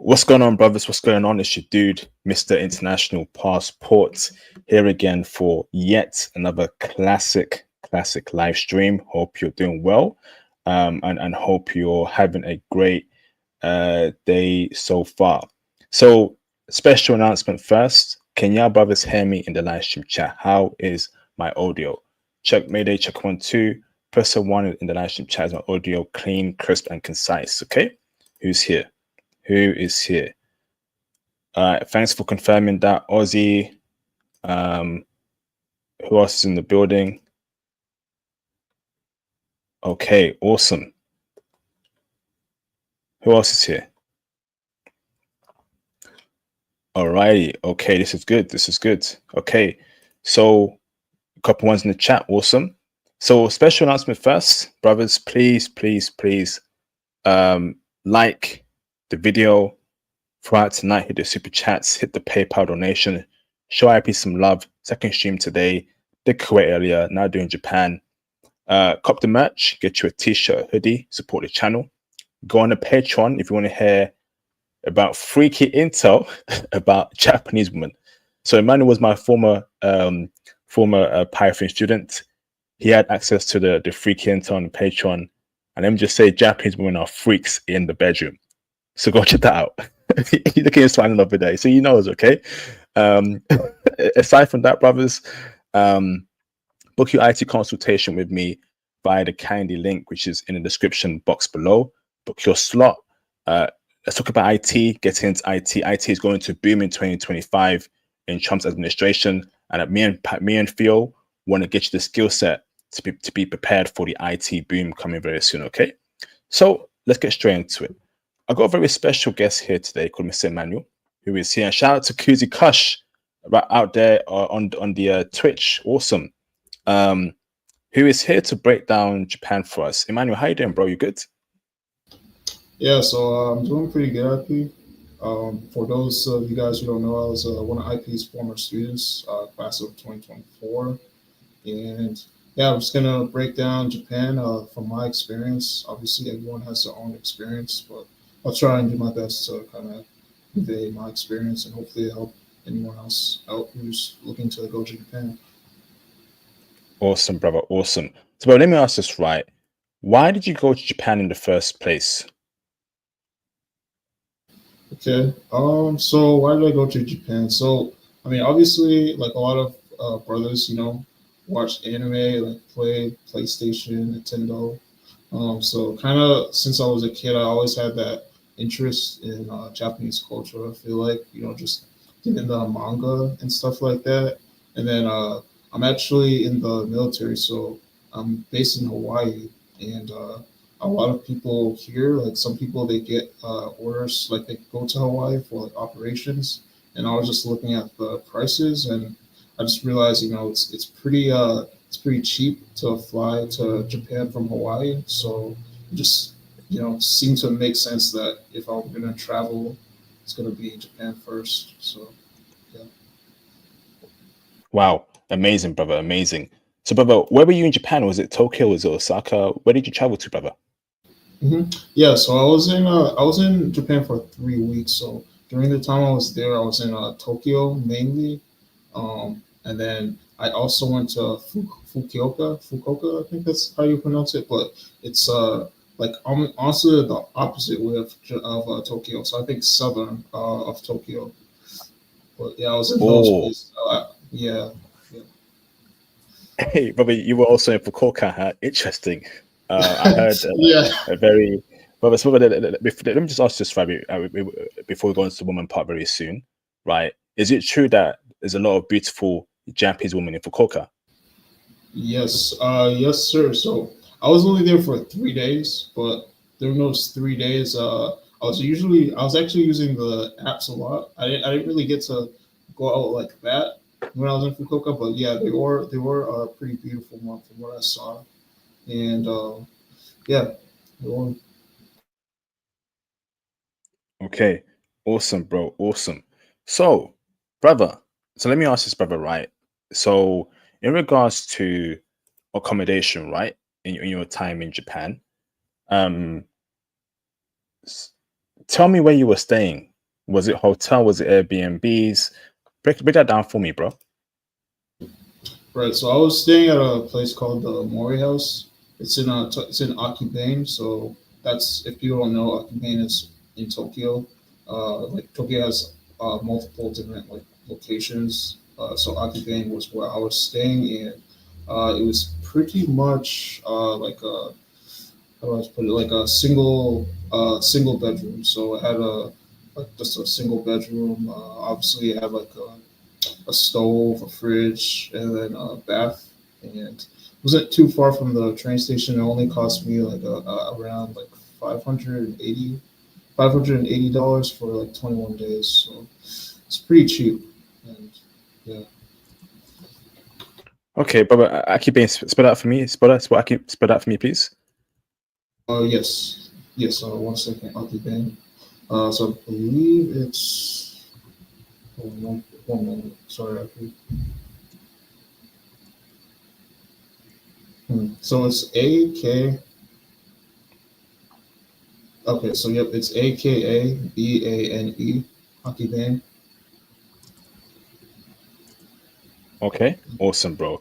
What's going on, brothers? What's going on? It's your dude, Mr. International Passport, here again for yet another classic live stream. Hope you're doing well, and hope you're having a great day so far. So, special announcement first. Can y'all brothers hear me in the live stream chat? How is my audio? Check Mayday, check 1-2. Person 1 in the live stream chat is my audio clean, crisp, and concise. Okay, who's here? Who is here? Thanks for confirming that, Aussie. Who else is in the building? Okay, awesome. Who else is here? Alrighty. Okay, this is good. This is good. Okay, so a couple ones in the chat. Awesome. So special announcement first, brothers. Please, like the video. Throughout tonight, hit the super chats, hit the PayPal donation, show IP some love. Second stream today, did Kuwait earlier, now doing Japan. Cop the merch, get you a t-shirt, hoodie, support the channel. Go on the Patreon if you want to hear about freaky intel about Japanese women. So Emmanuel was my former Python student. He had access to the freaky intel on the Patreon. And let me just say, Japanese women are freaks in the bedroom. So go check that out. You're looking at smiling over there, so you know it's okay. Aside from that, brothers, book your IT consultation with me via the Kindly link, which is in the description box below. Book your slot. Let's talk about IT. Get into IT. IT is going to boom in 2025 in Trump's administration, and me and Theo want to get you the skill set to be prepared for the IT boom coming very soon. Okay, so let's get straight into it. I've got a very special guest here today called Mr. Emmanuel, who is here. And shout out to Kuzi Kush right out there on the Twitch. Awesome. Who is here to break down Japan for us. Emmanuel, how you doing, bro? You good? Yeah, so I'm doing pretty good, IP. For those of you guys who don't know, I was one of IP's former students, class of 2024. And yeah, I'm just going to break down Japan from my experience. Obviously, everyone has their own experience, but I'll try and do my best to kind of convey my experience and hopefully help anyone else out who's looking to go to Japan. Awesome, brother. Awesome. So, bro, let me ask this right. Why did you go to Japan in the first place? Okay. So why did I go to Japan? So I mean, obviously, like a lot of brothers, watch anime, like play PlayStation, Nintendo. So kind of since I was a kid, I always had that interest in Japanese culture. I feel like just getting the manga and stuff like that. And then I'm actually in the military, so I'm based in Hawaii, and a lot of people here, like some people, they get orders, like they go to Hawaii for like operations. And I was just looking at the prices, and I just realized, it's pretty cheap to fly to Japan from Hawaii. So it just seemed to make sense that if I'm gonna travel, it's gonna be Japan first. So yeah. Wow, amazing, brother, amazing. So, brother, where were you in Japan? Was it Tokyo? Was it Osaka? Where did you travel to, brother? Yeah, so I was in Japan for 3 weeks. So during the time I was there, I was in Tokyo mainly, and then I also went to Fukuoka. I think that's how you pronounce it, but it's like honestly the opposite way of Tokyo. So I think southern of Tokyo. But yeah, I was in those Oh, places. Yeah, yeah. hey, brother, you were also in Fukuoka, huh? Interesting. I heard Yeah. a very. Brother, so let me just ask this, right, before we go into the woman part very soon, right? Is it true that there's a lot of beautiful Japanese women in Fukuoka? Yes, yes, sir. So I was only there for 3 days, but during those 3 days, I was actually using the apps a lot. I didn't really get to go out like that when I was in Fukuoka, but yeah, they were pretty beautiful from what I saw, and yeah, they were. Okay, awesome, bro, awesome. So, brother, so let me ask this, brother, right? So, in regards to accommodation, right, in your time in Japan, um, tell me where you were staying. Was it hotel? Was it Airbnbs? Break that down for me, bro. Right. So I was staying at a place called the Mori House. It's in Akibane. So that's, if people don't know, Akibane is in Tokyo. Like Tokyo has multiple different like locations. So Akibane was where I was staying, and it was pretty much like a, how do I put it, like a single bedroom. So it had just a single bedroom. Obviously, it had like a stove, a fridge, and then a bath. And it wasn't too far from the train station. It only cost me like around like 580 $580 for like 21 days. So it's pretty cheap. And yeah. Okay, brother, Akibane, spell that for me. Spell that for me, please. Yes. Yes. 1 second. I'll be bang. So I believe it's. Oh, one moment. Sorry, So it's AK. Okay, so yep, it's AKABANE, Hockey Bane. Okay, awesome, bro.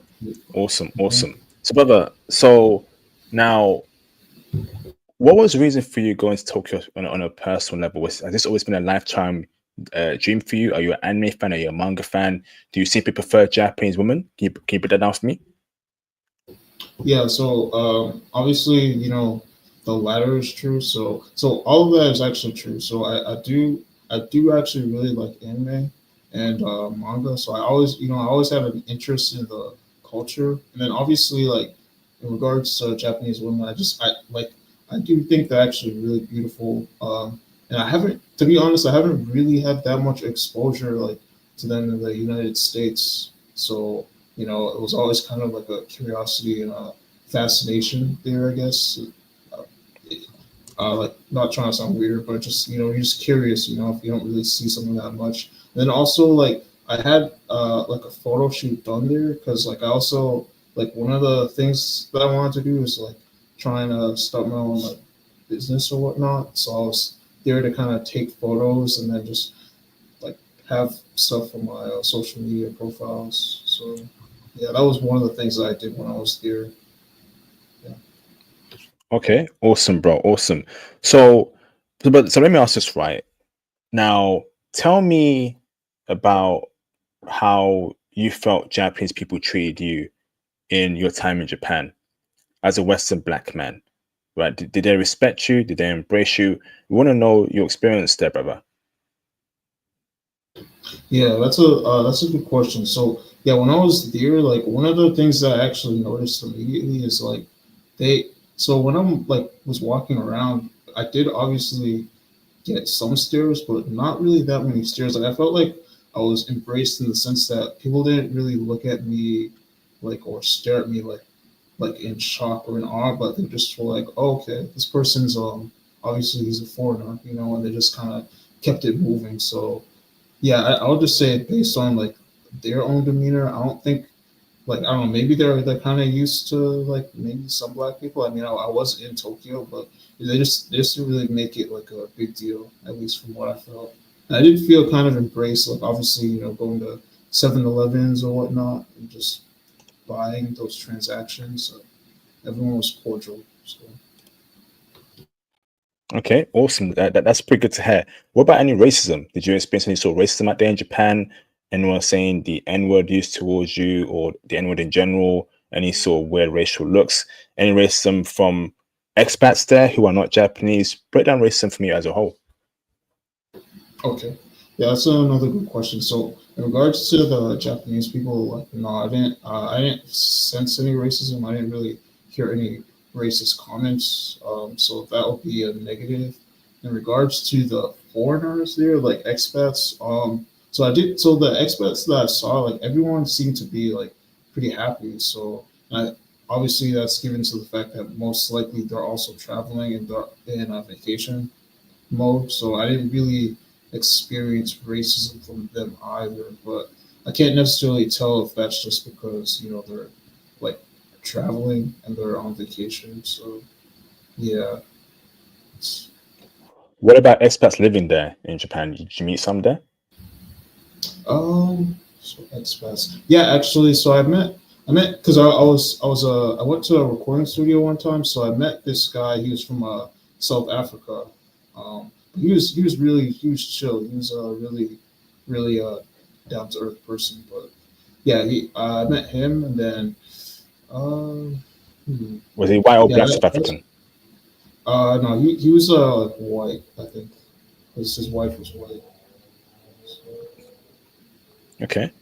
Awesome, Mhm. awesome. So, brother, so now, what was the reason for you going to Tokyo on a personal level? Has this always been a lifetime dream for you? Are you an anime fan? Are you a manga fan? Do you simply prefer Japanese women? Can you put that down for me? Yeah, so obviously, the latter is true. So all of that is actually true. So I do actually really like anime and manga. So I always have an interest in the culture. And then obviously, like in regards to Japanese women, I do think they're actually really beautiful. And to be honest, I haven't really had that much exposure like to them in the United States. So it was always kind of like a curiosity and a fascination there, I guess. Uh, like not trying to sound weird, but just you're just curious, if you don't really see something that much. And then also like I had like a photo shoot done there because like I also like one of the things that I wanted to do is like trying to start my own like business or whatnot. So I was there to kind of take photos and then just like have stuff for my social media profiles. So yeah, that was one of the things that I did when I was there. Yeah. Okay, awesome, bro. Awesome. So, so let me ask this right now. Tell me about how you felt Japanese people treated you in your time in Japan as a Western black man, right? Did they respect you? Did they embrace you? We want to know your experience there, brother. Yeah, that's a good question. So yeah, when I was there, like one of the things that I actually noticed immediately is like they. So when I'm like was walking around, I did obviously get some stares, but not really that many stares. Like I felt like I was embraced in the sense that people didn't really look at me like or stare at me like in shock or in awe, but they just were like, oh, okay, this person's obviously he's a foreigner, and they just kind of kept it moving. So yeah, I would just say based on like their own demeanor, I don't think like I don't know, maybe they're kind of used to like maybe some black people. I mean, I was in Tokyo, but they just didn't really make it like a big deal, at least from what I felt. And I did feel kind of embraced, like obviously going to 7-Elevens or whatnot and just buying those transactions. Everyone was cordial. So. Okay, awesome. That's pretty good to hear. What about any racism? Did you experience any sort of racism out there in Japan? Anyone saying the N word used towards you or the N word in general? Any sort of weird racial looks? Any racism from expats there who are not Japanese? Break down racism for me as a whole. Okay. Yeah, that's another good question. So, in regards to the Japanese people, like, no, I didn't sense any racism. I didn't really hear any racist comments. So that would be a negative. In regards to the foreigners there, like expats, so I did. So the expats that I saw, like, everyone seemed to be like pretty happy. So, obviously, that's given to the fact that most likely they're also traveling and they're in a vacation mode, so I didn't really experience racism from them either. But I can't necessarily tell if that's just because they're like traveling and they're on vacation. So yeah, it's, What about expats living there in Japan? Did you meet some there? So expats. Yeah, actually, so I met because I went to a recording studio one time, so I met this guy. He was from South Africa. He was chill. He was a really down to earth person. But yeah, I met him, and then um, hmm, Was he white or yeah, black South African? no, he was like white, I think, because his wife was white. Okay,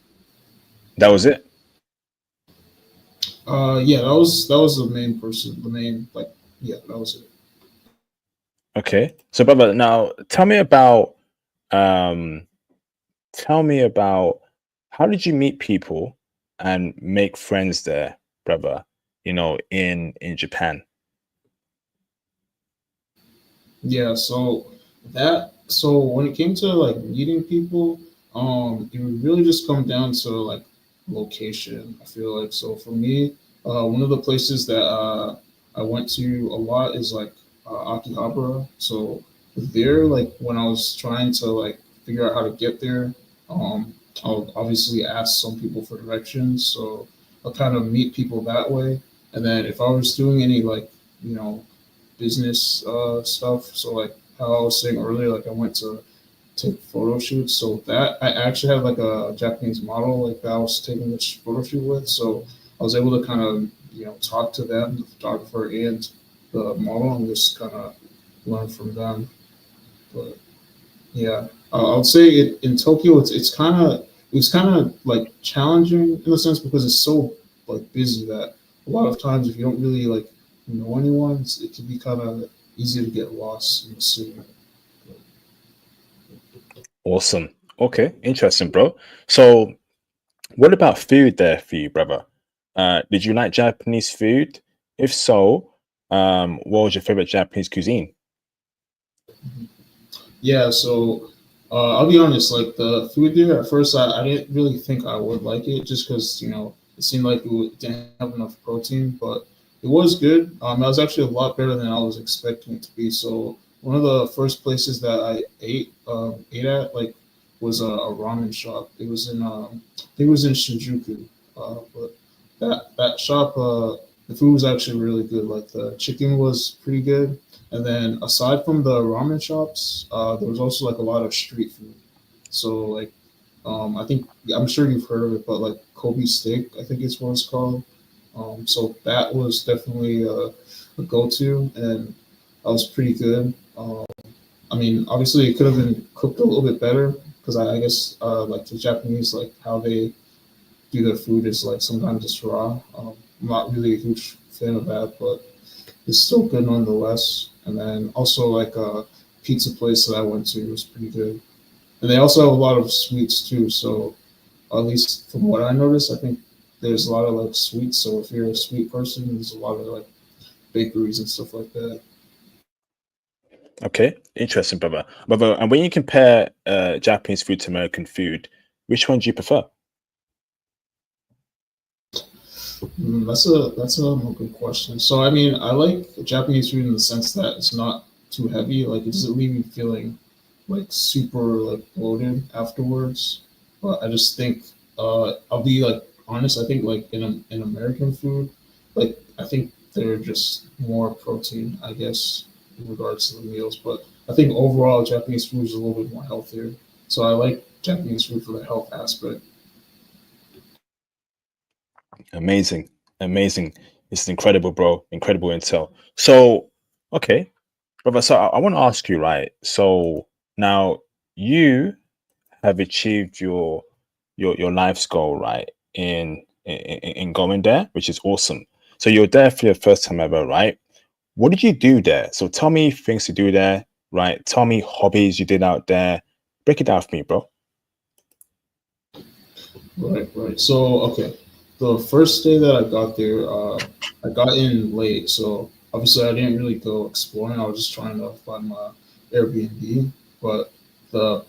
that was it. Yeah, that was the main person. The main like yeah, that was it. Okay, so brother, now um, tell me about how did you meet people and make friends there, brother? In Japan. Yeah, so when it came to like meeting people, it would really just come down to like location. I feel like so for me, one of the places that I went to a lot is like Akihabara. So there, like when I was trying to like figure out how to get there, um, I'll obviously ask some people for directions. So I'll kind of meet people that way, and then if I was doing any like you know business stuff. So like how I was saying earlier, like I went to take photo shoots. So that I actually had like a Japanese model like that I was taking this photo shoot with. So I was able to kind of talk to them, the photographer and the model, and just kind of learn from them. But yeah, I would say in Tokyo, it's kind of like challenging in a sense because it's so like busy that a lot of times if you don't really like know anyone, it can be kind of easy to get lost in the city. Awesome. Okay, interesting, bro. So, what about food there for you, brother? Did you like Japanese food? If so, what was your favorite Japanese cuisine? Yeah, so I'll be honest, like the food there at first, I didn't really think I would like it just because, it seemed like didn't have enough protein, but it was good. It was actually a lot better than I was expecting it to be. So one of the first places that I ate at, like, was a ramen shop. It was I think it was in Shinjuku. But that shop, the food was actually really good. Like the chicken was pretty good, and then aside from the ramen shops, there was also like a lot of street food. So like I think I'm sure you've heard of it, but like Kobe steak, I think it's what it's called. So that was definitely a go-to, and that was pretty good. I mean, obviously it could have been cooked a little bit better because I guess like the Japanese, like how they do their food is like sometimes it's raw. I'm not really a huge fan of that, but it's still good nonetheless. And then also like a pizza place that I went to was pretty good. And they also have a lot of sweets too. So at least from what I noticed, I think there's a lot of like sweets. So if you're a sweet person, there's a lot of like bakeries and stuff like that. Okay, interesting, brother. Brother, and when you compare Japanese food to American food, which one do you prefer? That's a good question. So I mean, I like Japanese food in the sense that it's not too heavy. Like it doesn't leave me feeling like super like bloated afterwards. But I just think I'll be like honest. I think like in American food, like I think they're just more protein. I guess in regards to the meals. But I think overall Japanese food is a little bit more healthier. So I like Japanese food for the health aspect. Amazing, amazing. This is incredible, bro. Incredible intel. So, okay, brother. So I want to ask you, right? So now you have achieved your life's goal, right? In going there, which is awesome. So you're there for your first time ever, right? What did you do there? So tell me things to do there, right? Tell me hobbies you did out there. Break it down for me, bro. Right, right. So, okay, the first day that I got there, I got in late. So obviously, I didn't really go exploring. I was just trying to find my Airbnb. But the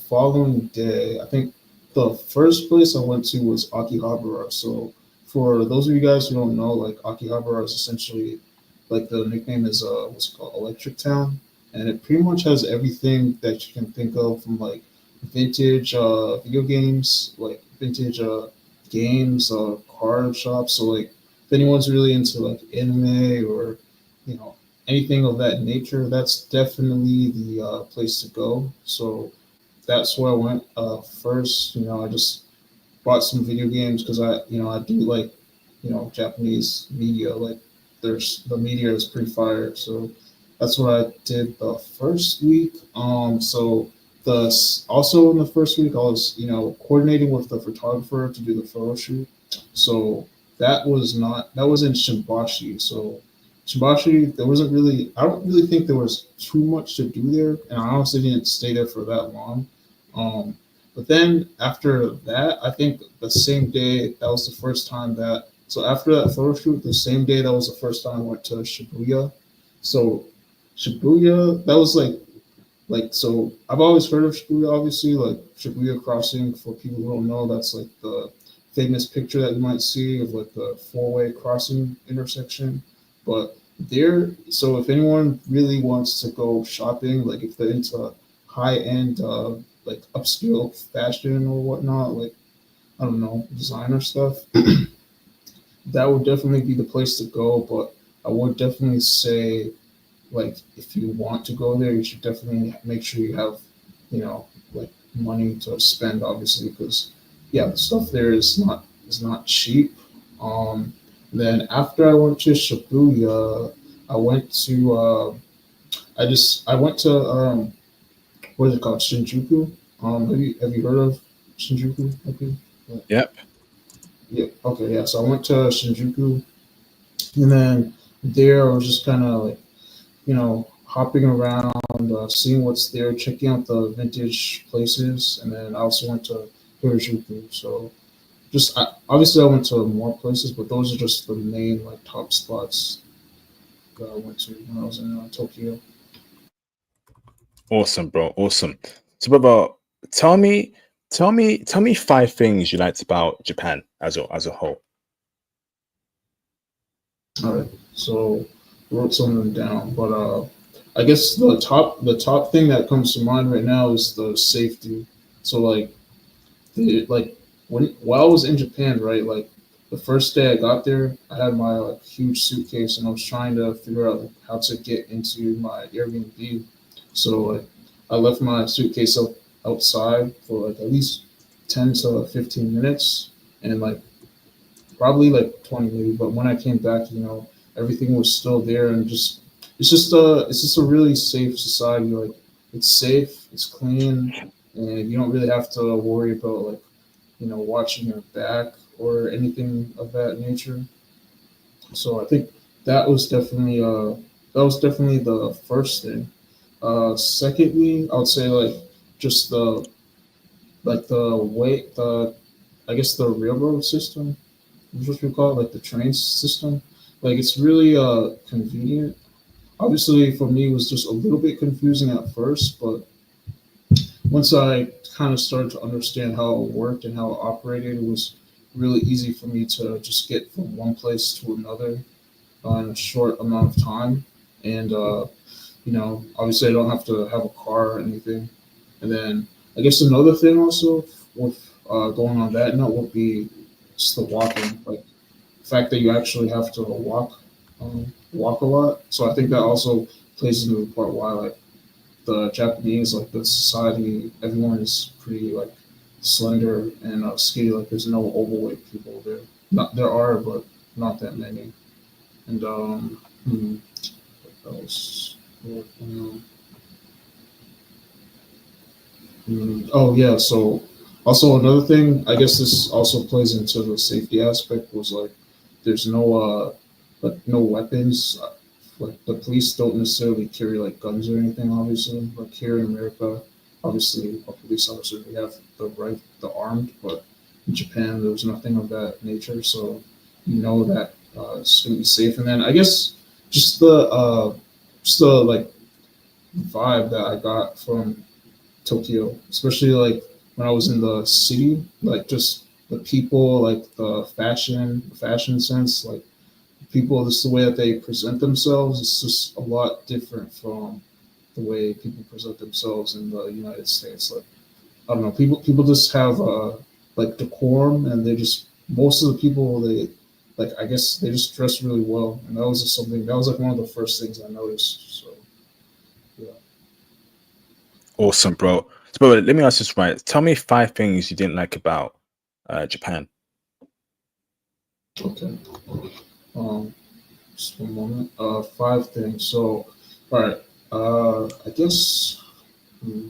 following day, I think the first place I went to was Akihabara. So for those of you guys who don't know, like Akihabara is essentially like the nickname is what's it called Electric Town, and it pretty much has everything that you can think of, from like vintage video games, like vintage games, card shops. So like if anyone's really into like anime or you know anything of that nature, that's definitely the place to go. So that's where I went first. I just bought some video games because I do like Japanese media. Like there's the media is pretty fire. So that's what I did the first week. So the also in the first week I was coordinating with the photographer to do the photo shoot. So that was in Shimbashi. So Shimbashi, there wasn't really, I don't really think there was too much to do there, and I honestly didn't stay there for that long. Um, but then after that, I think the same day, that was the first time that. So after that photo shoot, the same day, that was the first time I went to Shibuya. So Shibuya, that was so I've always heard of Shibuya, obviously, like Shibuya Crossing. For people who don't know, that's like the famous picture that you might see of like the four-way crossing intersection. But there, so if anyone really wants to go shopping, like if they're into high-end, like upscale fashion or whatnot, like I don't know, designer stuff, that would definitely be the place to go. But I would definitely say, like, if you want to go there, you should definitely make sure you have, like money to spend, obviously, because yeah, the stuff there is not cheap. Then after I went to Shibuya, I went to I went to what is it called, Shinjuku. Have you heard of Shinjuku? Okay. Yep. Yeah. Okay. Yeah. So I went to Shinjuku, and then there I was just kind of like hopping around, seeing what's there, checking out the vintage places, and then I also went to Harajuku. So obviously I went to more places, but those are just the main like top spots that I went to when I was in Tokyo. Awesome, bro. Awesome. So, brother, tell me 5 things you liked about Japan as a whole. All right, so wrote some of them down, but I guess the top thing that comes to mind right now is the safety. So like while I was in Japan, right? Like the first day I got there, I had my like huge suitcase, and I was trying to figure out like, how to get into my Airbnb. So like I left my suitcase outside for like at least 10 to 15 minutes, and like probably like 20 maybe. But when I came back, everything was still there, and it's just a really safe society. Like it's safe, it's clean, and you don't really have to worry about like watching your back or anything of that nature. So I think that was definitely the first thing. Secondly, I would say like just the I guess the railroad system, is what we call it, like the train system. Like it's really convenient. Obviously, for me, it was just a little bit confusing at first, but once I kind of started to understand how it worked and how it operated, it was really easy for me to just get from one place to another in a short amount of time. And obviously, I don't have to have a car or anything. And then I guess another thing also with going on that note would be just the walking, like the fact that you actually have to walk a lot. So I think that also plays into the part why like the Japanese, like the society, everyone is pretty like slender and skinny. Like there's no overweight people there. Not there are, but not that many. And what else? Oh yeah. So also another thing, I guess this also plays into the safety aspect, was like there's no weapons. Like the police don't necessarily carry like guns or anything. Obviously, like here in America, obviously a police officer, they have the right, the armed, but in Japan there's nothing of that nature. So that it's gonna be safe. And then I guess just the like vibe that I got from Tokyo, especially like when I was in the city, like just the people, like the fashion sense, like people, just the way that they present themselves, it's just a lot different from the way people present themselves in the United States. Like I don't know, people just have like decorum, and they just most of the people they like I guess they just dress really well, and that was just something that was like one of the first things I noticed. So yeah, Awesome, bro. So, bro, let me ask this right. Tell me 5 things you didn't like about Japan. okay. Um, just one moment. 5 things. So all right. I guess. hmm,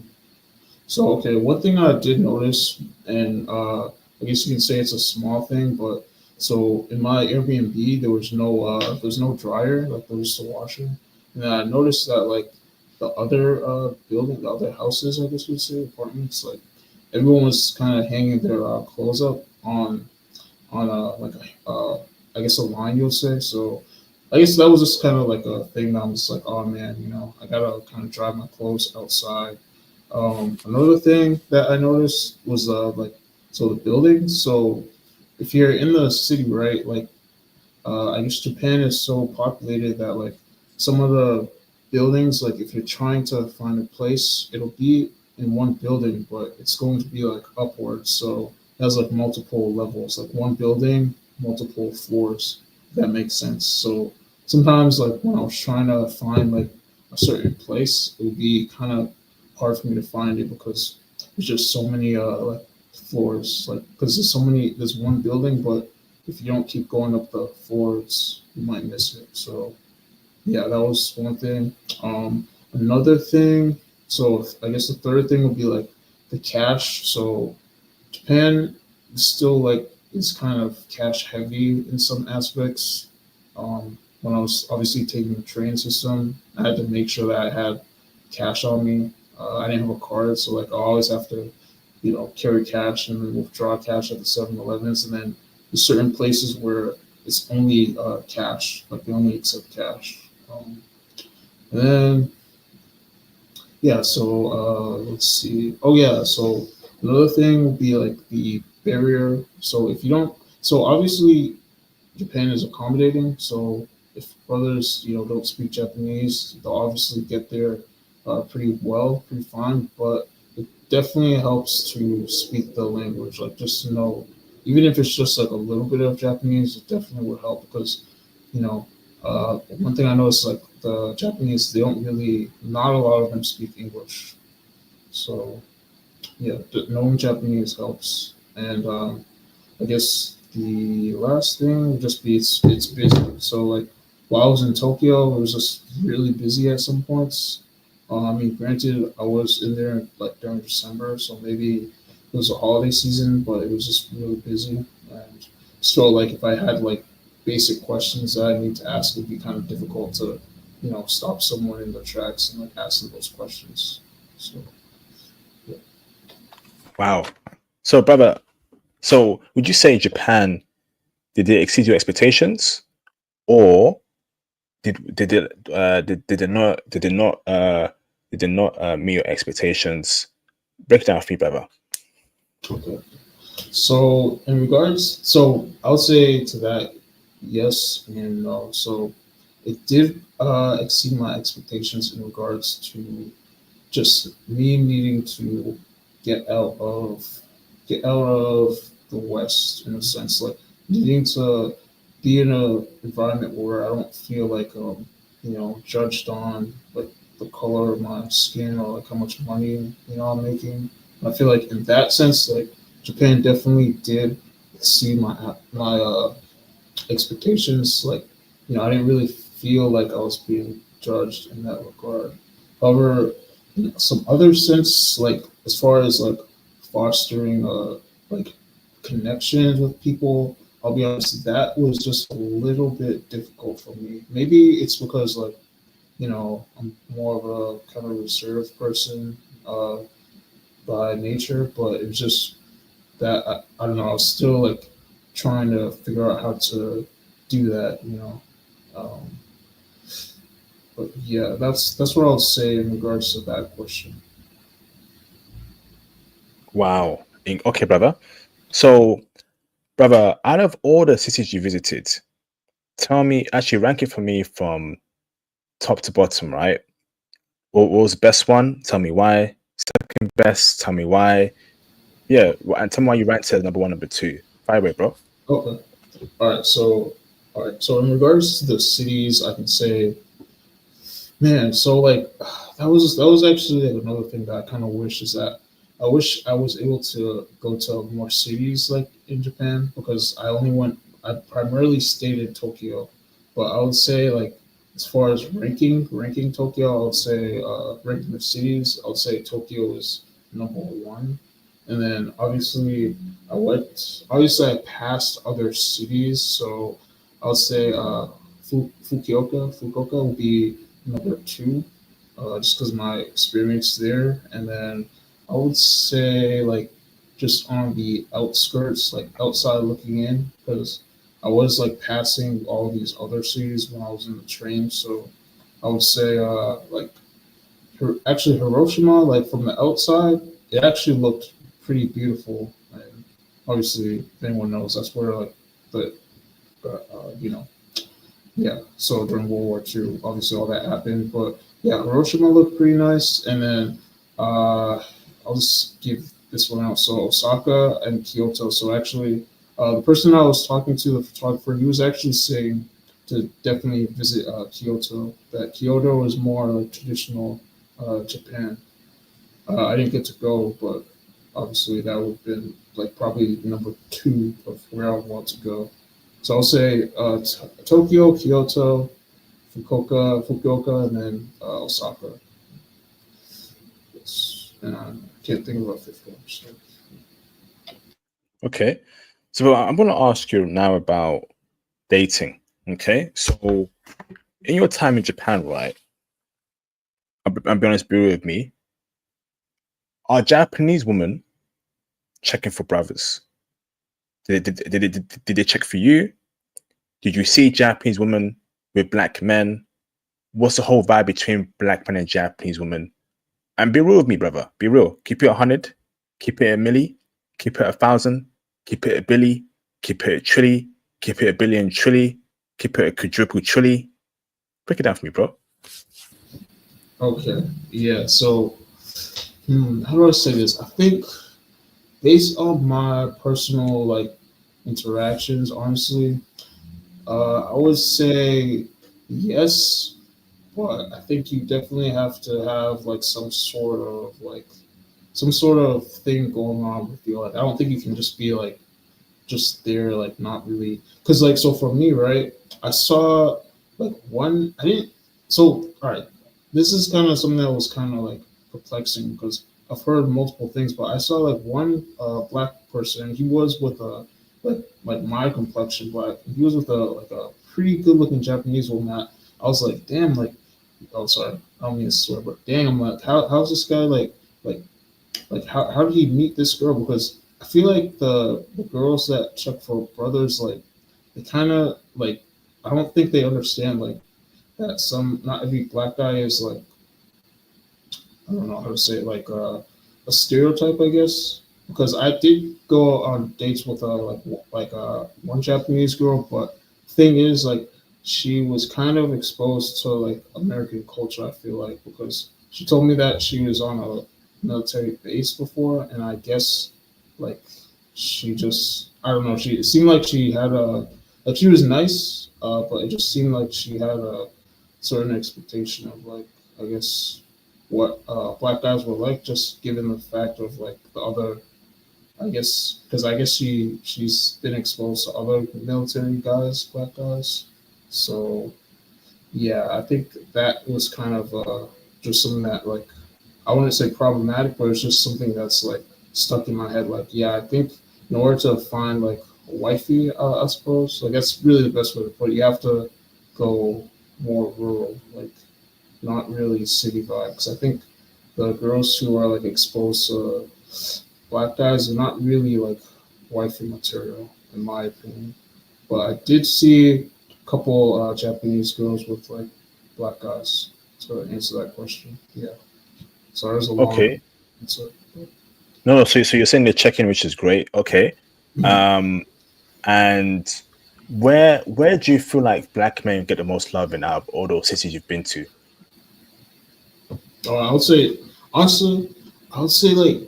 So okay, one thing I did notice, and I guess you can say it's a small thing, but so in my Airbnb there was no dryer, like there was just a washer, and then I noticed that like the other the other houses, I guess you'd say, apartments, like everyone was kind of hanging their clothes up on like a I guess a line you'll say. So I guess that was just kind of like a thing that I'm just like, oh man, I gotta kind of dry my clothes outside. Another thing that I noticed was like so the buildings. So if you're in the city, right, like I guess Japan is so populated that like some of the buildings, like if you're trying to find a place, it'll be in one building, but it's going to be like upwards. So it has like multiple levels, like one building, multiple floors. If that makes sense. So sometimes like when I was trying to find like a certain place, it would be kind of hard for me to find it because there's just so many like floors, like because there's one building, but if you don't keep going up the floors, you might miss it. So yeah, that was one thing. Another thing. So I guess the third thing would be like the cash. So Japan is still like is kind of cash heavy in some aspects. When I was obviously taking the train system, I had to make sure that I had cash on me. I didn't have a card, so like I always have to, carry cash and then withdraw cash at the 7-Elevens, and then there's certain places where it's only cash, like they only accept cash. And then yeah, so let's see. Oh yeah, so another thing would be like the barrier. So if you don't, so obviously Japan is accommodating. So if brothers, don't speak Japanese, they'll obviously get there pretty well, pretty fine. But it definitely helps to speak the language, like just to know, even if it's just like a little bit of Japanese, it definitely would help because, you know, one thing I noticed, like the Japanese, they don't really, not a lot of them speak English. So yeah, knowing Japanese helps. And I guess the last thing would just be it's busy. So like while I was in Tokyo, it was just really busy at some points. I mean, granted, I was in there like during December, so maybe it was a holiday season, but it was just really busy. And so like if I had like basic questions that I need to ask, it'd be kind of difficult to, stop someone in their tracks and like ask them those questions. So yeah. Wow. So, brother, so would you say Japan, did it exceed your expectations, or did it not meet your expectations? Break it down for me, brother. Okay. So in regards, so I would say to that, yes and no. So it did exceed my expectations in regards to just me needing to get out of get out of the West in a sense, like needing to be in a environment where I don't feel like judged on like the color of my skin or like how much money I'm making. I feel like in that sense, like Japan definitely did exceed my expectations. Like, I didn't really feel like I was being judged in that regard. However, in some other sense, like as far as like fostering like connections with people, I'll be honest, that was just a little bit difficult for me. Maybe it's because like, I'm more of a kind of reserved person by nature, but it was just that I don't know. I was still like trying to figure out how to do that. Um, but yeah, that's what I'll say in regards to that question. Wow. Okay, brother. So, brother, out of all the cities you visited, tell me, actually rank it for me from top to bottom, right? What was the best one? Tell me why. Second best? Tell me why. Yeah, and tell me why you ranked it as number one, number two. Fire away, bro. Okay. All right. So in regards to the cities, I can say, man. So like, that was actually like another thing that I kind of wish is that I wish I was able to go to more cities like in Japan because I primarily stayed in Tokyo, but I would say like as far as ranking Tokyo, I would say ranking the cities, I would say Tokyo is number one, and then obviously I passed other cities, so I would say Fukuoka would be number two, just because my experience there. And then I would say like just on the outskirts, like outside looking in, because I was like passing all these other cities when I was in the train. So I would say like actually Hiroshima, like from the outside, it actually looked pretty beautiful. And obviously, if anyone knows, that's where like the yeah. So during World War II, obviously all that happened. But yeah, Hiroshima looked pretty nice. And then I'll just give this one out. So Osaka and Kyoto. So actually, the person I was talking to, the photographer, he was actually saying to definitely visit Kyoto. That Kyoto is more like traditional Japan. I didn't get to go, but obviously that would have been like probably number two of where I would want to go. So I'll say Tokyo, Kyoto, Fukuoka, and then Osaka. Yes. And I can't think of a fifth one. So. Okay. So I'm going to ask you now about dating. Okay. So in your time in Japan, right? I'm be honest, be real with me. Are Japanese women checking for brothers? Did they check for you? Did you see Japanese women with black men? What's the whole vibe between black men and Japanese women? And be real with me, brother. Be real. Keep it 100. Keep it a milli. Keep it 1,000. Keep it a billy. Keep it a trilly. Keep it a billion trilly. Keep it a quadruple trilly. Break it down for me, bro. Okay. Yeah. So how do I say this? I think based on my personal like interactions, honestly, I would say yes, but I think you definitely have to have like some sort of thing going on with you. Like I don't think you can just be like just there, like not really. Because like so for me, right? I saw like one. I didn't. So all right, this is kind of something that was kind of like perplexing because I've heard multiple things, but I saw like one black person. He was with a like my complexion black. He was with a pretty good looking Japanese woman. I was like, damn, like oh sorry, I don't mean to swear, but damn, I'm like, how's this guy like how did he meet this girl? Because I feel like the girls that check for brothers like they kind of like I don't think they understand like that some not every black guy is like I don't know how to say it like a stereotype I guess because I did go on dates with one Japanese girl but thing is like she was kind of exposed to like American culture I feel like because she told me that she was on a military base before and I guess like she just I don't know she it seemed like she had a like she was nice but it just seemed like she had a certain expectation of like I guess what black guys were like, just given the fact of like the other. I guess because I guess she's been exposed to other military guys, black guys. So yeah, I think that was kind of just something that like I wouldn't say problematic, but it's just something that's like stuck in my head. Like yeah, I think in order to find like a wifey, I suppose like that's really the best way to put it. You have to go more rural, like not really city vibes. I think the girls who are like exposed to black guys are not really like wifey material, in my opinion. But I did see a couple Japanese girls with like black guys to answer that question. Yeah. So there's a long Okay. answer. No, so you're saying the check-in, which is great. Okay. Mhm. Um, and where do you feel like black men get the most love in out of all those cities you've been to? I would say honestly, I would say like,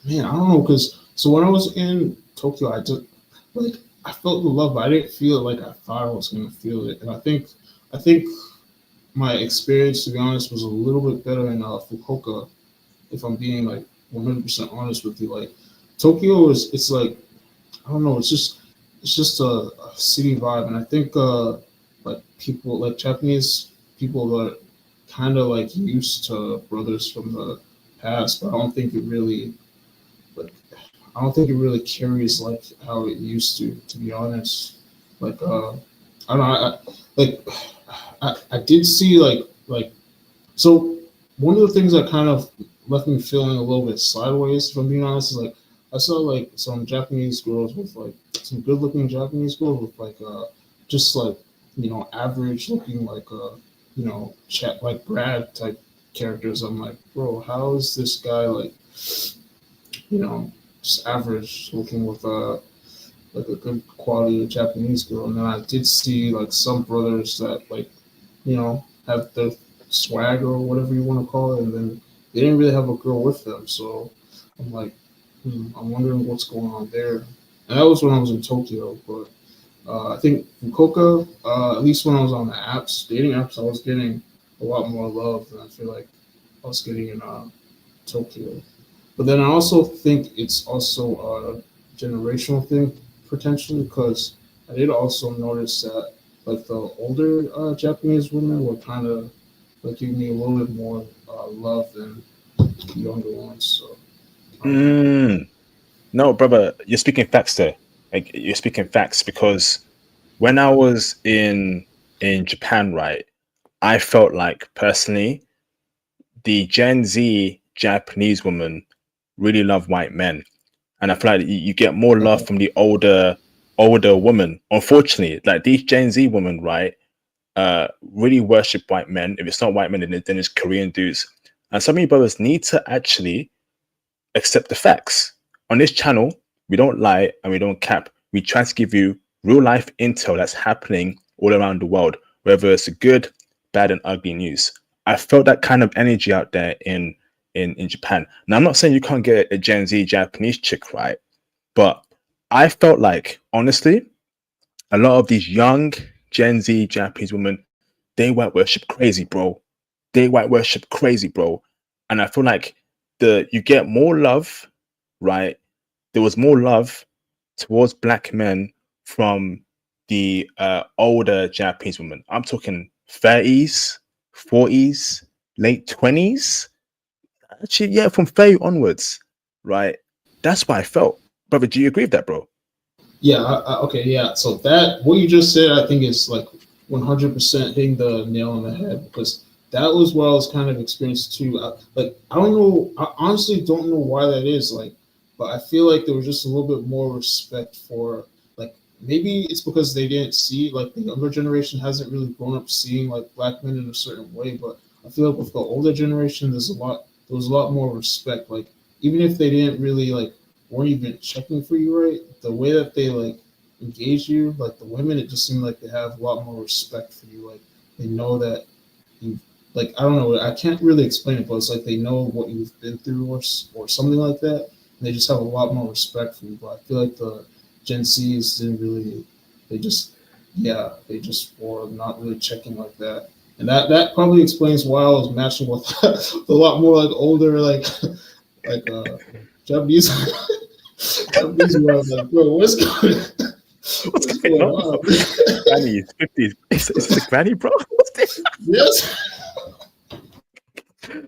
man, I don't know, because so when I was in Tokyo, I just like I felt the love, but I didn't feel it like I thought I was gonna feel it, and I think my experience, to be honest, was a little bit better in Fukuoka. If I'm being like 100% honest with you, like Tokyo is, it's like I don't know, it's just a city vibe, and I think like people like Japanese people that kind of like used to brothers from the past, but I don't think it really like I don't think it really carries like how it used to be honest. Like I don't know, like I did see like so one of the things that kind of left me feeling a little bit sideways, if I'm being honest, is like I saw like some Japanese girls with like some good looking Japanese girls with like just like average looking like chat like Brad type characters. I'm like, bro, how is this guy like you know just average looking with like a good quality Japanese girl? And then I did see like some brothers that like have the swag or whatever you want to call it, and then they didn't really have a girl with them. So I'm like, I'm wondering what's going on there. And that was when I was in Tokyo, but I think Fukuoka, at least when I was on the apps, dating apps, I was getting a lot more love than I feel like I was getting in Tokyo. But then I also think it's also a generational thing potentially, because I did also notice that like the older Japanese women were kind of like giving me a little bit more love than the younger ones. So I don't know. Mm, no, brother, you're speaking facts there. Like you're speaking facts because when I was in Japan, right, I felt like personally the Gen Z Japanese women really love white men, and I feel like you get more love Okay. from the older women. Unfortunately, like these Gen Z women, right, really worship white men. If it's not white men, then it's Korean dudes. And some of you brothers need to actually accept the facts. On this channel, we don't lie and we don't cap. We try to give you real life intel that's happening all around the world, whether it's good, bad, and ugly news. I felt that kind of energy out there in Japan. Now I'm not saying you can't get a Gen Z Japanese chick, right? But I felt like honestly, a lot of these young Gen Z Japanese women, they white worship crazy, bro. They white worship crazy, bro. And I feel like the you get more love, right? There was more love towards black men from the older Japanese women. I'm talking 30s, 40s, late 20s. Actually, yeah, from 30 onwards, right? That's what I felt. Brother, do you agree with that, bro? Yeah. Okay. Yeah. So that what you just said, I think is like 100% hitting the nail on the head, because that was what I was kind of experienced too. I don't know. I honestly don't know why that is. Like, but I feel like there was just a little bit more respect for like maybe it's because they didn't see like the younger generation hasn't really grown up seeing like black men in a certain way. But I feel like with the older generation, there was a lot more respect. Like even if they didn't really like weren't even checking for you right, the way that they like engage you, like the women, it just seemed like they have a lot more respect for you. Like they know that you, like I don't know, I can't really explain it, but it's like they know what you've been through or something like that. And they just have a lot more respect for you. But I feel like the Gen Zs didn't really. They just they just were not really checking like that. And that probably explains why I was matching with a lot more like older like Japanese Japanese were like, bro, What's what's going going on? on? Granny's 50s. Is this a granny, bro? What's this? Yes.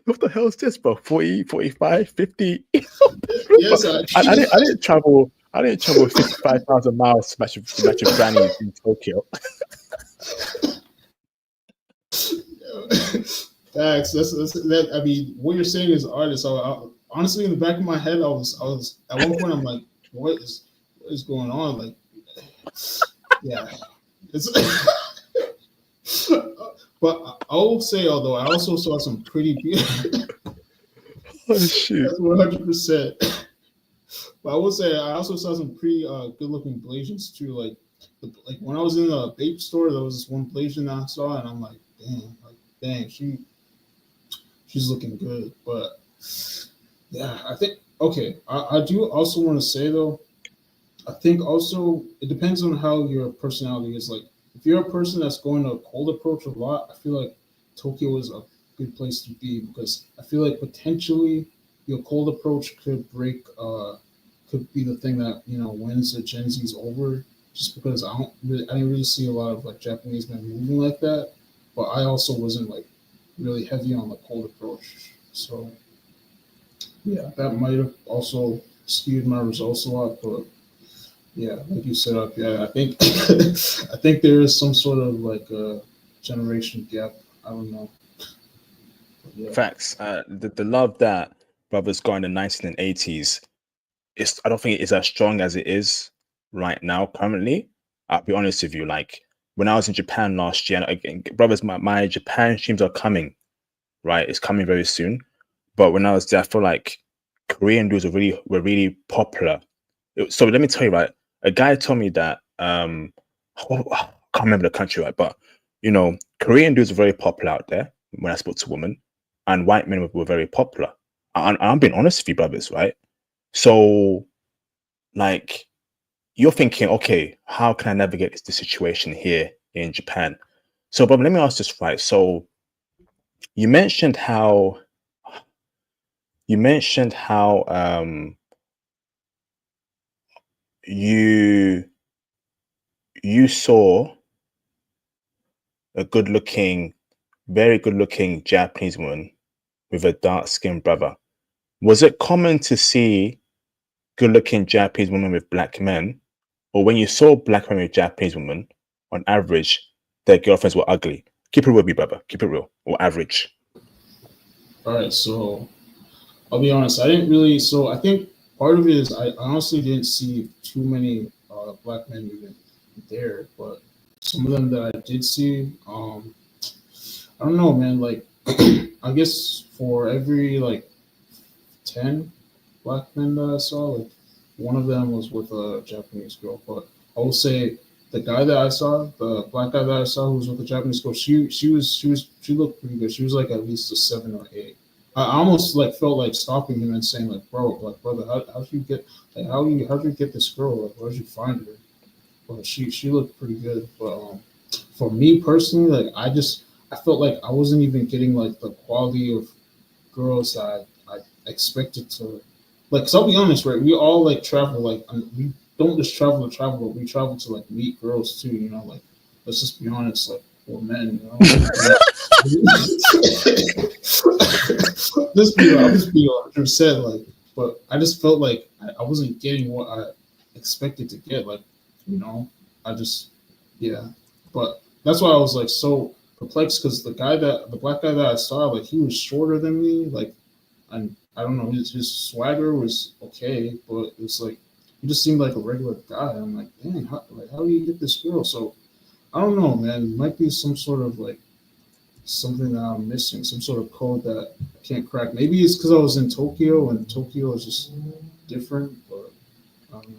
What the hell is this, bro? 40, 45, 50? Yes, I I didn't travel 55,000 miles to match with grannies in Tokyo. Facts. That's that. I mean, what you're saying is artist. So honestly, in the back of my head, I was at one point, I'm like, what is going on? Like, yeah, it's. But I will say, although I also saw some pretty beautiful. Oh shoot. That's 100%. But I will say I also saw some pretty good looking Blasians too. Like when I was in the vape store, there was this one Blasian that I saw, and I'm like, dang, she she's looking good. But yeah, I think okay. I do also want to say though, I think also it depends on how your personality is. Like if you're a person that's going to cold approach a lot, I feel like Tokyo is a good place to be because I feel like potentially your cold approach could be the thing that wins the Gen Z's over. Just because I didn't really see a lot of like Japanese men moving like that, but I also wasn't like really heavy on the cold approach. So yeah, that might have also skewed my results a lot, but yeah, like you said up, yeah, I think I think there is some sort of like a generation gap. I don't know. But yeah. Facts. The love that brothers got in the 1980s, I don't think it is as strong as it is right now currently. I'll be honest with you. Like when I was in Japan last year, and again, brothers, my Japan streams are coming. Right, it's coming very soon. But when I was there, I feel like Korean dudes were really popular. So let me tell you, right? A guy told me that I can't remember the country, right? But Korean dudes were very popular out there when I spoke to women, and white men were very popular. And I'm being honest with you, brothers, right? So, like, you're thinking, okay, how can I navigate the situation here in Japan? So, but let me ask this, right? So, you mentioned how you mentioned how you you saw a very good looking Japanese woman with a dark skinned brother. Was it common to see good looking Japanese women with black men? Or when you saw black men with Japanese women, on average, their girlfriends were ugly? Keep it real with me, brother. Keep it real. Or average. All right, so I'll be honest. I didn't really. So I think part of it is I honestly didn't see too many black men even there, but some of them that I did see, I don't know, man. Like, I guess for every like 10 black men that I saw, like one of them was with a Japanese girl. But I will say the guy that I saw, the black guy that I saw who was with a Japanese girl, she looked pretty good. She was like at least a 7 or 8. I almost like felt like stopping him and saying like, bro, like brother, how'd you get like how'd you get this girl? Like where'd you find her? But she looked pretty good. But for me personally, like I felt like I wasn't even getting like the quality of girls that I expected to like. Cause I'll be honest, right? We all like travel, like we don't just travel to travel, but we travel to like meet girls too. Like let's just be honest, like we're men, I'll just be 100%. Like, but I just felt like I wasn't getting what I expected to get. Like, you know, I just yeah. But that's why I was like so perplexed because the black guy that I saw, like he was shorter than me, like, and I don't know, his swagger was okay, but it was like he just seemed like a regular guy. I'm like, dang, how do you get this girl? So I don't know, man. It might be some sort of like something that I'm missing, some sort of code that I can't crack. Maybe it's because I was in Tokyo and Tokyo is just different, but I don't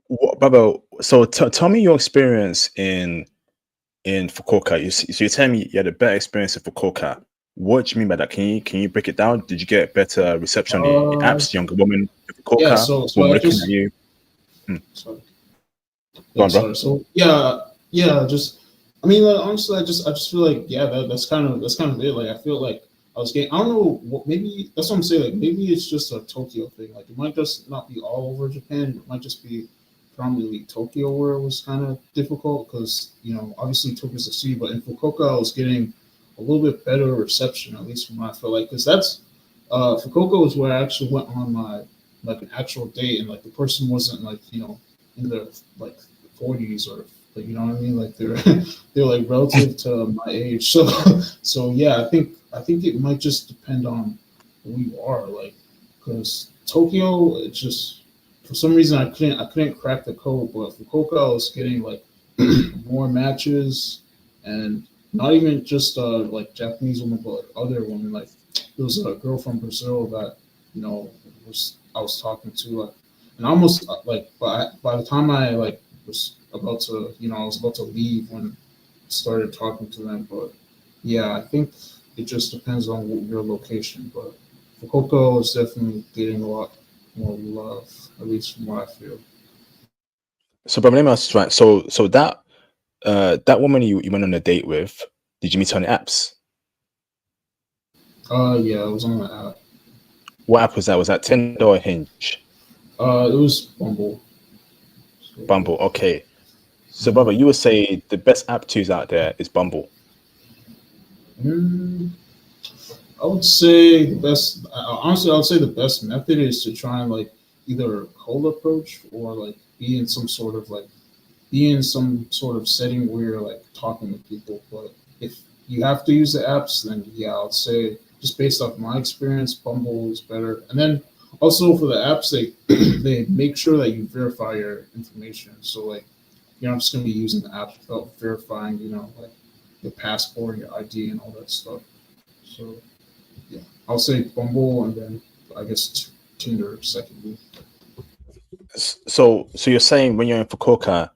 know. Brother, so tell me your experience in Fukuoka. So you're telling me you had a better experience in Fukuoka. What do you mean by that? Can you break it down? Did you get better reception on the Uh, apps? Younger woman in yeah. Fukuoka, So woman I looking at just you. Hmm. sorry. Go Yeah, on, bro. sorry. So yeah. Just I mean, like, honestly, I just feel like yeah, that's kind of it. Like I feel like I was getting. I don't know. Maybe that's what I'm saying. Like maybe it's just a Tokyo thing. Like it might just not be all over Japan. It might just be predominantly Tokyo where it was kind of difficult because obviously Tokyo's a city, but in Fukuoka I was getting a little bit better reception at least from what I felt like because that's Fukuoka was where I actually went on my like an actual date and like the person wasn't like in their like 40s or like you know what I mean like they're like relative to my age so yeah I think it might just depend on who you are like because Tokyo it's just for some reason I couldn't crack the code but Fukuoka I was getting like more matches and not even just like Japanese women but like other women like there was a girl from Brazil that I was talking to like and almost like by the time I like was about to I was about to leave when I started talking to them. But yeah, I think it just depends on your location. But Fukuoka is definitely getting a lot more love, at least from what I feel. So, but let me ask you, right? So that woman you went on a date with, did you meet her on the apps? Yeah, I was on the app. What app was that? Was that Tinder or Hinge? It was Bumble. So, Bumble. Okay. So, mhm. brother, you would say the best app to use out there is Bumble. Mm, I would say the best. Honestly, I would say the best method is to try and like either cold approach or like be in some sort of setting where you're like talking with people. But if you have to use the apps, then yeah, I'd say just based off my experience, Bumble is better. And then also for the apps, they they make sure that you verify your information. So like you're not just gonna be using the app without verifying, like your passport, your ID, and all that stuff. So yeah, I'll say Bumble, and then I guess Tinder secondly. So you're saying when you're in Fukuoka,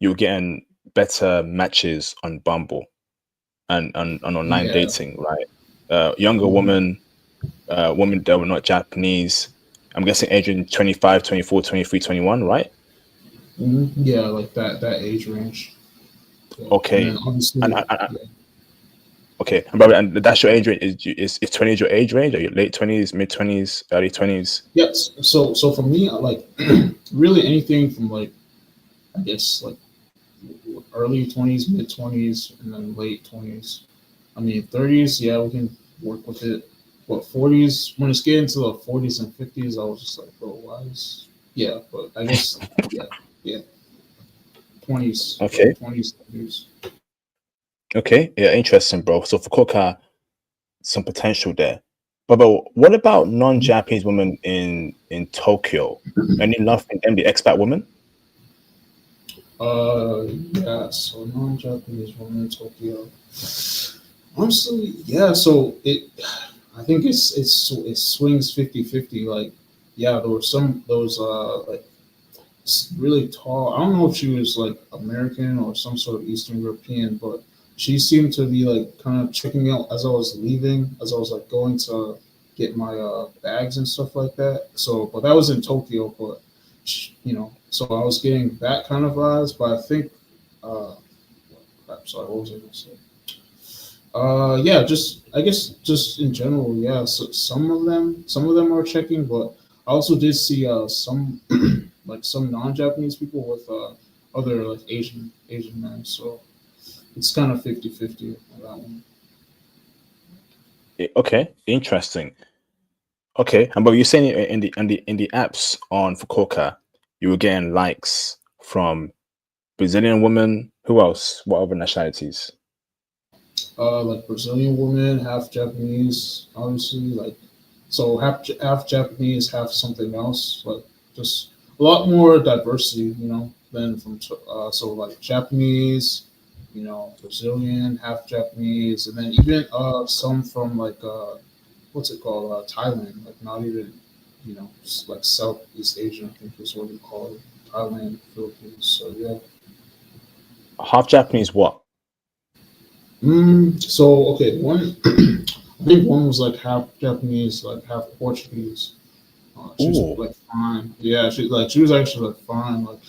you're getting better matches on Bumble and online Yeah. dating, right? Younger Mhm. women that were not Japanese. I'm guessing aging 25, 24, 23, 21, right? Yeah, like that age range. Yeah. And then Okay. And, obviously, and, and yeah. okay, and brother, and that's your age range. Is 20s your age range? Are you late 20s, mid 20s, early 20s? Yes. So for me, I like really anything from like I guess like early 20s, mid 20s, and then late 20s. I mean 30s, yeah, we can work with it. But 40s, when it's getting to the 40s and 50s, I was just like, bro, why is yeah? But I guess yeah, yeah, 20s, Okay. 20s, 30s. Okay. Yeah, interesting, bro. So for Fukuoka, some potential there. But what about non-Japanese women in Tokyo? Any love in them, the expat women? Yeah, so non-Japanese woman in Tokyo. Honestly, yeah. So I think it swings 50-50. Like, yeah, there were some those like really tall. I don't know if she was like American or some sort of Eastern European, but she seemed to be like kind of checking me out as I was leaving, as I was like going to get my bags and stuff like that. So, but that was in Tokyo, but so I was getting that kind of vibes. But I think, crap, sorry, what was I going to say? Yeah, just I guess just in general, yeah. So some of them are checking, but I also did see some like some non-Japanese people with other like Asian men. So it's kind of 50-50 on that one. Okay, interesting. Okay, and but you're saying in the apps on Fukuoka, you were getting likes from Brazilian women. Who else? What other nationalities? Like Brazilian woman, half Japanese, obviously. Like so half Japanese, half something else. Like just a lot more diversity, than so like Japanese, Brazilian, half Japanese, and then even some from like what's it called, Thailand. Like not even like Southeast Asia, I think is what you call it. Thailand, Philippines. So yeah. Half Japanese. What? So okay, one I think one was like half Japanese, like half Portuguese. She was Ooh, like fine. Yeah, she was actually like fine. Like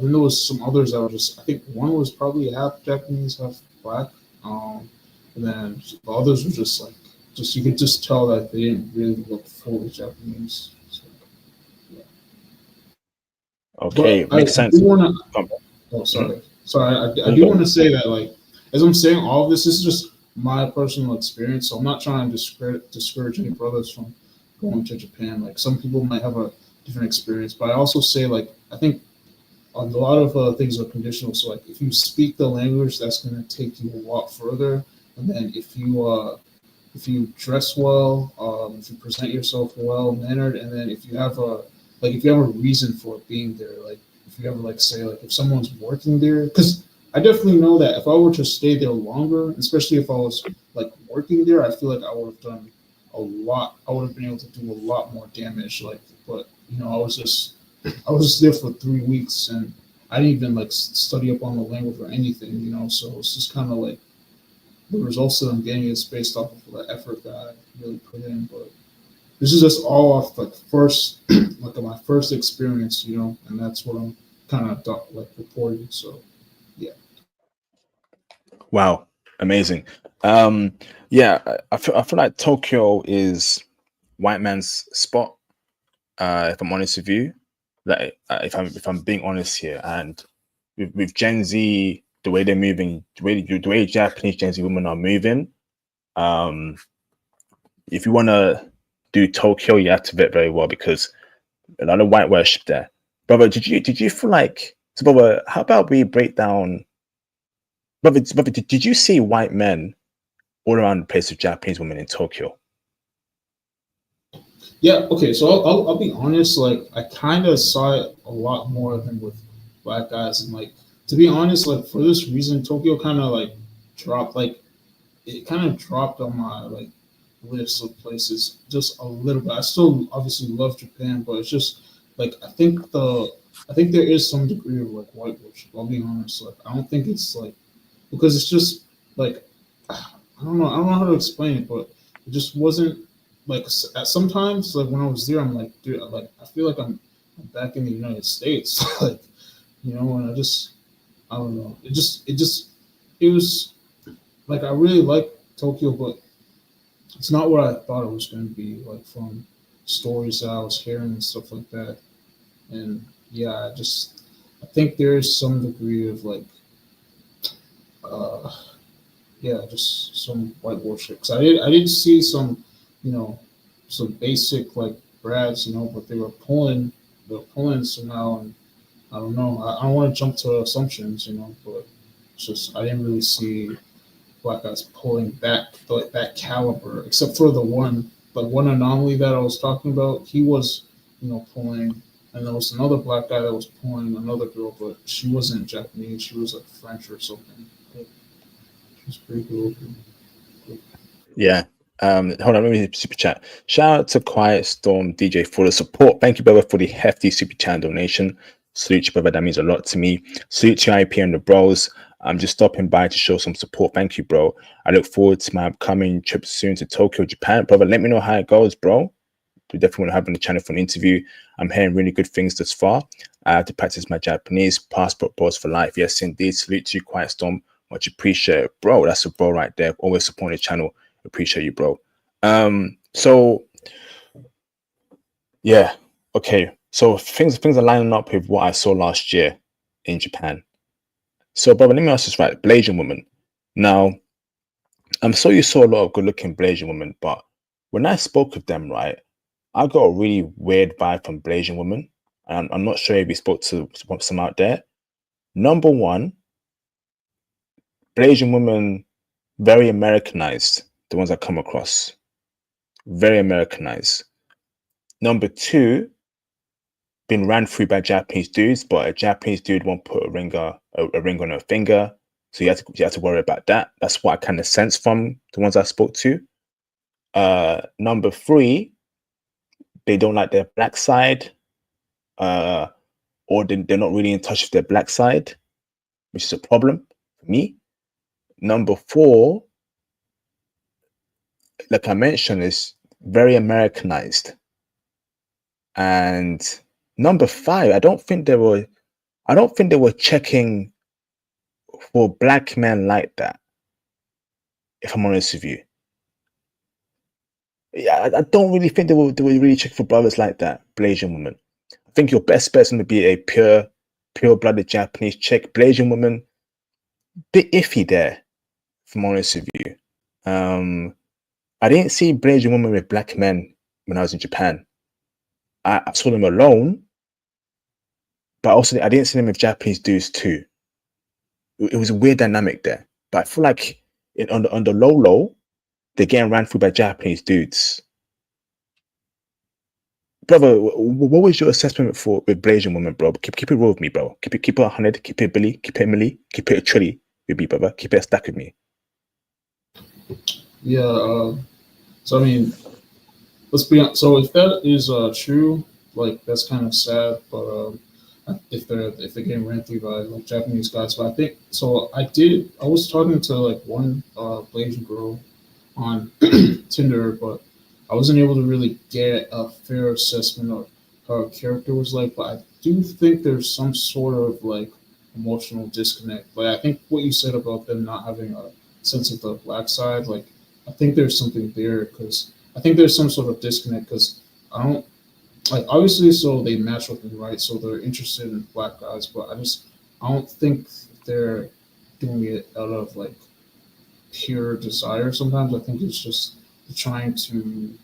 then there was some others that were just I think one was probably half Japanese, half black. And then the others were just you could just tell that they didn't really look fully Japanese. So, yeah. okay, But makes I sense. do want to. Come Oh, on. sorry. I You do go. want to say that, like, as I'm saying, all of this is just my personal experience. So I'm not trying to discourage any brothers from going to Japan. Like, some people might have a different experience, but I also say, like, I think a lot of things are conditional. So, like, if you speak the language, that's going to take you a lot further. And then if you dress well, if you present yourself well mannered, and then if you have a reason for being there, like if you ever like say like if someone's working there, because I definitely know that if I were to stay there longer, especially if I was like working there, I feel like I would have done a lot. I would have been able to do a lot more damage. Like, but I was just there for 3 weeks and I didn't even like study up on the language or anything. So it's just kind of like the results that I'm getting is based off of the effort that I really put in. But this is just all off like first, like my first experience, and that's what I'm kind of like reporting. So yeah. Wow, amazing. Um, yeah, I feel like Tokyo is white man's spot. If I'm honest with you, like if I'm being honest here, and with Gen Z, the way they're moving, the way Japanese Gen Z women are moving, um, if you want to do Tokyo, you have to vet very well because a lot of white worship there, brother. Did you feel like so, brother? How about we break down, brother? Did you see white men all around the place with Japanese women in Tokyo? Yeah, okay, so I'll be honest, like I kind of saw it a lot more than with black guys, and like to be honest, like for this reason, Tokyo kind of like dropped, like it kind of dropped on my like list of places just a little bit. I still obviously love Japan, but it's just like I think there is some degree of like white worship. I'll be honest, like I don't think it's like because it's just like I don't know how to explain it, but it just wasn't like sometimes like when I was there, I'm like, dude, I feel like I'm back in the United States, like and I don't know, it was like I really like Tokyo, but it's not what I thought it was going to be like from stories that I was hearing and stuff like that, and yeah, I think there is some degree of like uh yeah, just some white worship. 'Cause I did see some, you know, some basic like grads, but they were pulling somehow, and I don't know. I don't want to jump to assumptions, but it's just I didn't really see black guys pulling that caliber, except for the one anomaly that I was talking about. He was, pulling, and there was another black guy that was pulling another girl, but she wasn't Japanese. She was like French or something. But she was pretty cool. Yeah. Hold on, let me super chat. Shout out to Quiet Storm DJ for the support. Thank you, brother, for the hefty super chat donation. Salute you, brother. That means a lot to me. Salute to IP and the bros. I'm just stopping by to show some support. Thank you, bro. I look forward to my upcoming trip soon to Tokyo, Japan. Brother, let me know how it goes, bro. We definitely want to have on the channel for an interview. I'm hearing really good things thus far. I have to practice my Japanese. Passport bros for life. Yes, indeed. Salute to you, Quiet Storm. Much appreciated, bro. That's a bro right there. Always supporting the channel. Appreciate you, bro. So yeah, okay. So things are lining up with what I saw last year in Japan. So, brother, let me ask this right. Blasian woman. Now, I'm sure you saw a lot of good-looking Blasian women, but when I spoke with them, right, I got a really weird vibe from Blasian women. And I'm not sure if you spoke to some out there. Number one, Blasian women, very Americanized. The ones I come across, very Americanized. Number two, been ran through by Japanese dudes, but a Japanese dude won't put a ring on her finger, so you have to worry about that. That's what I kind of sense from the ones I spoke to. Number three, they don't like their black side, or they're not really in touch with their black side, which is a problem for me. Number four, like I mentioned, is very Americanized. And number five, I don't think they were checking for black men like that, if I'm honest with you. Yeah, I don't really think they were really checking for brothers like that, Blasian woman. I think your best bet's gonna be a pure blooded Japanese chick. Blasian woman, bit iffy there, if I'm honest with you. I didn't see Blasian woman with black men when I was in Japan. I saw them alone, but also I didn't see them with Japanese dudes too. It was a weird dynamic there. But I feel like on the low, they're getting ran through by Japanese dudes. Brother, what was your assessment for with Blasian woman, bro? Keep it real with me, bro. Keep it 100, keep it Billy, keep it Millie, keep it a trilly with me, brother. Keep it a stack with me. Yeah. So I mean, let's be honest. So if that is true, like that's kind of sad. But if they're getting ran through by like Japanese guys. But I think so. I was talking to like one Blasian girl on Tinder, but I wasn't able to really get a fair assessment of how her character was like. But I do think there's some sort of like emotional disconnect. But I think what you said about them not having a sense of the black side, like I think there's something there because I think there's some sort of disconnect because I don't like obviously so they match with me, right? So they're interested in black guys, but I don't think they're doing it out of like pure desire. Sometimes I think it's just trying to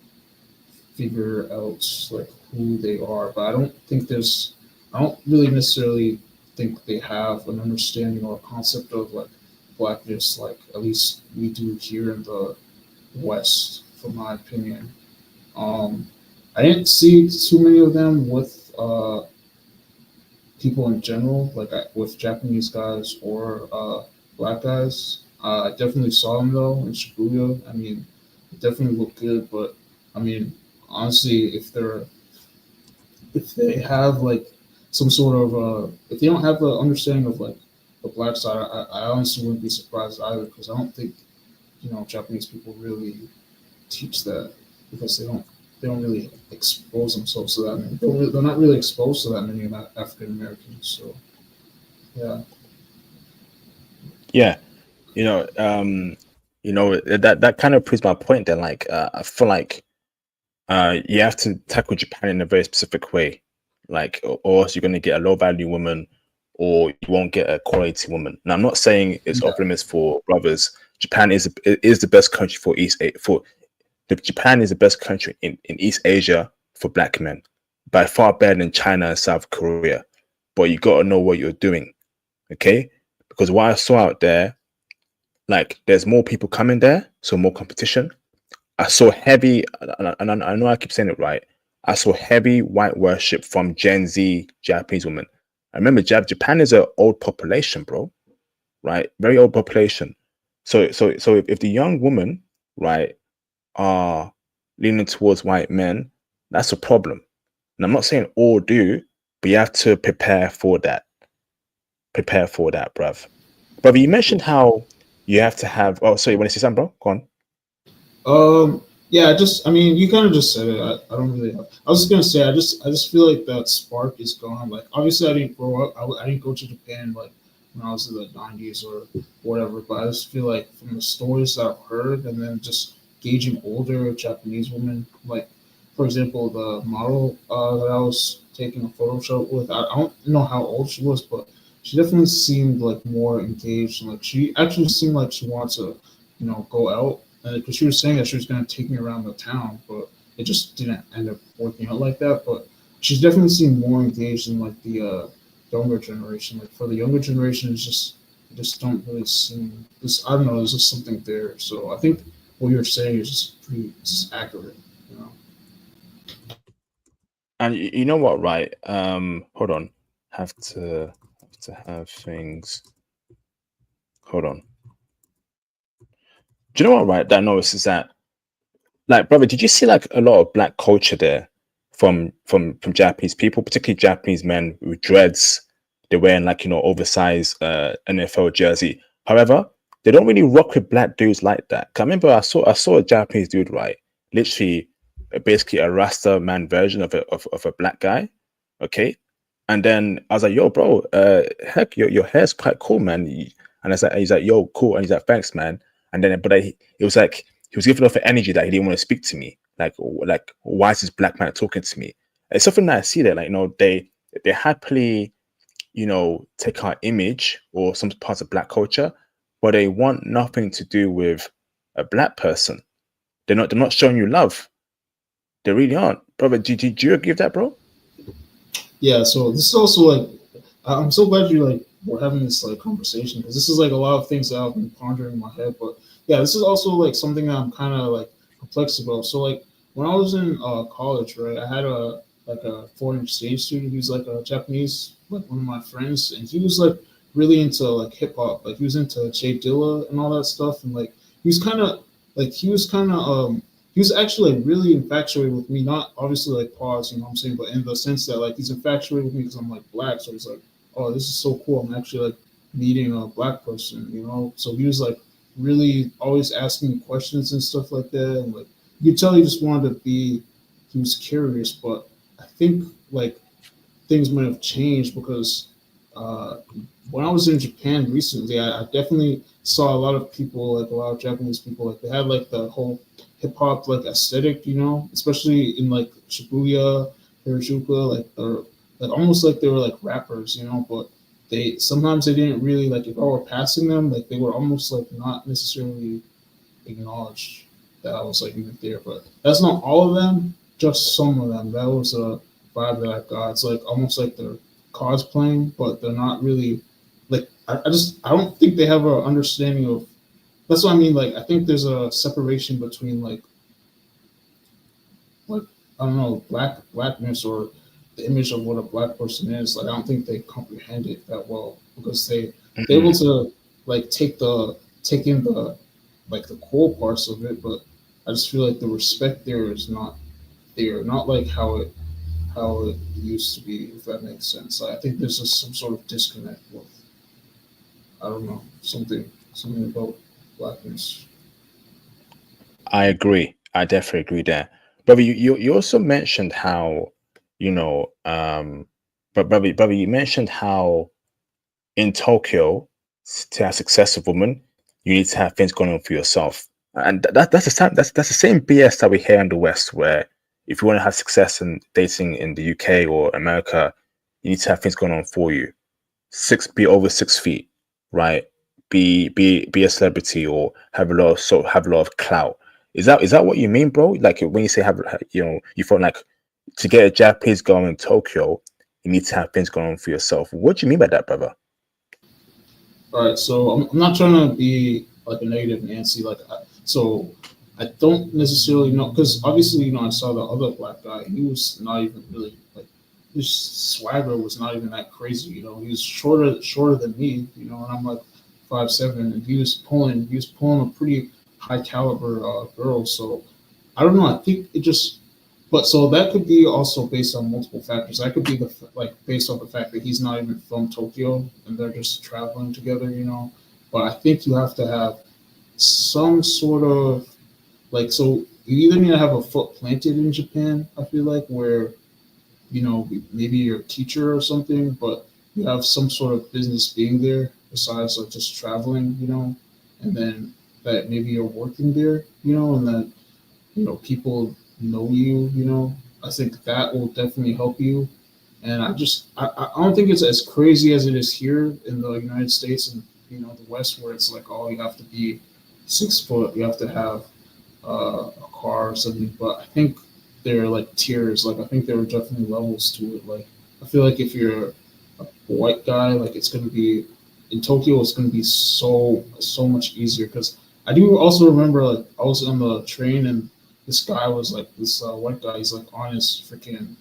figure out like who they are, but I don't really necessarily think they have an understanding or a concept of like blackness like at least we do here in the West, from my opinion. Um, I didn't see too many of them with people in general, like with Japanese guys or black guys. I definitely saw them though in Shibuya. I mean, they definitely look good, but I mean, honestly, if they have like some sort of if they don't have the understanding of like the black side, I honestly wouldn't be surprised either because I don't think Japanese people really teach that because they don't really expose themselves to that many. They're not really exposed to that many African Americans. So yeah, Yeah, that kind of proves my point. Then, like, I feel like you have to tackle Japan in a very specific way, like, or else you're going to get a low value woman, or you won't get a quality woman. Now, I'm not saying it's yeah, off limits for brothers. Japan is the best country for Japan is the best country in East Asia for black men, by far better than China and South Korea. But you got to know what you're doing, okay? Because what I saw out there, like, there's more people coming there, so more competition. I saw heavy, and I know I keep saying it right. I saw heavy white worship from Gen Z Japanese women. I remember Japan is an old population, bro, right? Very old population. So if the young women, right, are leaning towards white men, that's a problem. And I'm not saying all do, but you have to prepare for that. Prepare for that, bruv. Brother, you mentioned how you have to have. Oh, sorry, you want to say something, bro? Go on. yeah. I mean, you kind of just said it. I don't really have. I was just gonna say, I just feel like that spark is gone. Like, obviously, I didn't grow up. I didn't go to Japan like when I was in the '90s or whatever. But I just feel like from the stories that I've heard, and then just gauging older Japanese women, like for example, the model that I was taking a photo shoot with. I don't know how old she was, but she definitely seemed like more engaged. And like she actually seemed like she wants to, go out because she was saying that she was going to take me around the town, but it just didn't end up working out like that. But she's definitely seemed more engaged in like the younger generation. Like for the younger generation, just don't really seem this. I don't know. There's just something there. So I think what you're saying is just accurate. You know. And you know what, right? Hold on. Have to have things. Hold on. Do you know what, right? That I noticed is that, like, brother, did you see like a lot of black culture there from Japanese people, particularly Japanese men with dreads? They're wearing like oversized NFL jersey. However, they don't really rock with black dudes like that. 'Cause I remember I saw a Japanese dude, right? Literally, basically a Rasta man version of a black guy. Okay, and then I was like, "Yo, bro, heck, your hair's quite cool, man." And he's like, "Yo, cool," and he's like, "Thanks, man." And then, it was like he was giving off an energy that he didn't want to speak to me. Like, why is this black man talking to me? It's something that I see there. Like, they happily, take our image or some parts of black culture, but they want nothing to do with a black person. They're not showing you love. They really aren't, brother. Do you agree with that, bro? Yeah. So this is also like I'm so glad you like we're having this like conversation because this is like a lot of things that I've been pondering in my head. But yeah, this is also like something that I'm kind of like perplexed about. So like when I was in college, right, I had a foreign exchange student who's like a Japanese, like one of my friends, and he was like really into like hip hop. Like he was into Che Dilla and all that stuff, and like he was kind of he was actually like really infatuated with me. Not obviously like pause, you know what I'm saying, but in the sense that like he's infatuated with me because I'm like black. So he's like, oh, this is so cool. I'm actually like meeting a black person, you know. So he was like really always asking me questions and stuff like that, and like you could tell he just wanted to be. He was curious, but I think like things might have changed because uh, when I was in Japan recently, I definitely saw a lot of people, like a lot of Japanese people, like they had like the whole hip hop like aesthetic, you know, especially in like Shibuya, Harajuku, like they're like almost like they were like rappers, you know, but they sometimes they didn't really like if I were passing them, like they were almost like not necessarily acknowledge that I was like even there. But that's not all of them, just some of them. That was a vibe that I got. It's like almost like they're cosplaying, but they're not really like I don't think they have an understanding of that's what I mean. Like I think there's a separation between like I don't know, blackness or the image of what a black person is. Like I don't think they comprehend it that well because they're able Mhm. to like take in the like the cool parts of it, but I just feel like the respect there is not there, not like how it used to be, if that makes sense. Like, I think there's just some sort of disconnect with I don't know something about blackness. I agree. I definitely agree there. Brother, you also mentioned how, you know, but brother, you mentioned how in Tokyo, to have success of woman, you need to have things going on for yourself. And that's the same BS that we hear in the West, where if you want to have success in dating in the UK or America, you need to have things going on for you. Be over 6 feet, right? Be a celebrity or have a lot of clout. Is that what you mean, bro? Like when you say you felt like to get a Japanese girl in Tokyo, you need to have things going on for yourself. What do you mean by that, brother? All right, so I'm not trying to be like a negative Nancy. So I don't necessarily know because obviously I saw the other black guy. He was not even really like his swagger was not even that crazy. He was shorter than me. And I'm like 5'7", and he was pulling a pretty high caliber girl. So I don't know. I think it just but so that could be also based on multiple factors. That could be like based on the fact that he's not even from Tokyo and they're just traveling together. But I think you have to have some sort of like so you either need to have a foot planted in Japan. I feel like where maybe you're a teacher or something, but you have some sort of business being there besides like just traveling. And then that maybe you're working there, and then people know you. I think that will definitely help you. And I don't think it's as crazy as it is here in the United States and the West, where it's like, oh, you have to be 6 foot, you have to have a car or something. But I think there are like tiers. Like I think there are definitely levels to it. Like I feel like if you're a white guy, like it's gonna be in Tokyo, it's gonna be so much easier because I do also remember like I was on the train and this guy was like this white guy. He's like on his freaking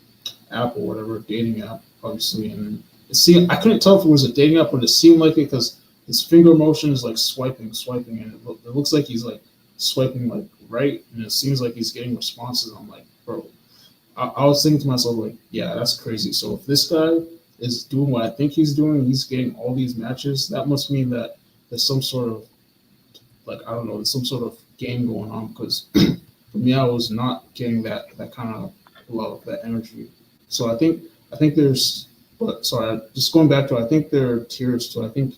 app or whatever dating app, obviously, and it seemed I couldn't tell if it was a dating app, but it seemed like it because his finger motion is like swiping, and it looks like he's like swiping like right, and it seems like he's getting responses. I'm like, bro, I was thinking to myself like, yeah, that's crazy. So if this guy is doing what I think he's doing, he's getting all these matches. That must mean that there's some sort of like I don't know, there's some sort of game going on because for me, I was not getting that kind of love, that energy. So I think there's, but sorry, just going back to I think there are tiers to. I think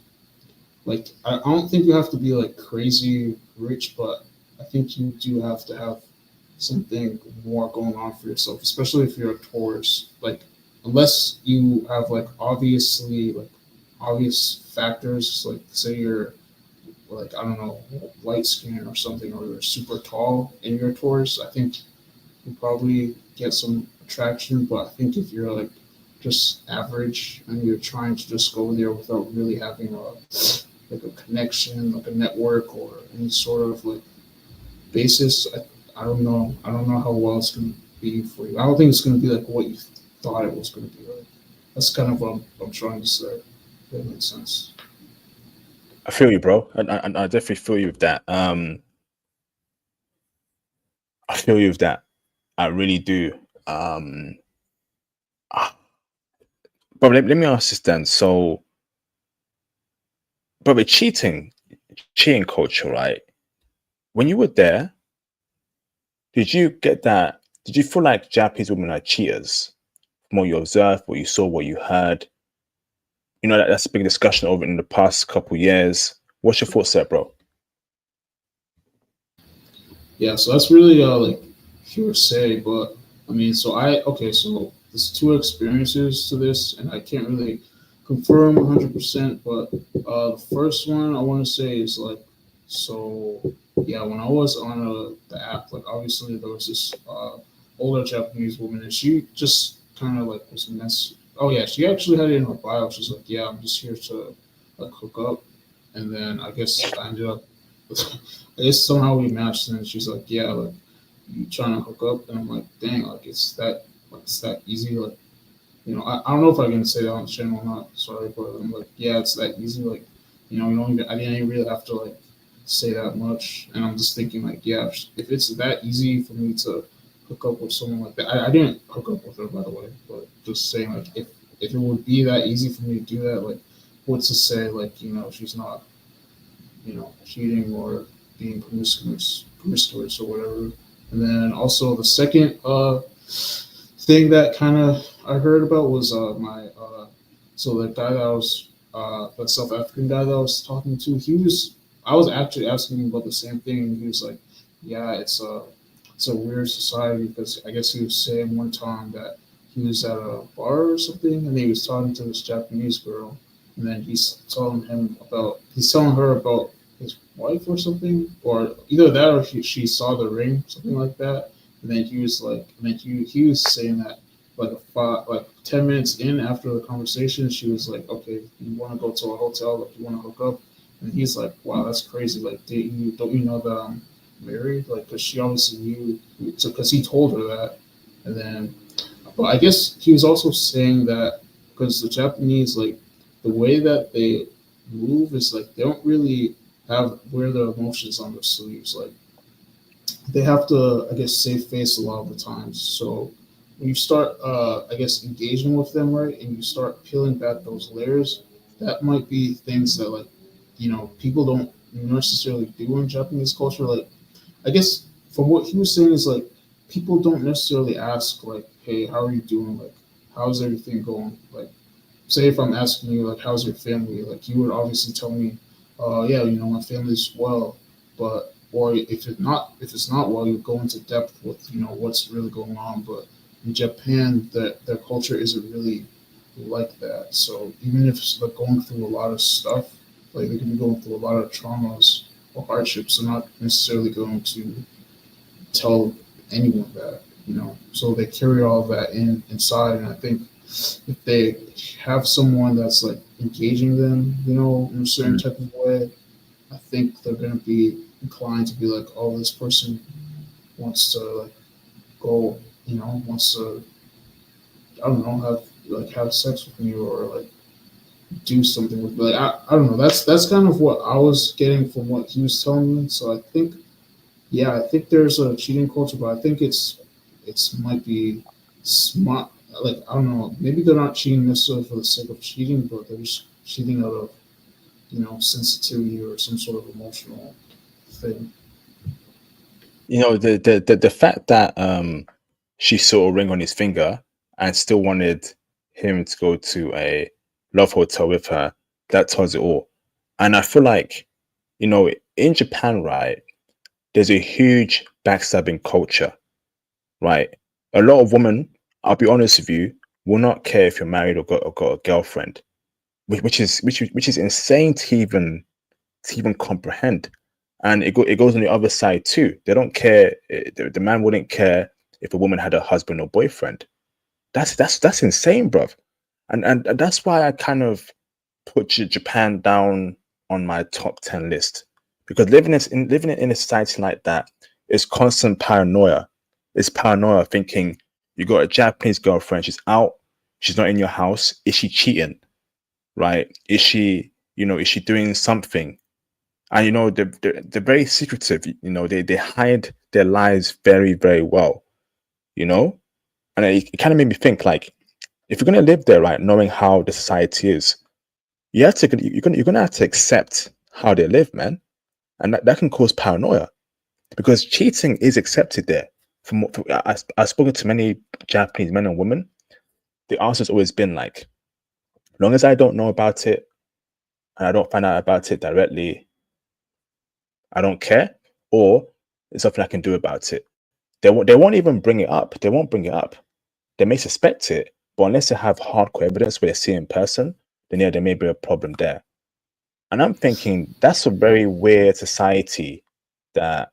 like I don't think you have to be like crazy rich, but I think you do have to have something more going on for yourself, especially if you're a tourist. Like unless you have like obvious factors, like say you're like I don't know, light skin or something, or you're super tall in your tours. I think you probably get some attraction. But I think if you're like just average and you're trying to just go there without really having a connection, like a network or any sort of like basis, I don't know. I don't know how well it's going to be for you. I don't think it's going to be like what you thought it was going to be. Like. That's kind of what I'm trying to say. If that makes sense. I feel you, bro. I definitely feel you with that. I feel you with that. I really do. Um, ah, but let me ask this then. So, but with cheating culture, right? When you were there, did you get that? Did you feel like Japanese women are cheaters? From what you observed, what you saw, what you heard. You know, that's a big discussion over in the past couple years. What's your thoughts there, bro? Yeah, so that's really like hearsay, but I mean, so I okay, so there's two experiences to this, and I can't really confirm 100%, but the first one I want to say is like, so yeah, when I was on the app, like obviously there was this older Japanese woman, and she just kind of like was mess. Oh yeah, she actually had it in her bio. She's like, yeah, I'm just here to like hook up, and then I guess I ended up. I guess somehow we matched, and she's like, "Yeah, like you trying to hook up?" And I'm like, "Dang, like it's that easy." Like, I don't know if I can say that on the channel or not. Sorry, but I'm like, "Yeah, it's that easy." Like, you don't even. I didn't even really have to like say that much, and I'm just thinking like, yeah, if it's that easy for me to hook up with someone like that, I didn't hook up with her by the way, but just saying like if it would be that easy for me to do that, like, what's to say like she's not cheating or being promiscuous or whatever. And then also the second thing that kind of I heard about was my so the guy that I was the South African guy that I was talking to, I was actually asking him about the same thing, and he was like, "Yeah, it's a weird society because I guess he was saying one time that he was at a bar or something, and he was talking to this Japanese girl, and then he's telling her about his wife or something, or either that or she saw the ring, something like that. And then he was like, and then he was saying that like 10 minutes in after the conversation, she was like, okay, you want to go to a hotel, like you want to hook up, and he's like, wow, that's crazy. Like, don't you know that I'm married? Like, because she obviously knew, so because he told her that, and then, but I guess he was also saying that because the Japanese like the way that they move is like they don't really have wear their emotions on their sleeves. Like they have to, I guess, save face a lot of the times. So when you start, I guess, engaging with them, right, and you start peeling back those layers, that might be things that like, people don't necessarily do in Japanese culture. Like I guess from what he was saying is like people don't necessarily ask like, hey, how are you doing? Like how's everything going? Like say if I'm asking you like how's your family, like you would obviously tell me, yeah, my family's well, but or if it's not well, you go into depth with what's really going on. But in Japan, their culture isn't really like that. So even if they're going through a lot of stuff, like they can be going through a lot of traumas or hardships, they're not necessarily going to tell anyone that. So they carry all of that inside, and I think if they have someone that's like engaging them, in a certain Mm. type of way, I think they're gonna be inclined to be like, oh, this person wants to like go, wants to, I don't know, have sex with me or like do something with me. Like I don't know. That's kind of what I was getting from what he was telling me. So I think, yeah, I think there's a cheating culture, but I think it's might be smart. Like I don't know, maybe they're not cheating necessarily for the sake of cheating, but they're just cheating out of sensitivity or some sort of emotional thing. The fact that she saw a ring on his finger and still wanted him to go to a love hotel with her, that tells it all. And I feel like, in Japan, right, there's a huge backstabbing culture, right? A lot of women, I'll be honest with you, will not care if you're married or got a girlfriend, which is insane to even comprehend. And it goes on the other side too. They don't care. The man wouldn't care if a woman had a husband or boyfriend. That's insane, bruv. And that's why I kind of put Japan down on my top 10 list, because living in a society like that is constant paranoia. It's paranoia thinking you got a Japanese girlfriend. She's out. She's not in your house. Is she cheating? Right? Is she doing something? And they're very secretive. They hide their lives very, very well. And it kind of made me think, like, if you're gonna live there, right, knowing how the society is, you're gonna have to accept how they live, man, and that can cause paranoia because cheating is accepted there. I've spoken to many Japanese men and women. The answer's always been like, as long as I don't know about it and I don't find out about it directly, I don't care, or there's something I can do about it. They won't even bring it up. They won't bring it up. They may suspect it, but unless they have hardcore evidence where they see it in person, then yeah, there may be a problem there. And I'm thinking that's a very weird society that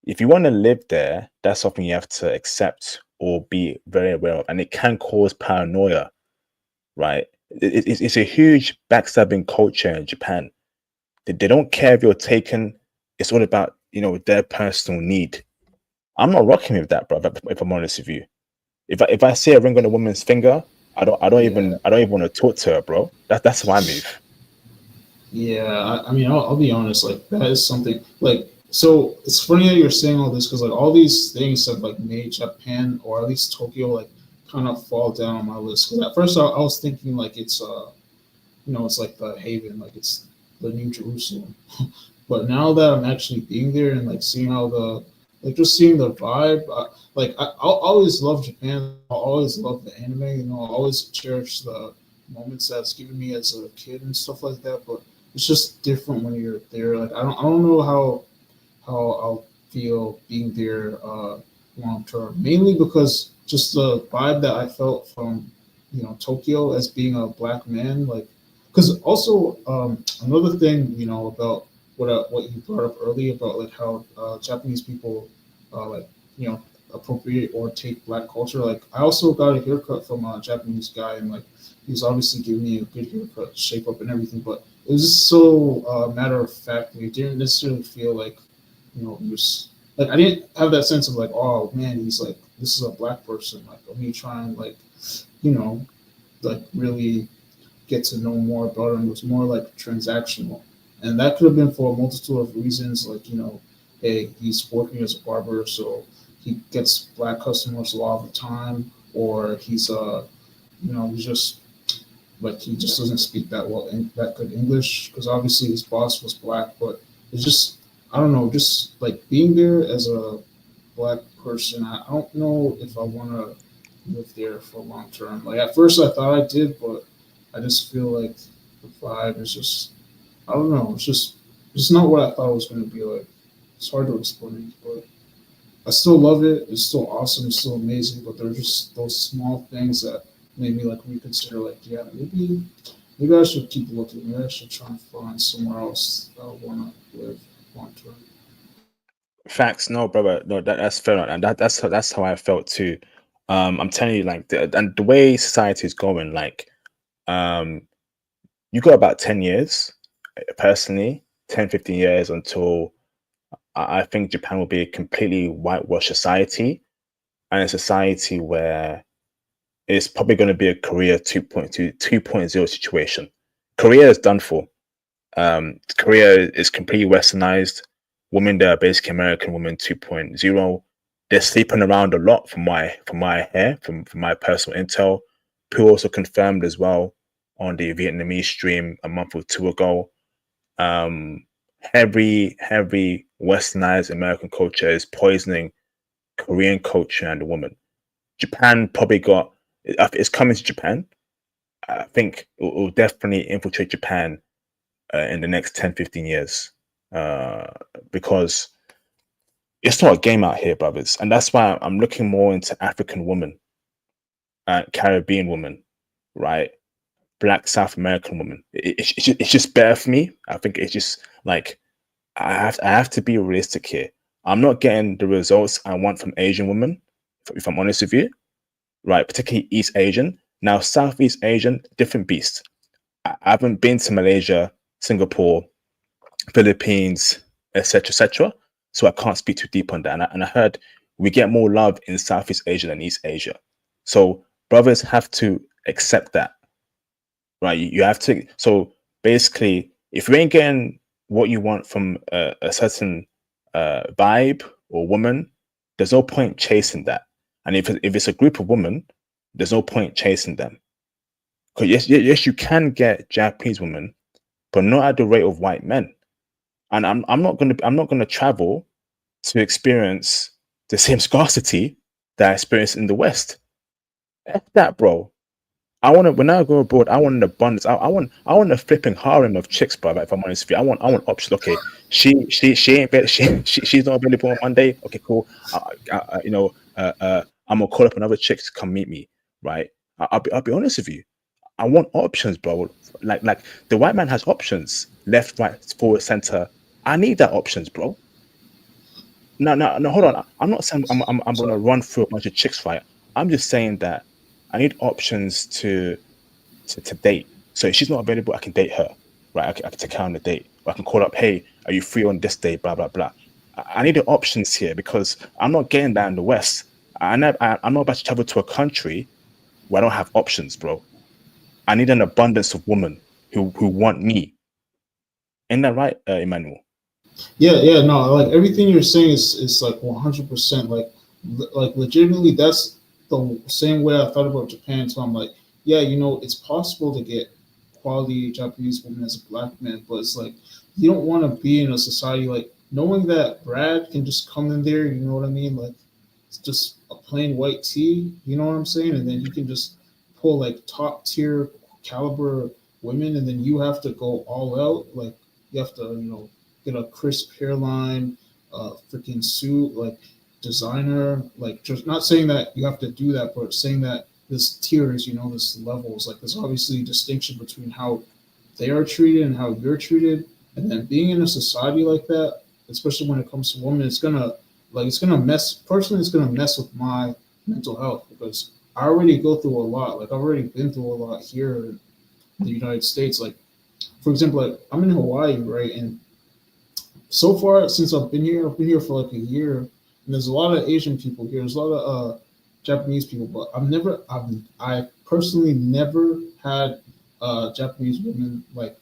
if you want to live there, that's something you have to accept or be very aware of. And it can cause paranoia, right? It's a huge backstabbing culture in Japan. They don't care if you're taken. It's all about, their personal need. I'm not rocking with that, bro, if I'm honest with you. If I see a ring on a woman's finger, Yeah. I don't even want to talk to her, bro. That's how I move. Yeah, I mean, I'll be honest. Like that is something. Like, so it's funny that you're saying all this because like all these things have like made Japan or at least Tokyo like kind of fall down on my list. Because at first I was thinking like it's it's like the haven, like it's the New Jerusalem. But now that I'm actually being there and like seeing how just seeing the vibe, I'll always love Japan. I'll always love the anime. I'll always cherish the moments that's given me as a kid and stuff like that. But it's just different when you're there. Like I don't know how I'll feel being there long term. Mainly because just the vibe that I felt from Tokyo as being a black man, like because also another thing about what you brought up earlier about like how Japanese people like appropriate or take black culture. Like I also got a haircut from a Japanese guy, and like he's obviously giving me a good haircut, shape up, and everything. But it was just so matter of fact. It didn't necessarily feel like he was like I didn't have that sense of like, oh man, he's like this is a black person. Like let me try and like you know like really get to know more about him. It was more like transactional, and that could have been for a multitude of reasons. Like hey, he's working as a barber, so he gets black customers a lot of the time, or he's he's just like he just doesn't speak that good English because obviously his boss was black, but it's just I don't know, just like being there as a black person. I don't know if I want to live there for long term. Like at first I thought I did, but I just feel like the vibe is just I don't know. It's not what I thought it was going to be like. It's hard to explain, but I still love it. It's still awesome. It's still amazing. But there's just those small things that made me like reconsider. Like yeah, maybe I should keep looking. Maybe I should try and find somewhere else that I want to live long term. Facts, no, brother, no, that's fair, and that's how I felt too. I'm telling you, like, and the way society is going, like, um, you got about 10 years, personally, 10, 15 years until I think Japan will be a completely whitewashed society, and a society where it's probably going to be a Korea 2.2, 2.0 situation. Korea is done for. Korea is completely westernized. Women there are basically American women 2.0. They're sleeping around a lot from my personal intel. Pooh also confirmed as well on the Vietnamese stream a month or two ago. Um, heavy westernized American culture is poisoning Korean culture and the woman. Japan probably got it's coming to Japan. I think it will definitely infiltrate Japan in the next 10, 15 years uh, because it's not a game out here, brothers. And that's why I'm looking more into African women, Caribbean women, right? Black South American women. It's just better for me. I think it's just like I have to be realistic here. I'm not getting the results I want from Asian women, if I'm honest with you, right? Particularly East Asian. Now, Southeast Asian, different beast. I haven't been to Malaysia, Singapore, Philippines, etc., etc. So I can't speak too deep on that. And I heard we get more love in Southeast Asia than East Asia. So brothers have to accept that, right? You have to. So basically, if you ain't getting what you want from a certain vibe or woman, there's no point chasing that. And if it's a group of women, there's no point chasing them. Because yes, you can get Japanese women, but not at the rate of white men. And I'm not gonna travel to experience the same scarcity that I experienced in the West. F that, bro. When I go abroad, I want an abundance. I want a flipping harem of chicks, bro. If I'm honest with you, I want options. Okay, she's not available on Monday. Okay, cool. I'm gonna call up another chick to come meet me. Right? I'll be honest with you. I want options, bro. Like the white man has options, left, right, forward, center. I need that options, bro. No, hold on. I'm not saying I'm So gonna run through a bunch of chicks, right? I'm just saying that I need options to date. So if she's not available, I can date her, right? I can take her on a date, or I can call up, hey, are you free on this day? Blah blah blah. I need the options here because I'm not getting that in the West. I'm not about to travel to a country where I don't have options, bro. I need an abundance of women who want me. Ain't that right, Emmanuel? yeah, no, like everything you're saying is like 100%. Like legitimately, that's the same way I thought about Japan. So I'm like, yeah, it's possible to get quality Japanese women as a black man, but it's like you don't want to be in a society like knowing that Brad can just come in there. You know what I mean? Like it's just a plain white tee. You know what I'm saying? And then you can just pull like top tier caliber women, and then you have to go all out. Like you have to, get a crisp hairline, freaking suit, like designer. Like just not saying that you have to do that, but saying that there's tiers, there's levels. Like there's obviously a distinction between how they are treated and how you're treated. And then being in a society like that, especially when it comes to women, it's gonna mess. Personally, it's gonna mess with my mental health because I already go through a lot. Like I've already been through a lot here in the United States. Like for example, like I'm in Hawaii, right? And so far since I've been here for like a year, and there's a lot of Asian people here. There's a lot of Japanese people, but I personally never had Japanese women like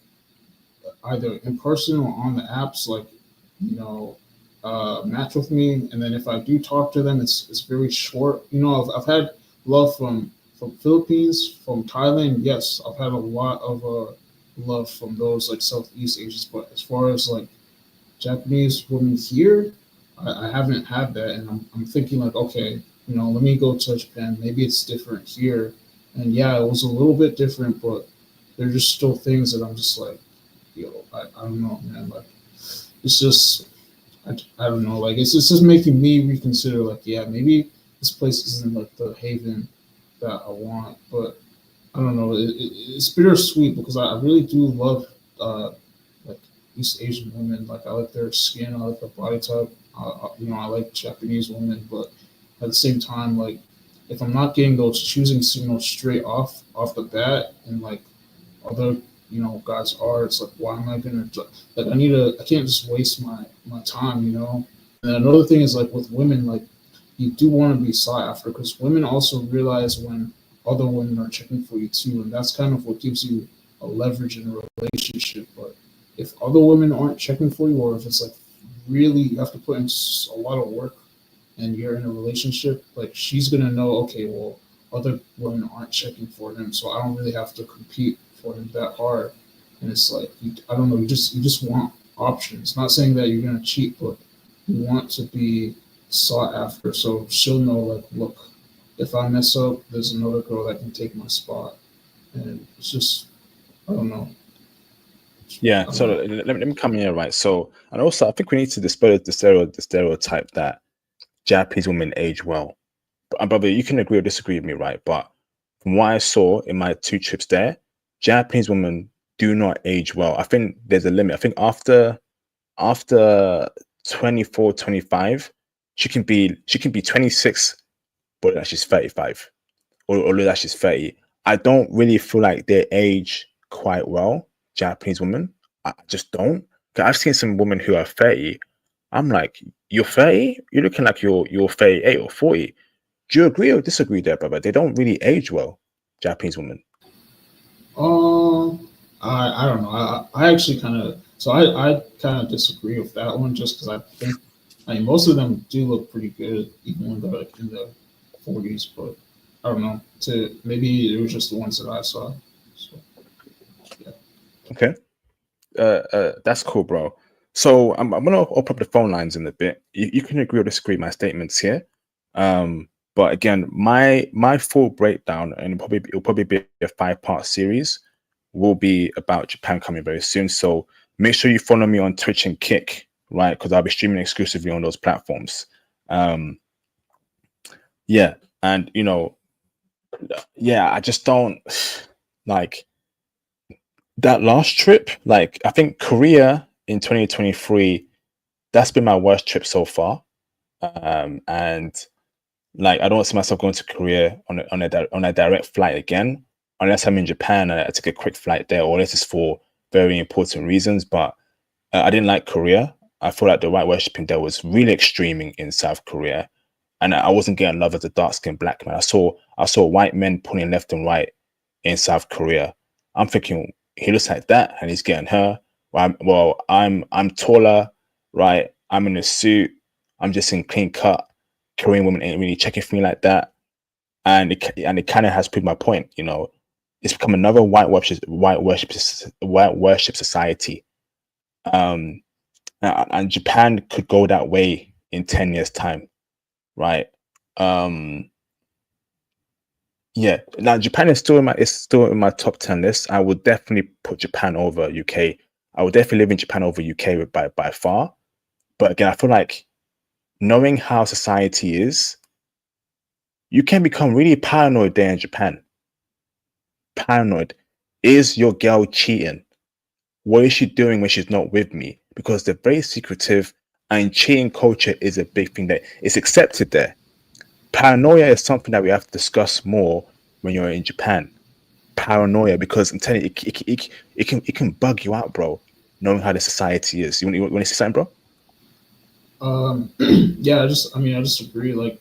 either in person or on the apps, like match with me. And then if I do talk to them, it's very short. I've had love from Philippines, from Thailand. Yes, I've had a lot of love from those like Southeast Asians. But as far as like Japanese women here, I haven't had that, and I'm thinking like, okay, let me go to Japan. Maybe it's different here, and yeah, it was a little bit different, but there's just still things that I'm just like, I don't know, man. Like, it's just, I don't know. Like, it's just making me reconsider. Like, yeah, maybe this place isn't like the haven that I want, but I don't know. It's bittersweet because I really do love like East Asian women. Like I like their skin, I like their body type. I like Japanese women, but at the same time, like if I'm not getting those choosing signals straight off the bat, and like other guys are, it's like why am I gonna like I can't just waste my time, And another thing is like with women, like you do want to be sought after because women also realize when other women are checking for you too, and that's kind of what gives you a leverage in a relationship. But if other women aren't checking for you, or if it's like really you have to put in a lot of work and you're in a relationship, like she's gonna know, okay, well, other women aren't checking for him, so I don't really have to compete for him that hard. And it's like I don't know, you just want options. Not saying that you're gonna cheat, but you want to be sought after, so she'll know, like, look, if I mess up, there's another girl that can take my spot, and it's just I don't know. Yeah. I don't So know. let me come here, right? So, and also, I think we need to dispel the stereotype that Japanese women age well. But brother, you can agree or disagree with me, right? But from what I saw in my 2 trips there, Japanese women do not age well. I think there's a limit. I think after 24, 25, she can be 26, but that she's 35, or that she's 30. I don't really feel like they age quite well, Japanese women. I just don't. 'Cause I've seen some women who are 30. I'm like, you're 30? You're looking like you're 38 or 40. Do you agree or disagree there, brother? They don't really age well, Japanese women. Um, I don't know. I actually kind of So I kind of disagree with that one, just because I think, I mean, most of them do look pretty good, even when they're like in the 40s. But I don't know. To maybe it was just the ones that I saw. So yeah. Okay. That's cool, bro. So I'm gonna open up the phone lines in a bit. You can agree or disagree with my statements here. But again, my full breakdown, and it'll probably be a 5-part series, will be about Japan coming very soon. So make sure you follow me on Twitch and Kick, right? Because I'll be streaming exclusively on those platforms. Um, yeah, and yeah, I just don't like that last trip. Like, I think Korea in 2023, that's been my worst trip so far. And like, I don't see myself going to Korea on a direct flight again, unless I'm in Japan and I take a quick flight there, or unless it's for very important reasons. But I didn't like Korea. I feel like the white worshipping there was really extreme in South Korea, and I wasn't getting love as a dark skinned black man. I saw white men pulling left and right in South Korea. I'm thinking he looks like that, and he's getting her. I'm taller, right? I'm in a suit. I'm just in clean cut. Korean women ain't really checking for me like that, and it kind of has proved my point. It's become another white worship society. Um, and Japan could go that way in 10 years' time, right? Um, yeah. Now Japan is still in my top 10 list. I would definitely put Japan over UK. I would definitely live in Japan over UK by far. But again, I feel like knowing how society is, you can become really paranoid there in Japan. Paranoid. Is your girl cheating? What is she doing when she's not with me? Because they're very secretive, and cheating culture is a big thing that is accepted there. Paranoia is something that we have to discuss more when you're in Japan. Paranoia, because I'm telling you, it can bug you out, bro. Knowing how the society is. You want to say something, bro? Yeah, I just agree. Like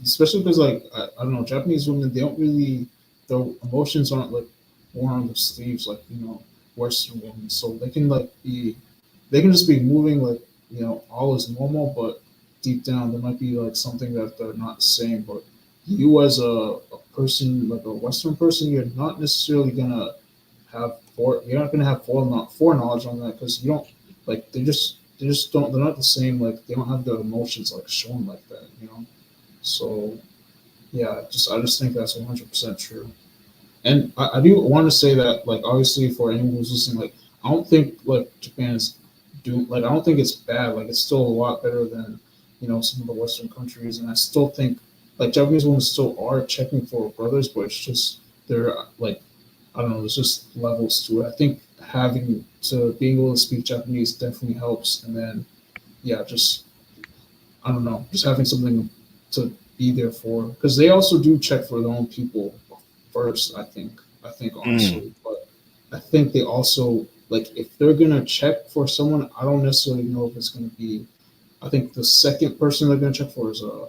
especially because I don't know, Japanese women, they don't really, their emotions aren't like worn on their sleeves like Western women. So they can they can just be moving like all is normal, but deep down there might be like something that they're not saying. But you as a person, like a Western person, you're not necessarily gonna you're not gonna have foreknowledge on that, because you don't, like, they just don't, they're not the same, like they don't have the emotions like shown like that. So yeah, I just think that's 100% true. And I do want to say that, like, obviously for anyone who's listening, like, I don't think like Japan is doing, like, I don't think it's bad. Like, it's still a lot better than some of the Western countries, and I still think like Japanese women still are checking for brothers, but it's just they're like, I don't know, there's just levels to it. I think having to being able to speak Japanese definitely helps, and then yeah, just I don't know, just having something to be there for, because they also do check for their own people first. I think Mm, honestly, but I think they also, like, if they're gonna check for someone, I don't necessarily know if it's gonna be. I think the second person they're gonna check for is a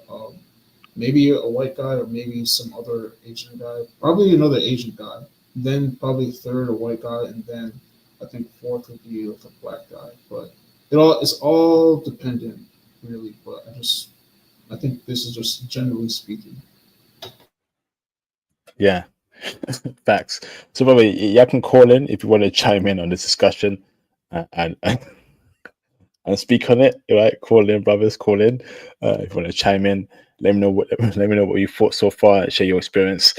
maybe a white guy, or maybe some other Asian guy, probably another Asian guy. Then probably third a white guy, and then I think fourth would be like a black guy. But it's all dependent really. But I think this is just generally speaking. yeah, facts. So, by the way, you can call in if you want to chime in on this discussion, and speak on it. Right, call in, brothers. Call in if you want to chime in. Let me know what let me know what you thought so far. Share your experience.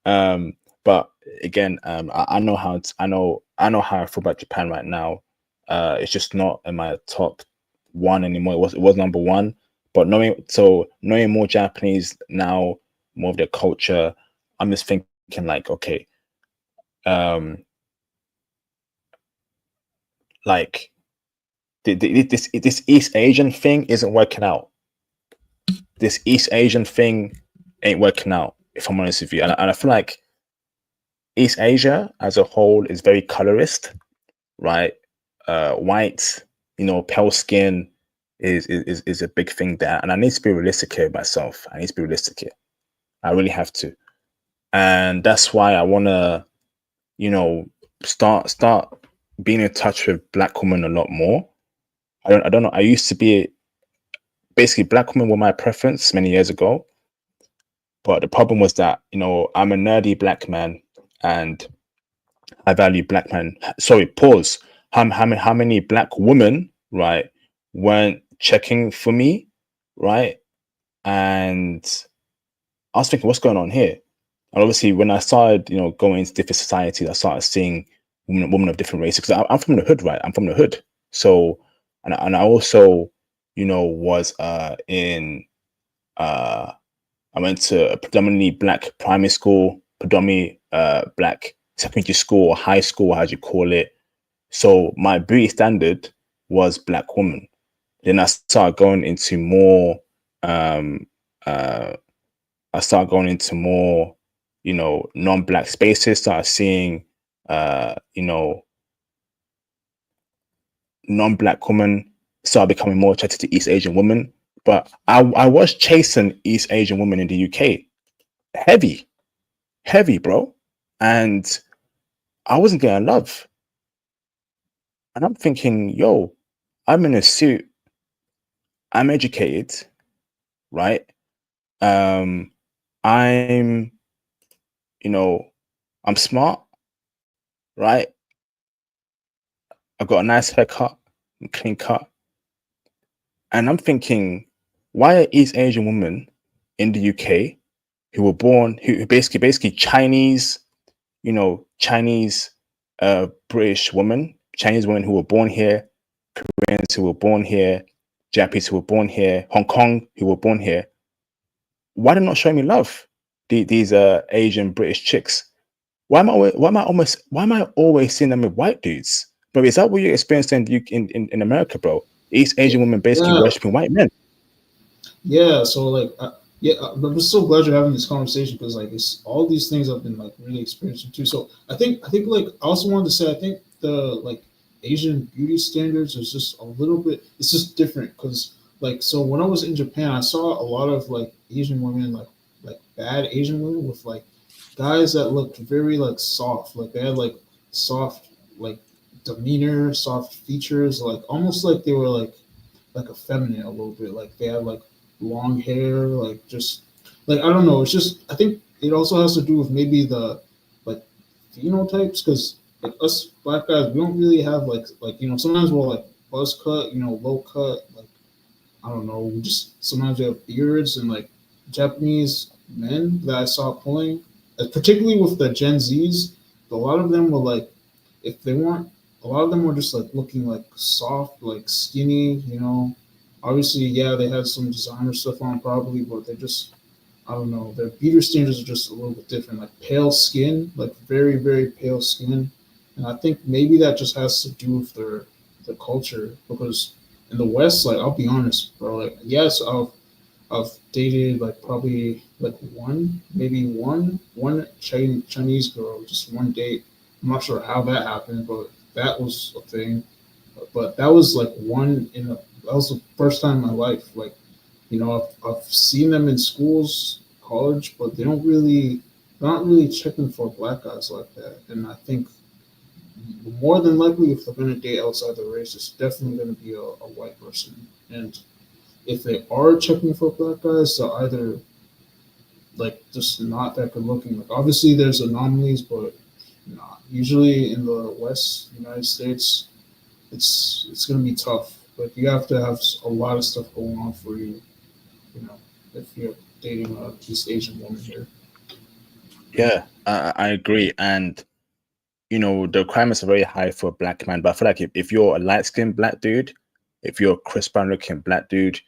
But again, I know I know how I feel about Japan right now. It's just not in my top one anymore. It was number one, but knowing more Japanese now, more of their culture, I'm just thinking like, okay, um, like this East Asian thing isn't working out. This East Asian thing ain't working out, if I'm honest with you. And I feel like East Asia as a whole is very colorist, right? White, pale skin is a big thing there. And I need to be realistic here myself. I need to be realistic here. I really have to. And that's why I wanna, you know, start being in touch with black women a lot more. I don't know. I used to be basically black women were my preference many years ago, but the problem was that I'm a nerdy black man and I value black men. Sorry, pause. How many black women, right, weren't checking for me, right? And I was thinking, what's going on here? And obviously, when I started, going into different societies, I started seeing women of different races. Because I'm from the hood, right? I'm from the hood. So, and I also, was in. I went to a predominantly black primary school, predominantly black secondary school or high school, how do you call it? So my beauty standard was black woman. Then I started going into more. Um, uh, I started going into more, non-black spaces. Started seeing, non-black women. Started becoming more attracted to East Asian women. But I was chasing East Asian women in the UK, heavy, bro, and I wasn't getting love. And I'm thinking, yo, I'm in a suit. I'm educated, right? Um, I'm, you know, I'm smart, right? I've got a nice haircut, clean cut. And I'm thinking, why are East Asian women in the UK who were born, who basically Chinese, Chinese British women, Chinese women who were born here, Koreans who were born here, Japanese who were born here, Hong Kong who were born here, why are they not showing me love? These Asian British chicks. Why am I always seeing them with white dudes? But is that what you're experiencing in America, bro? East Asian women basically Yeah, worshiping white men. yeah. So like, yeah, I'm just so glad you're having this conversation because like it's all these things I've been like really experiencing too. So I think like I also wanted to say I think the like Asian beauty standards is just a little bit. It's just different because like so when I was in Japan, I saw a lot of like Asian women like bad Asian women with like guys that looked very like soft. Like they had like soft like demeanor, soft features, like almost like they were like effeminate a little bit. Like they had like long hair, like just like I don't know. It's just I think it also has to do with maybe the like phenotypes because like us black guys we don't really have like sometimes we'll like buzz cut, low cut, like I don't know. We just sometimes we have beards and like Japanese men that I saw pulling, particularly with the Gen Zs. A lot of them were like if they weren't a lot of them were just like looking like soft, like skinny. Obviously, yeah, they had some designer stuff on probably, but they just I don't know. Their beauty standards are just a little bit different. Like pale skin, like very, very pale skin. And I think maybe that just has to do with their culture because in the West, like I'll be honest, bro, like yes, I've dated like probably like maybe one Chinese girl, just one date. I'm not sure how that happened, but that was a thing. But that was like that was the first time in my life. Like, I've seen them in schools, college, but they're not really checking for black guys like that. And I think more than likely, if they're going to date outside the race, it's definitely going to be a white person. And if they are checking for black guys, they're either like just not that good looking. Like obviously there's anomalies, but not usually in the West United States, it's gonna be tough. Like you have to have a lot of stuff going on for you, you know, if you're dating a East Asian woman here. Yeah, I agree. And the requirements are very high for a black man. But I feel like if you're a light skinned black dude, if you're a Chris Brown looking black dude,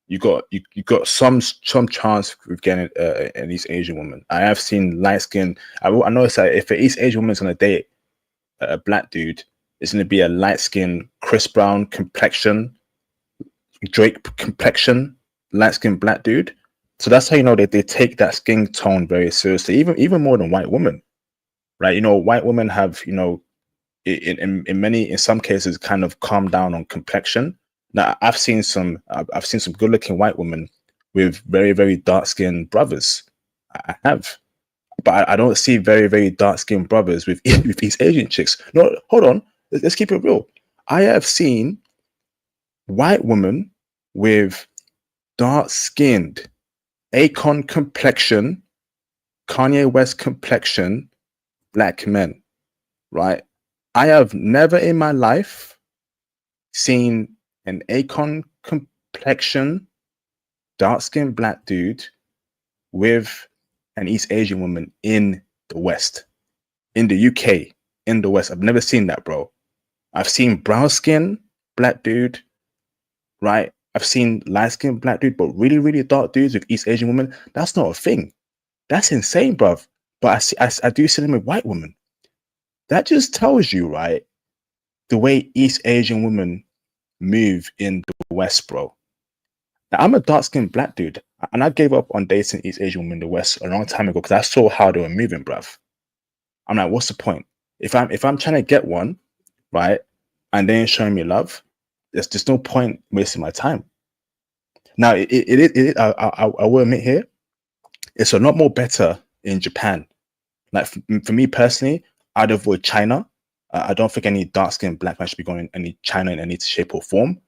you got some chance of getting an East Asian woman. I have seen light skinned. I noticed that if an East Asian woman's gonna date a black dude, it's gonna be a light skinned Chris Brown complexion, Drake complexion, light skinned black dude. So that's how they take that skin tone very seriously, even more than white women, right? White women have in some cases kind of calmed down on complexion. Now I've seen some good looking white women with very very dark skinned brothers. I have, but I don't see very very dark skinned brothers with with these Asian chicks. No, hold on. Let's keep it real. I have seen white women with dark-skinned, Akon complexion, Kanye West complexion, black men, right? I have never in my life seen an Akon complexion, dark-skinned black dude with an East Asian woman in the West, in the UK, in the West. I've never seen that, bro. I've seen brown skin black dude, right? I've seen light skinned black dude, but really, really dark dudes with East Asian women. That's not a thing. That's insane, bruv. But I do see them with white women. That just tells you, right, the way East Asian women move in the West, bro. Now, I'm a dark skinned black dude, and I gave up on dating East Asian women in the West a long time ago because I saw how they were moving, bruv. I'm like, what's the point? If I'm trying to get one, right, and they ain't showing me love, there's just no point wasting my time. Now, I will admit here, it's a lot more better in Japan. Like for me personally, I'd avoid China. I don't think any dark skinned black man should be going in any China in any shape or form.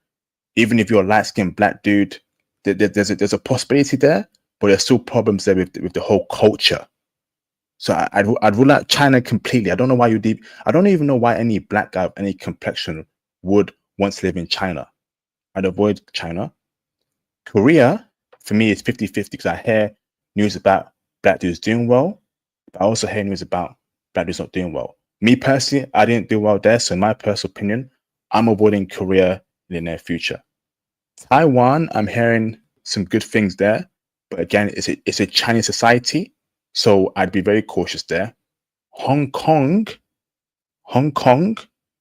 Even if you're a light skinned black dude, there's a possibility there, but there's still problems there with the whole culture. So I'd rule out China completely. I don't know why I don't even know why any black guy of any complexion would want to live in China. I'd avoid China. Korea, for me, is 50-50 because I hear news about black dudes doing well, but I also hear news about black dudes not doing well. Me personally, I didn't do well there. So in my personal opinion, I'm avoiding Korea in the near future. Taiwan, I'm hearing some good things there. But again, it's a Chinese society. So I'd be very cautious there. Hong Kong,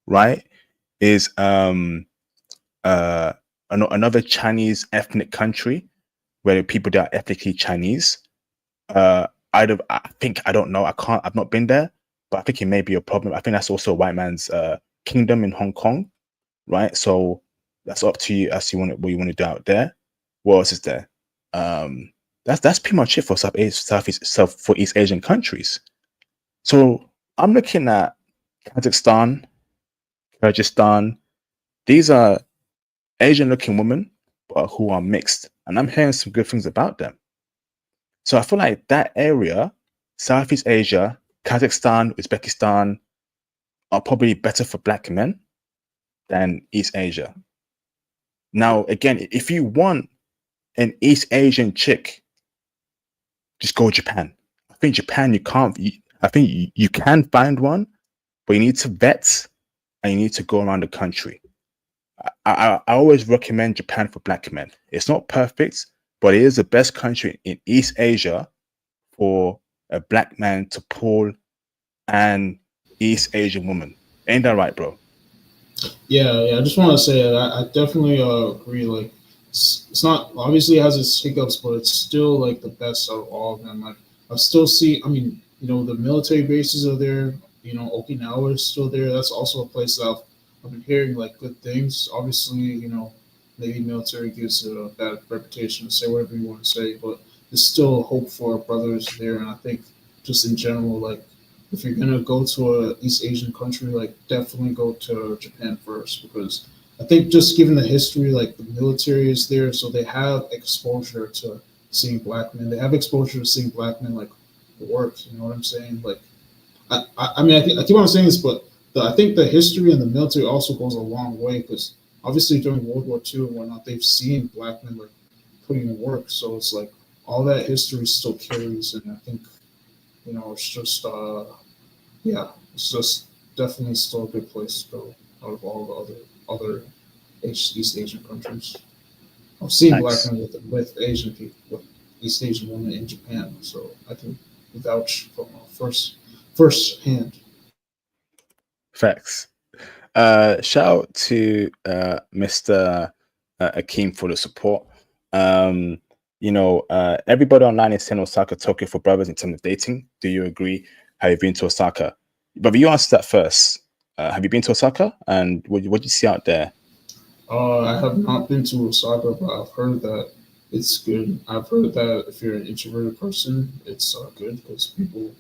right, is another Chinese ethnic country where people that are ethnically Chinese. I don't know. I've not been there, but I think it may be a problem. I think that's also a white man's kingdom in Hong Kong, right? So that's up to you as what you want to do out there. What else is there? That's pretty much it for for East Asian countries. So I'm looking at Kazakhstan, Kyrgyzstan. These are Asian-looking women, but who are mixed, and I'm hearing some good things about them. So I feel like that area, Southeast Asia, Kazakhstan, Uzbekistan, are probably better for black men than East Asia. Now, again, if you want an East Asian chick, just go Japan. I think Japan, I think you can find one, but you need to vet and you need to go around the country. I always recommend Japan for black men. It's not perfect, but it is the best country in East Asia for a black man to pull an East Asian woman. Ain't that right, bro? Yeah. I just want to say that I definitely agree. Like, it's not obviously it has its hiccups, but it's still like the best out of all of them. Like, I still see. I mean, the military bases are there. Okinawa is still there. That's also a place that I've been hearing like good things. Obviously, maybe military gives it a bad reputation to say whatever you want to say, but there's still hope for brothers there. And I think just in general, like if you're gonna go to a East Asian country, like definitely go to Japan first because I think just given the history, like the military is there, so they have exposure to seeing black men. They have exposure to seeing black men like work. You know what I'm saying? Like, I mean, I keep on saying this, but I think the history and the military also goes a long way because obviously during World War II and whatnot, they've seen black men like putting in work. So it's like all that history still carries, and I think it's just yeah, it's just definitely still a good place to go out of all the other East Asian countries. I've seen black Nice. men with Asian people, with East Asian women in Japan, so I can vouch from first hand. Facts. Shout out to Mr. Akeem for the support. Everybody online is saying Osaka, Tokyo for brothers in terms of dating. Do you agree? Have you been to Osaka? But you answer that first. Have you been to Osaka? And what did you see out there? I have not been to Osaka, but I've heard that it's good. I've heard that if you're an introverted person, it's good because people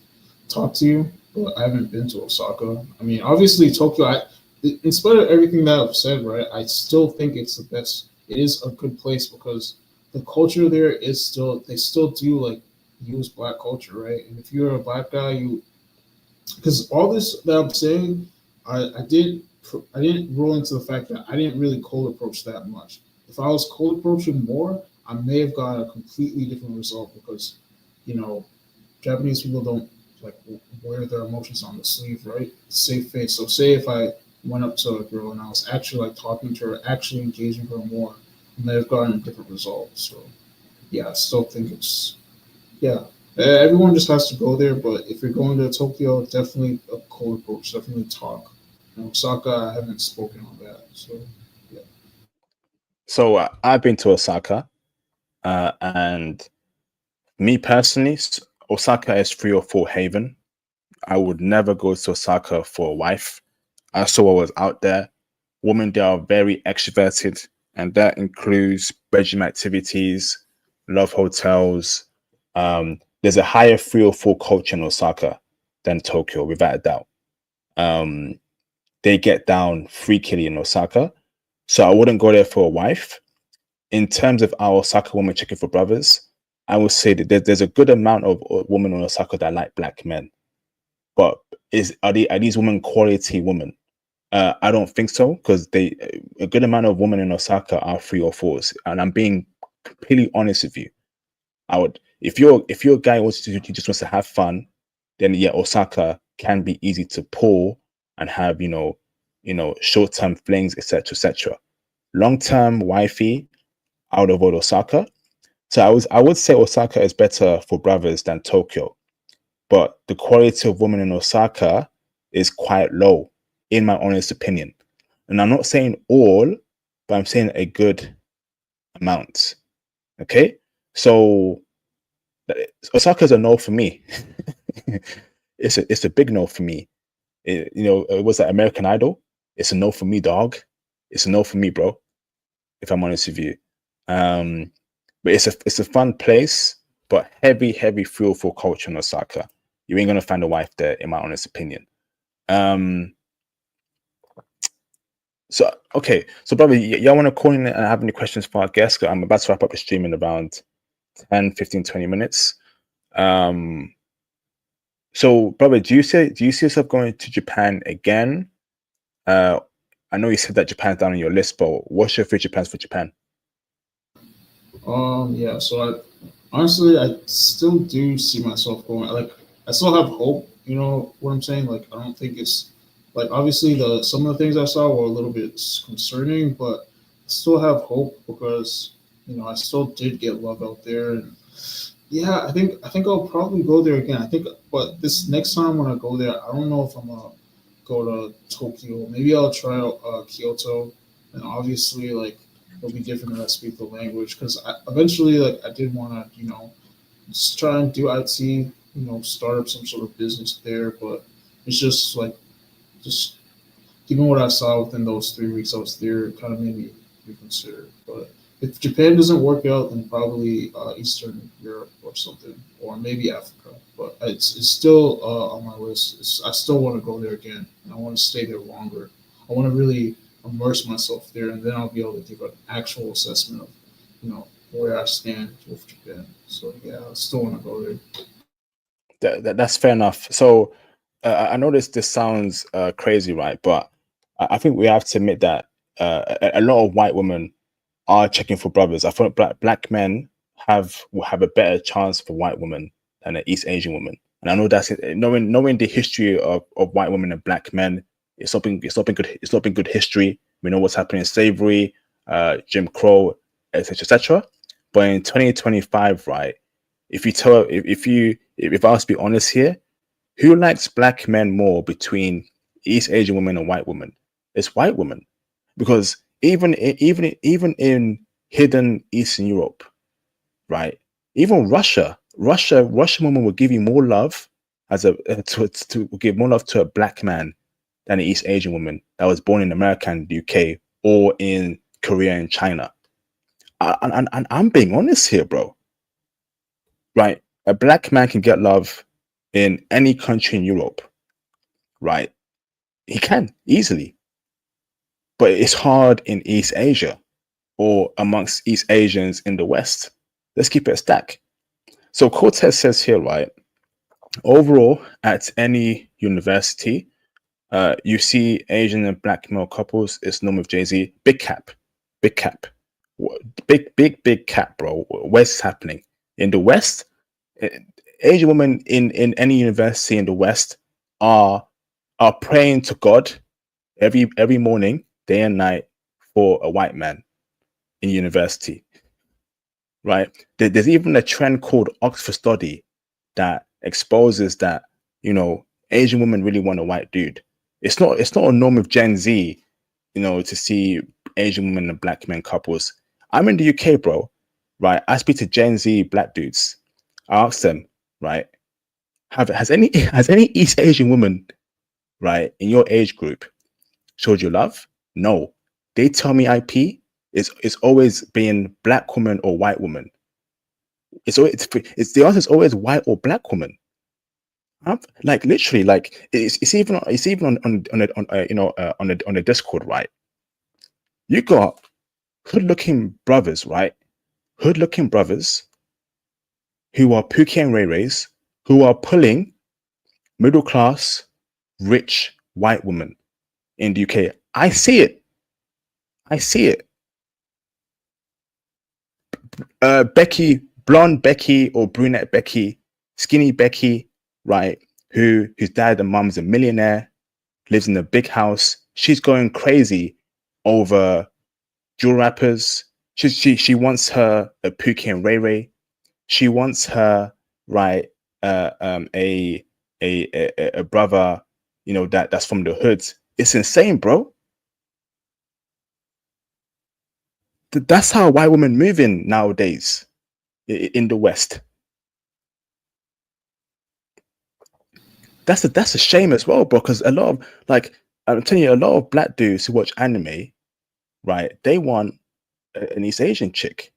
talk to you. But I haven't been to Osaka. I mean, obviously Tokyo. in spite of everything that I've said, right, I still think it's the best. It is a good place because the culture there is still they still do like use black culture, right? And if you're a black guy, you because all this that I'm saying, I didn't roll into the fact that I didn't really cold approach that much. If I was cold approaching more, I may have got a completely different result because, you know, Japanese people don't like wear their emotions on the sleeve, right? Safe face. So say if I went up to a girl and I was actually like talking to her, actually engaging her more, I may have gotten a different result. So yeah, I still think it's yeah. Everyone just has to go there, but if you're going to Tokyo, definitely a cold approach. Definitely talk. Osaka, I haven't spoken on that, so yeah. So I've been to Osaka, and me personally, Osaka is 3 or 4 haven. I would never go to Osaka for a wife. I saw what was out there. Women there are very extroverted, and that includes bedroom activities, love hotels. There's a higher 3 or 4 culture in Osaka than Tokyo, without a doubt. Um, they get down freakily in Osaka, so I wouldn't go there for a wife. In terms of our Osaka women checking for brothers, I would say that there's a good amount of women in Osaka that like black men, but are these women quality women? I don't think so because they a good amount of women in Osaka are 3 or 4s, and I'm being completely honest with you. I would if you're a guy who just wants to have fun, then yeah, Osaka can be easy to pull and have short term flings, etc. etc. Long term wifey, I would avoid Osaka. So I would say Osaka is better for brothers than Tokyo, but the quality of women in Osaka is quite low, in my honest opinion. And I'm not saying all, but I'm saying a good amount. Okay, so Osaka's a no for me. It's a big no for me. It was that American Idol. It's a no for me, dog. It's a no for me, bro. If I'm honest with you, um, but it's a fun place, but heavy feel for culture in Osaka. You ain't gonna find a wife there, in my honest opinion. Um, so okay, so brother, y'all want to call in and have any questions for our guest? I'm about to wrap up the stream in around 10, 15, 20 minutes. Um, so brother, do you see yourself going to Japan again? I know you said that Japan's down on your list, but what's your future plans for Japan? Yeah. So honestly, I still do see myself going. Like, I still have hope. You know what I'm saying? Like, I don't think it's like obviously the some of the things I saw were a little bit concerning, but I still have hope because I still did get love out there, and yeah, I think I'll probably go there again. I think, but this next time when I go there, I don't know if I'm gonna go to Tokyo. Maybe I'll try out Kyoto, and obviously like it'll be different if I speak the language because eventually like I did want to just try and do IT, start up some sort of business there, but it's just like just given what I saw within those 3 weeks I was there, it kind of made me reconsider. But if Japan doesn't work out, then probably Eastern Europe or something, or maybe Africa. But it's still on my list. I still want to go there again, and I want to stay there longer. I want to really immerse myself there, and then I'll be able to give an actual assessment of, where I stand with Japan. So yeah, I still want to go there. That's fair enough. So I know this sounds crazy, right? But I think we have to admit that a lot of white women are checking for brothers. I thought black men will have a better chance for white women than an East Asian woman. And I know that's it. Knowing the history of white women and black men, it's not been good history. We know what's happening in slavery, Jim Crow, etc. etc. But in 2025, right? If I was to be honest here, who likes black men more between East Asian women and white women? It's white women, because even in hidden Eastern Europe, right? Even Russian women will give you more love as a to give more love to a black man than an East Asian woman that was born in America and UK or in Korea and China. And I'm being honest here, bro. Right? A black man can get love in any country in Europe, right? He can easily. but it's hard in East Asia or amongst East Asians in the West. Let's keep it a stack. So Cortez says here, right? Overall, at any university, you see Asian and black male couples. It's normal with Jay-Z. Big cap, big cap, big cap, bro. What's happening in the West? Asian women in any university in the West are praying to God every morning, day and night, for a white man in university, right? There's even a trend called Oxford Study that exposes that, you know, Asian women really want a white dude. It's not a norm of Gen Z, you know, to see Asian women and black men couples. I'm in the UK, bro, right? I speak to Gen Z black dudes. I ask them, right, has any East Asian woman, right, in your age group showed you love? No. They tell me IP is always being black woman or white woman. It's always it's the answer is always white or black woman. Like literally, like it's even on you know on the Discord, right? You got hood-looking brothers, right? Hood-looking brothers who are Pookie and Ray Rays, who are pulling middle class, rich white women in the UK. I see it. I see it. Becky, blonde Becky or brunette Becky, skinny Becky, right? Whose dad and mum's a millionaire, lives in a big house. She's going crazy over jewel wrappers. She wants her a Pookie and Ray Ray. She wants her right a brother, you know, that's from the hoods. It's insane, bro. That's how white women moving nowadays in the West. That's a shame as well, bro. Because a lot of like I'm telling you, a lot of black dudes who watch anime, right? They want an East Asian chick.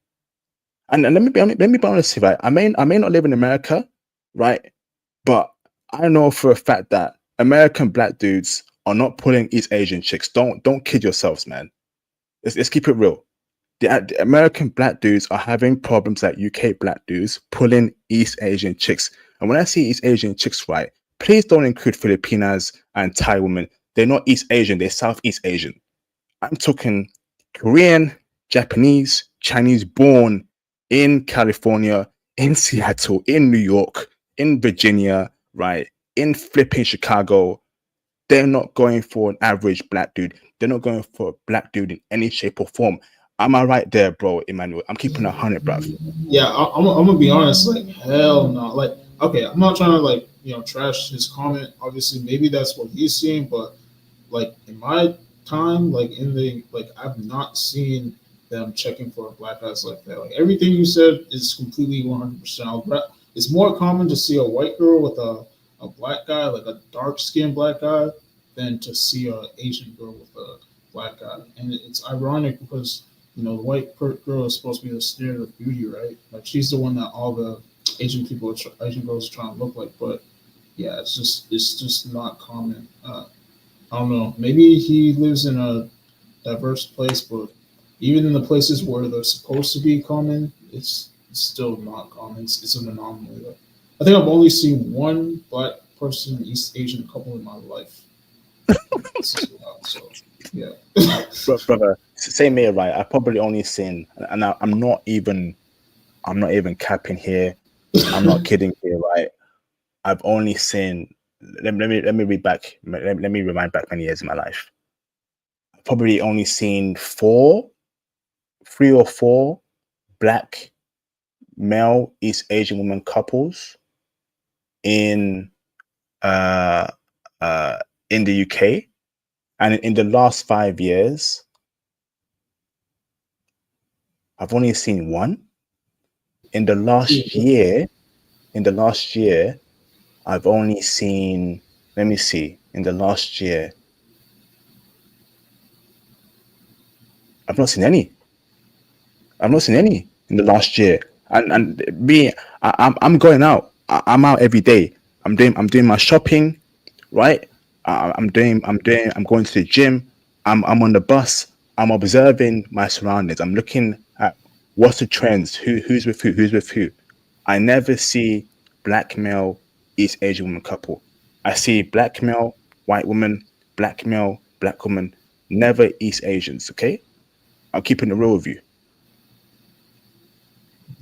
And let me be honest here, right? I may not live in America, right? But I know for a fact that American black dudes are not pulling East Asian chicks. Don't kid yourselves, man. Let's keep it real. The American black dudes are having problems like UK black dudes pulling East Asian chicks. And when I see East Asian chicks, right, please don't include Filipinas and Thai women. They're not East Asian, they're Southeast Asian. I'm talking Korean, Japanese, Chinese born in California, in Seattle, in New York, in Virginia, right, in flipping Chicago. They're not going for an average black dude. They're not going for a black dude in any shape or form. Am I right there, bro, Emmanuel? I'm keeping 100, bruv. Yeah, I'm gonna be honest. Like, hell no. Like, okay, I'm not trying to like trash his comment. Obviously, maybe that's what he's seeing, but like in my time, like in the like, I've not seen them checking for black guys like that. Like everything you said is completely 100%. It's more common to see a white girl with a black guy, like a dark skinned black guy, than to see a Asian girl with a black guy. And it's ironic because the white girl is supposed to be the standard of beauty, right? Like she's the one that all the Asian girls are trying to look like. But yeah, it's just not common. I don't know. Maybe he lives in a diverse place, but even in the places where they're supposed to be common, it's still not common. It's an anomaly. Like, I think I've only seen one black person, East Asian couple in my life. This is wild, so yeah. Brother, same here, right? I probably only seen, and I'm not even capping here. I'm not kidding here, right? I've only seen. Let me read back. Let me rewind back many years in my life. I've probably only seen 3 or 4 black male East Asian woman couples in in the UK, and in the last 5 years, I've only seen one. In the last year, I've only seen. Let me see. In the last year, I've not seen any. I've not seen any in the last year. And me, I'm going out. I'm out every day. I'm doing my shopping, right? I'm going to the gym. I'm on the bus. I'm observing my surroundings. I'm looking at what's the trends, who's with who's with who. I never see black male East Asian woman couple. I see black male white woman, black male black woman, never East Asians. Okay, I'm keeping it real with you.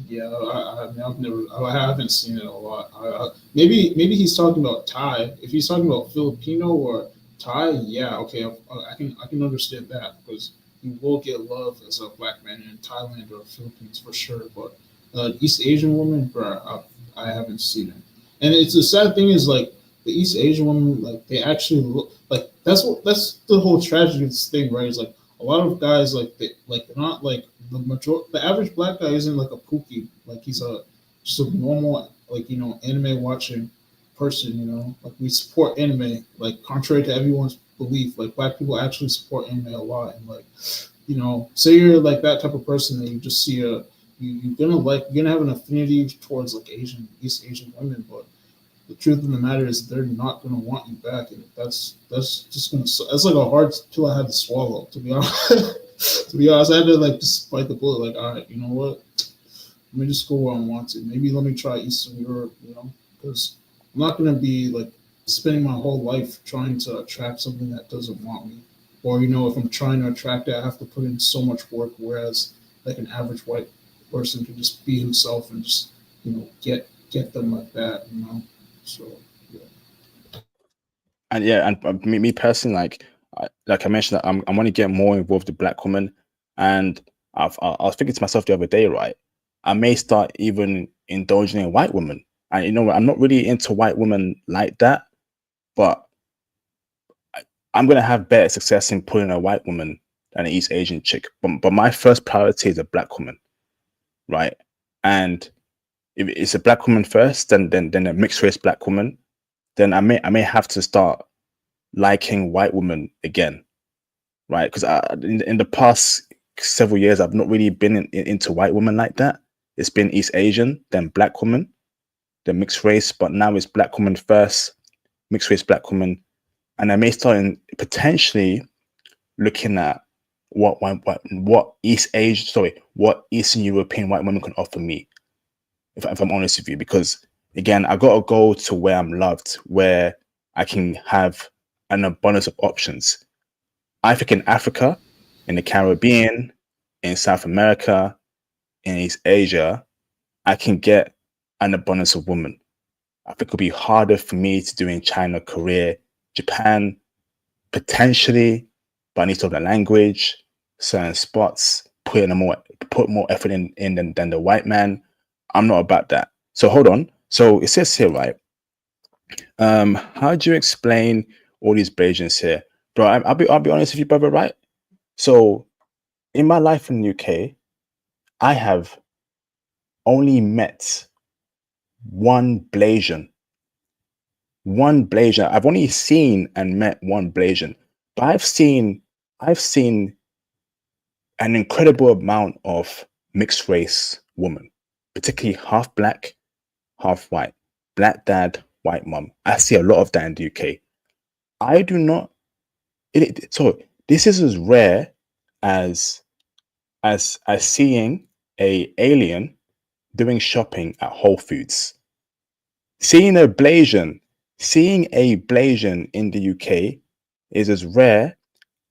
Yeah, I mean, I haven't seen it a lot. Maybe he's talking about Thai. If he's talking about Filipino or Thai, yeah, okay, I can understand that because you will get love as a black man in Thailand or Philippines for sure. But East Asian woman, bro, I haven't seen it. And it's the sad thing is like the East Asian women, like they actually look like that's the whole tragedy of this thing, right? It's like a lot of guys they're not like the average black guy isn't like a pookie. Like he's a just a normal like anime watching person. Like we support anime. Like contrary to everyone's belief, like black people actually support anime a lot. And like say you're like that type of person that you just see you're gonna have an affinity towards like East Asian women, but the truth of the matter is they're not going to want you back, and that's just going to that's like a hard pill I had to swallow. To be honest, to be honest, I had to like just bite the bullet. Like, all right, you know what? Let me just go where I want to. Maybe let me try Eastern Europe. Because I'm not going to be like spending my whole life trying to attract something that doesn't want me. Or if I'm trying to attract it, I have to put in so much work. Whereas like an average white person can just be himself and just get them like that. So yeah. And yeah, and me personally, like I mentioned, I'm going to get more involved with black women, and I was thinking to myself the other day, right? I may start even indulging in white women, and I'm not really into white women like that, but I'm going to have better success in pulling a white woman than an East Asian chick. But my first priority is a black woman, right? And if it's a black woman first, then a mixed race black woman, then I may have to start liking white women again, right? Because in the past several years, I've not really been into white women like that. It's been East Asian, then black woman, then mixed race, but now it's black woman first, mixed race black woman, and I may start potentially looking at what what Eastern European white women can offer me, if I'm honest with you, because again, I got to go to where I'm loved, where I can have an abundance of options. I think in Africa, in the Caribbean, in South America, in East Asia, I can get an abundance of women. I think it'll be harder for me to do in China, Korea, Japan, potentially, but I need to know the language, certain spots, put more effort in than the white man. I'm not about that. So hold on. So it says here, right? How do you explain all these Bayesians here, bro? I'll be honest with you, brother. Right? So in my life in the UK, I have only met one Blasian. One Blasian. I've only seen and met one Blasian, but I've seen an incredible amount of mixed race women, particularly half black, half white, black dad, white mum. I see a lot of that in the UK. I do not. So this is as rare as as seeing a alien doing shopping at Whole Foods. Seeing a Blasian in the UK is as rare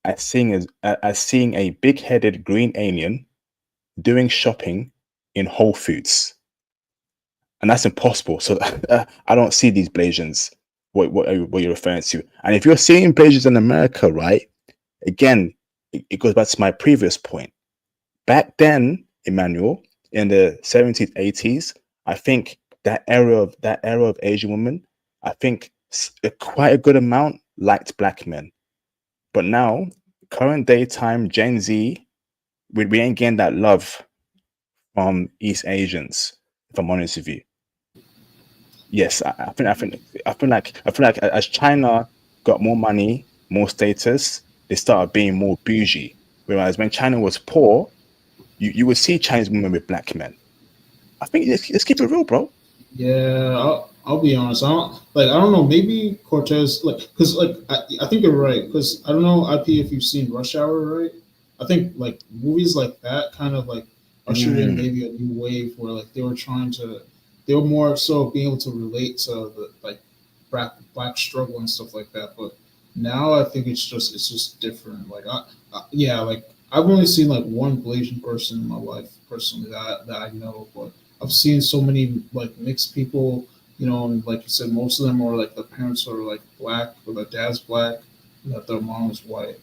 as seeing a big-headed green alien doing shopping in Whole Foods, and that's impossible. So I don't see these Blasians. What you're referring to, and if you're seeing Blasians in America, right? Again, it goes back to my previous point. Back then, Emmanuel, in the 70s, 80s, I think that era of Asian women, I think quite a good amount liked black men. But now, current daytime Gen Z, we ain't getting that love from East Asians, if I'm honest with you. Yes, I feel like as China got more money, more status, they started being more bougie. Whereas when China was poor, you would see Chinese women with black men. I think let's keep it real, bro. Yeah, I'll be honest. I don't know. Maybe Cortez, like, because like I think you're right. Because I don't know, IP, if you've seen Rush Hour, right? I think like movies like that kind of like ushered in Mm, maybe a new wave where like they were more so being able to relate to the like black struggle and stuff like that. But now I think it's just different. Yeah, like I've only seen like one Blasian person in my life personally that I know, but I've seen so many like mixed people, and like you said, most of them are like the parents are like black or the dad's black, and that their mom is white.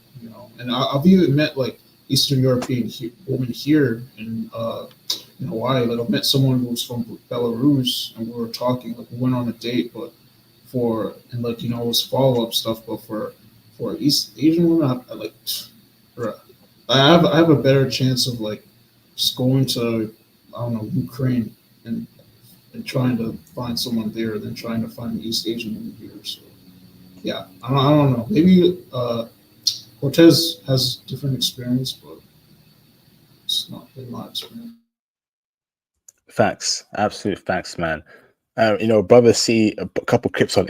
And I've even met like Eastern European women here in Hawaii. Like I met someone who was from Belarus, and we were talking. Like we went on a date, but like it was follow up stuff. But for East Asian women, I like bruh, I have a better chance of like just going to I don't know Ukraine and trying to find someone there than trying to find an East Asian woman here. So yeah, I don't know. Maybe Cortez has different experience, but it's not been my experience. facts, absolute facts, man. Brothers see a couple clips on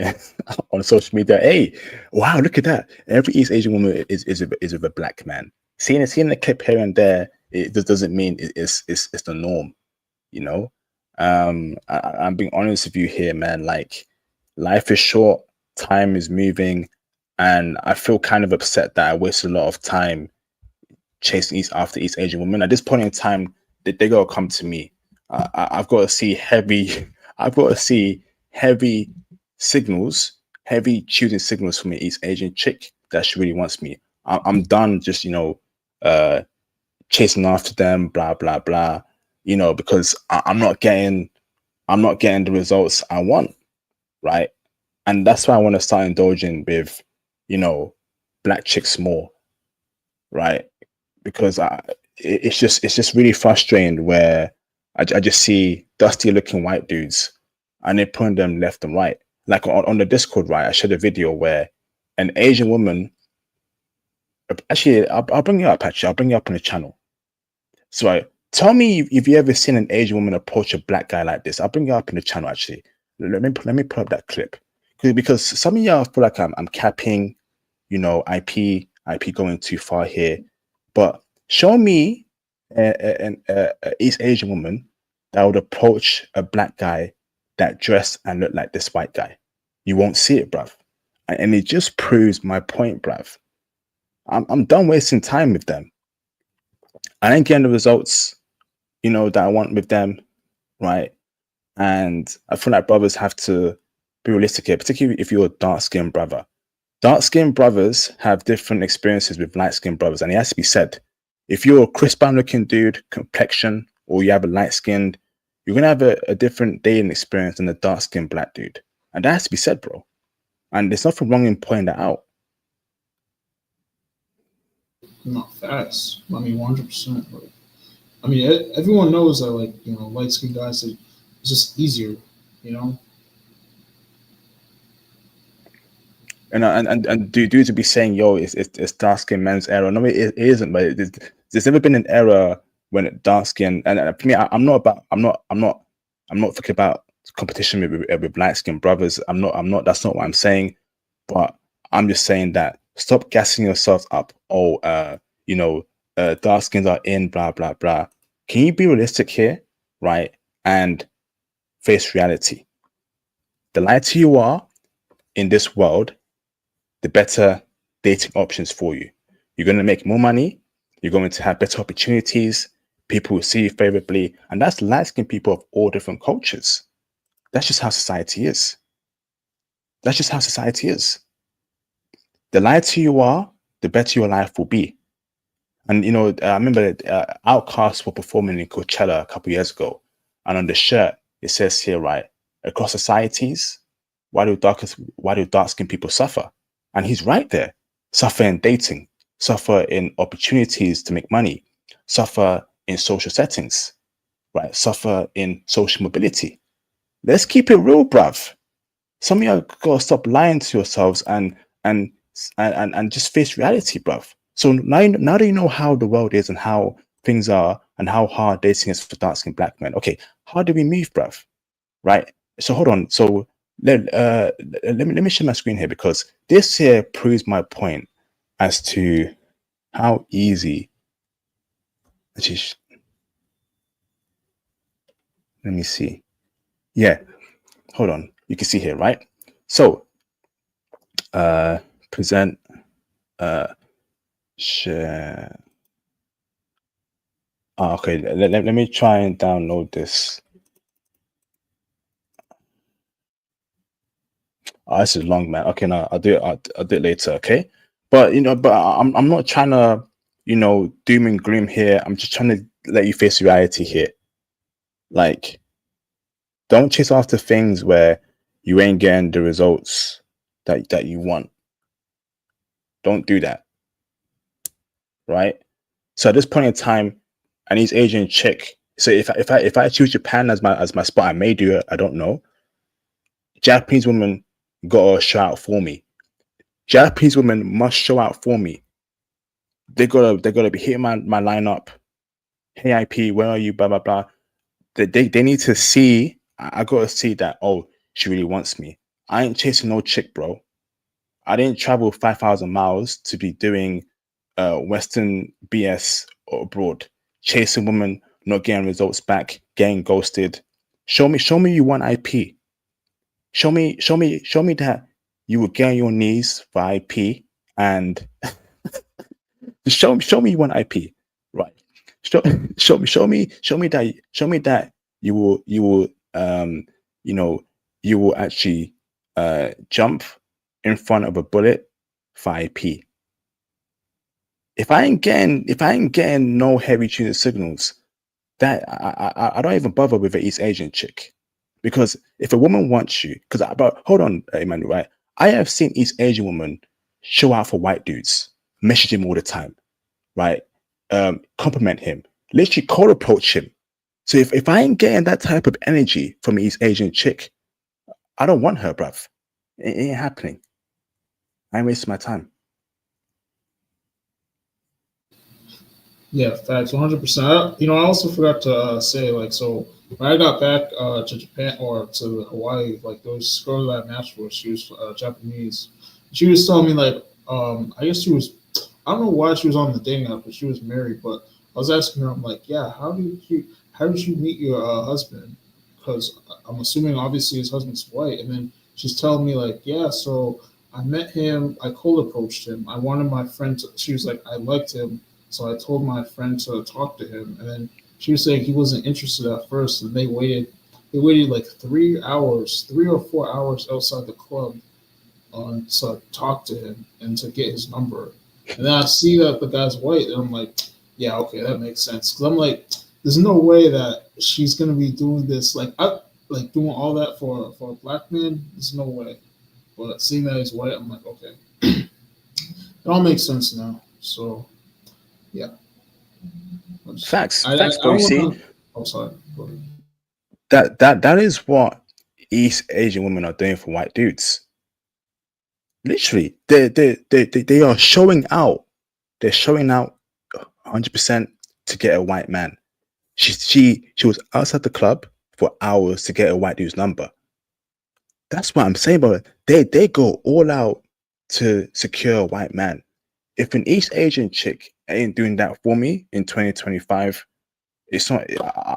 on social media. Hey, wow, look at that! Every East Asian woman is with a black man. Seeing the clip here and there, it just doesn't mean it's the norm. You know, I'm being honest with you here, man. Like, life is short, time is moving, and I feel kind of upset that I wasted a lot of time chasing after East Asian women. At this point in time, they gotta come to me. I've got to see heavy. I've got to see heavy signals, heavy choosing signals from an East Asian chick that she really wants me. I'm done just uh, chasing after them, blah blah blah. Because I'm not getting the results I want, right? And that's why I want to start indulging with, you know, black chicks more, right? Because it's just really frustrating where I just see dusty looking white dudes and they're putting them left and right. Like on the Discord, right? I shared a video where an Asian woman, actually, I'll bring you up. Actually, I'll bring you up on the channel. So tell me if you ever seen an Asian woman approach a black guy like this. I'll bring you up in the channel. Actually, let me pull up that clip because some of y'all feel like I'm capping, IP going too far here. But show me an East Asian woman that would approach a black guy that dressed and looked like this white guy. You won't see it, bruv. And it just proves my point, bruv. I'm done wasting time with them. I ain't getting the results, that I want with them, right? And I feel like brothers have to be realistic here, particularly if you're a dark skinned brother. Dark skinned brothers have different experiences with light skinned brothers, and it has to be said. If you're a crisp brown looking dude, complexion, or you have a light skinned, you're gonna have a different dating experience than a dark skinned black dude. And that has to be said, bro. And there's nothing wrong in pointing that out. Not fast. I mean, 100%. Like, I mean, everyone knows that like light skinned guys it's just easier. You know, And do to be saying, yo, it's dark skinned men's era. No, it isn't, but there's never been an era when dark skin and for me, I'm not thinking about competition with light skinned brothers. I'm not that's not what I'm saying. But I'm just saying that stop gassing yourself up. Oh, dark skins are in, blah blah blah. Can you be realistic here, right? And face reality. The lighter you are in this world, the better dating options for you. You're going to make more money. You're going to have better opportunities. People will see you favorably. And that's light skinned people of all different cultures. That's just how society is. That's just how society is. The lighter you are, the better your life will be. And, I remember Outcasts were performing in Coachella a couple years ago. And on the shirt, it says here, right, across societies, why do dark skinned people suffer? And he's right there. Suffer in dating, suffer in opportunities to make money, suffer in social settings, right? Suffer in social mobility. Let's keep it real, bruv. Some of you gotta stop lying to yourselves and and just face reality, bruv. So now that you know how the world is and how things are and how hard dating is for dark skinned black men, okay, how do we move, bruv? Right? So hold on. So let me share my screen here, because this here proves my point as to how easy. Actually, let me see. Yeah, hold on. You can see here, right? So, present, share. Okay, let me try and download this. Oh, this is long, man. Okay, no, I'll do it. I'll do it later. Okay, but I'm not trying to doom and gloom here. I'm just trying to let you face reality here. Like, don't chase after things where you ain't getting the results that you want. Don't do that, right? So at this point in time, I need Asian chick. So if I choose Japan as my spot, I may do it. I don't know. Japanese woman gotta show out for me. Japanese women must show out for me. They gotta be hitting my lineup. Hey IP, where are you? Blah blah blah. They need to see. I gotta see that. Oh, she really wants me. I ain't chasing no chick, bro. I didn't travel 5,000 miles to be doing Western BS abroad, chasing women, not getting results back, getting ghosted. Show me you want IP. Show me that you will get on your knees for IP, and show me you want IP, right? Show show me that you will you know you will actually jump in front of a bullet for IP. If I ain't getting no heavy tuner signals, that I don't even bother with an East Asian chick, because if a woman wants you, but hold on, Emmanuel, right? I have seen East Asian women show out for white dudes, message him all the time, right? Compliment him, literally cold approach him. So if I ain't getting that type of energy from an East Asian chick, I don't want her, bruv. It ain't happening. I ain't wasting my time. Yeah, facts, 100%. I also forgot to say, like, so when I got back to Japan or to Hawaii, like, there was this girl that I matched with. She was Japanese. She was telling me, like, I guess she was, I don't know why she was on the dating app, but she was married. But I was asking her, I'm like, yeah, how did you meet your husband? Because I'm assuming obviously his husband's white. And then she's telling me, like, yeah, so I met him, I cold approached him. I wanted my friend to, she was like, I liked him, so I told my friend to talk to him, and then she was saying he wasn't interested at first, and they waited. They waited like 3 hours, 3 or 4 hours outside the club to talk to him and to get his number. And then I see that the guy's white, and I'm like, yeah, okay, that makes sense. Because I'm like, there's no way that she's gonna be doing this, like doing all that for a black man. There's no way. But seeing that he's white, I'm like, okay, it all makes sense now. So yeah. Facts, I bro. You don't see, want to. I'm sorry. Go ahead. that is what East Asian women are doing for white dudes. Literally, they are showing out. They're showing out 100% to get a white man. She was outside the club for hours to get a white dude's number. That's what I'm saying, bro. They go all out to secure a white man. If an East Asian chick ain't doing that for me in 2025, it's not.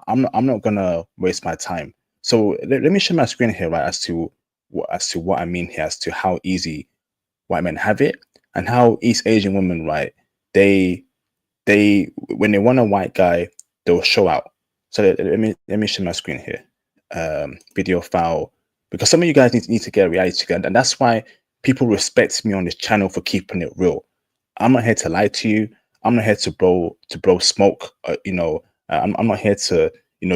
I'm not gonna waste my time. So let me share my screen here, right? As to what I mean here, as to how easy white men have it, and how East Asian women, right? They when they want a white guy, they'll show out. So let me share my screen here. Video file, because some of you guys need to get a reality together, and that's why people respect me on this channel for keeping it real. I'm not here to lie to you. I'm not here to blow smoke. I'm not here to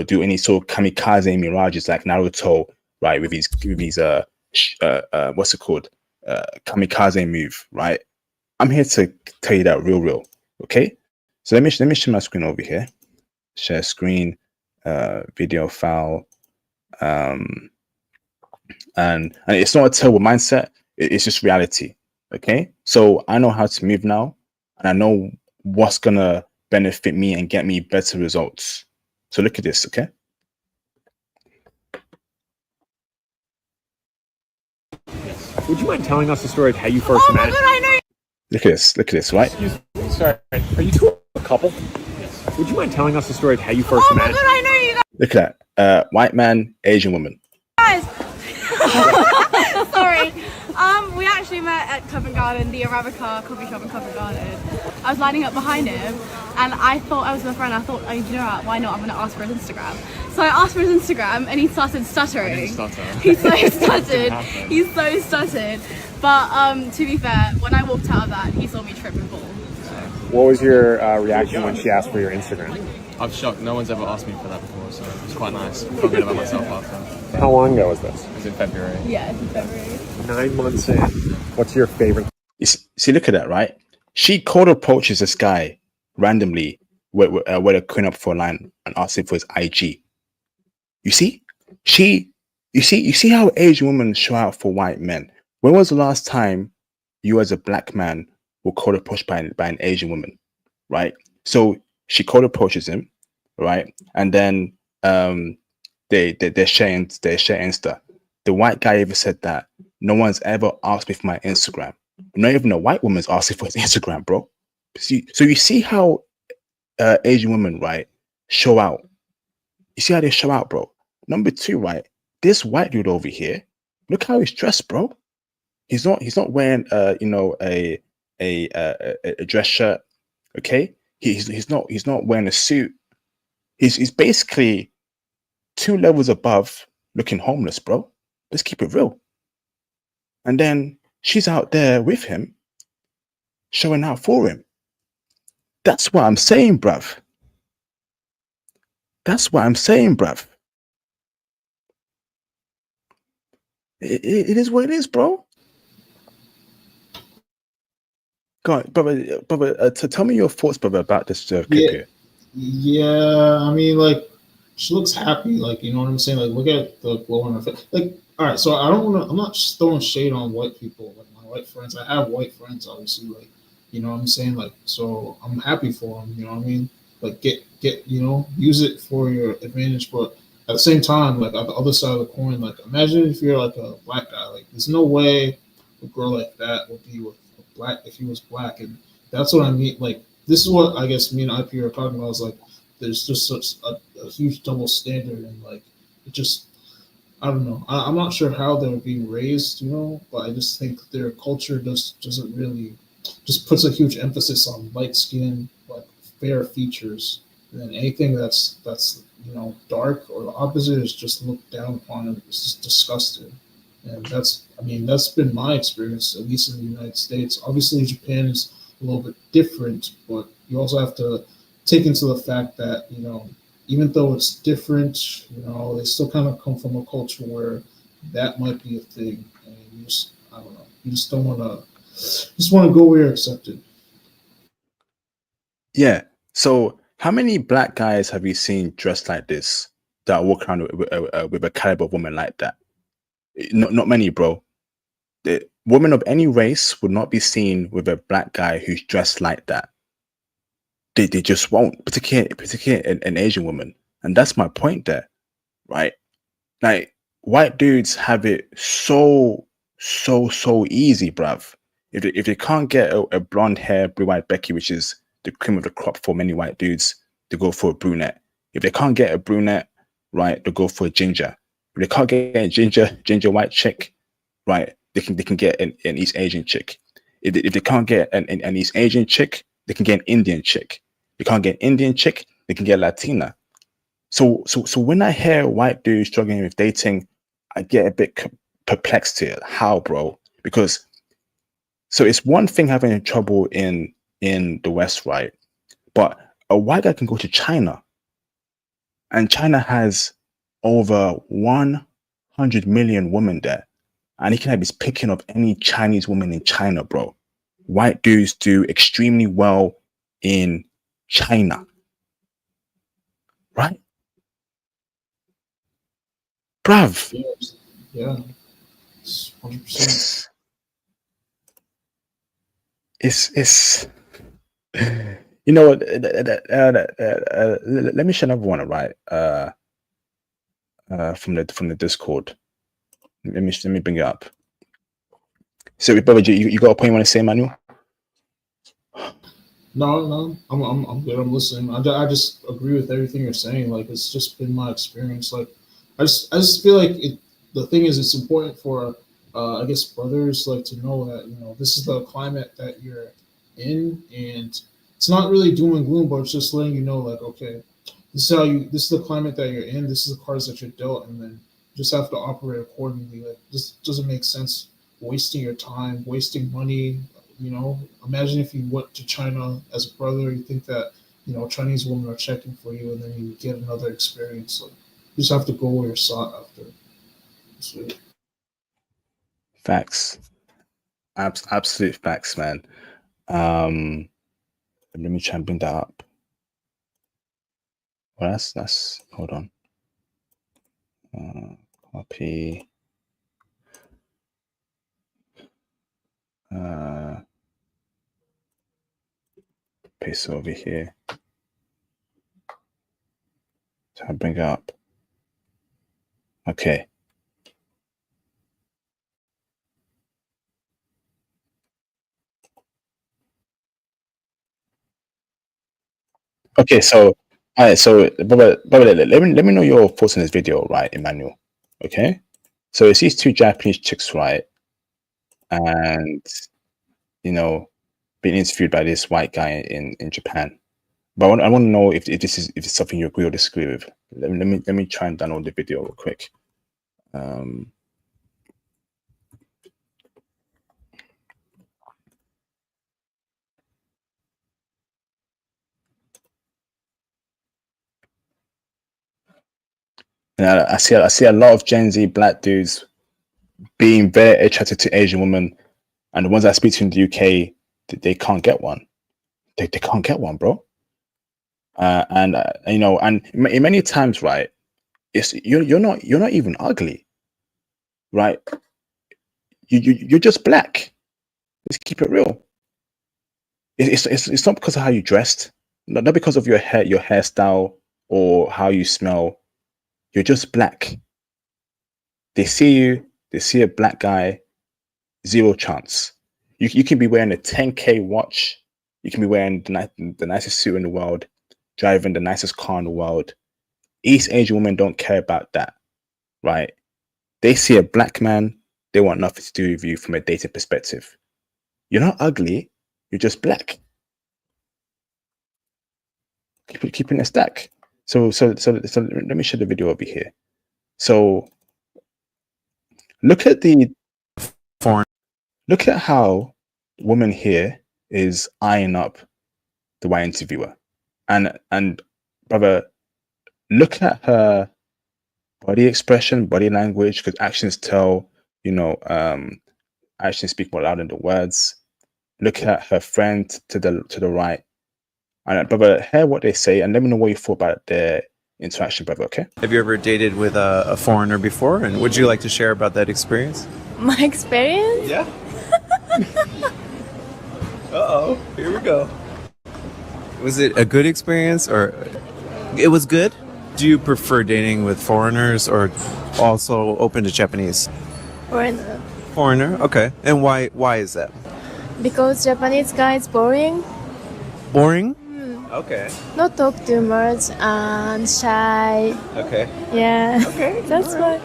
do any sort of kamikaze mirages like Naruto, right? With these what's it called, kamikaze move, right? I'm here to tell you that real. Okay, so let me share my screen over here. Share screen, video file, um, and it's not a terrible mindset. It's just reality. Okay, so I know how to move now, and I know what's gonna benefit me and get me better results. So look at this. Okay, Would you mind telling us the story of how you first met? God, I know. Look at this, right? Excuse me, sorry. Are you two a couple? Would you mind telling us the story of how you first met? God, I know you guys. Look at that. White man, Asian woman. Sorry. We actually met at Covent Garden, the Arabica coffee shop in Covent Garden. I was lining up behind him, and I thought I was with a friend. I thought, oh, you know what? Why not? I'm going to ask for his Instagram. So I asked for his Instagram, and he started stuttering. He's so stuttered. He's so stuttered. But to be fair, when I walked out of that, he saw me trip and fall. What was your reaction when she asked for your Instagram? I was shocked. No one's ever asked me for that before, so it was quite nice. I felt good about myself after. How long ago was this? It was in February. Yeah, it's in February. 9 months in. What's your favorite? See, look at that, right? She cold approaches this guy randomly with a queen up for a line and asks him for his IG. You see? You see how Asian women show out for white men. When was the last time you as a black man were cold approached by an Asian woman, right? So she cold approaches him, right? And then they share Insta. The white guy even said that no one's ever asked me for my Instagram. Not even a white woman's asking for his Instagram, bro. So you see how Asian women, right, show out. You see how they show out, bro. Number two, right? This white dude over here, look how he's dressed, bro. He's not wearing a dress shirt, okay? He's not wearing a suit. He's basically 2 levels above looking homeless, bro. Let's keep it real. And then she's out there with him, showing out for him. That's what I'm saying, bruv. That's what I'm saying, bruv. It is what it is, bro. Go on, brother. Tell me your thoughts, brother, about this clip here. Yeah, I mean, like, she looks happy. Like, you know what I'm saying? Like, look at the glow on her face. Like, all right, so I'm not just throwing shade on white people, like my white friends. I have white friends, obviously, like, you know what I'm saying? Like, so I'm happy for them, you know what I mean? Like, get, you know, use it for your advantage. But at the same time, like, at the other side of the coin, like, imagine if you're like a black guy. Like, there's no way a girl like that would be with a black if he was black. And that's what I mean. Like, this is what I guess me and IP are talking about, is like, there's just such a huge double standard, and like, it just, I don't know. I'm not sure how they're being raised, you know, but I just think their culture doesn't really, just puts a huge emphasis on light skin, like fair features, and then anything that's you know, dark or the opposite is just looked down upon, and it's just disgusted. And that's, I mean, that's been my experience, at least in the United States. Obviously, Japan is a little bit different, but you also have to take into the fact that, you know, even though it's different, you know, they still kind of come from a culture where that might be a thing. And you just, I don't know, you just don't want to go where you're accepted. Yeah. So how many black guys have you seen dressed like this that walk around with a caliber of woman like that? Not many, bro. The women of any race would not be seen with a black guy who's dressed like that. They just won't, particularly an Asian woman. And that's my point there, right? Like, white dudes have it so easy, bruv. If they can't get a blonde hair, blue-eyed Becky, which is the cream of the crop for many white dudes, they go for a brunette. If they can't get a brunette, right, they go for a ginger. If they can't get a ginger white chick, right, they can get an East Asian chick. If they can't get an East Asian chick, they can get an Indian chick. They can't get Indian chick, they can get Latina. So when I hear white dudes struggling with dating, I get a bit perplexed here. How, bro? Because so it's one thing having trouble in the West, right? But a white guy can go to China, and China has over 100 million women there, and he can have his picking of any Chinese woman in China, bro. White dudes do extremely well in China, right? Bruv. Yeah. 100%. It's you know what, let me share another one, right? From the Discord. Let me bring it up. So, brother, you got a point you want to say, Manuel? No, I'm good. I'm listening. I just agree with everything you're saying. Like it's just been my experience. Like I just feel like it. The thing is, it's important for I guess brothers like to know that this is the climate that you're in, and it's not really doom and gloom, but it's just letting you know like okay, this is the climate that you're in. This is the cards that you're dealt, and then you just have to operate accordingly. Like this doesn't make sense wasting your time, wasting money. Imagine if you went to China as a brother, you think that, Chinese women are checking for you and then you get another experience. Like, you just have to go where you're sought after. Sweet. Facts. Absolute facts, man. Let me try and bring that up. Well, that's hold on. Copy. Paste over here. So I bring it up. Okay. Okay, so all right, so Baba, let me know your thoughts on this video, right, Emmanuel? Okay, so it's these two Japanese chicks, right, and being interviewed by this white guy in Japan. But I want to know if it's something you agree or disagree with. Let me try and download the video real quick. And I see a lot of Gen Z black dudes being very attracted to Asian women, and the ones I speak to in the UK, they can't get one. They can't get one, bro. And many times, right? It's you're not even ugly, right? You're just black. Let's keep it real. It's not because of how you dressed, not because of your hairstyle or how you smell. You're just black. They see a black guy, zero chance. You can be wearing a 10K watch. You can be wearing the nicest suit in the world, driving the nicest car in the world. East Asian women don't care about that, right? They see a black man, they want nothing to do with you from a dating perspective. You're not ugly, you're just black. Keep in a stack. So let me show the video over here. So look at how woman here is eyeing up the white interviewer, and brother, look at her body expression, body language, because actions tell. Actions speak more loud than the words. Look at her friend to the right, and brother, hear what they say, and let me know what you thought about their interaction, brother. Okay. Have you ever dated with a foreigner before, and would you like to share about that experience? My experience? Yeah. Uh-oh, here we go. Was it a good experience, or it was good? Do you prefer dating with foreigners or also open to Japanese? Foreigner. Foreigner, okay. And why is that? Because Japanese guy is boring, Boring? Okay. not talk too much and shy. Okay. Yeah. Okay. That's why.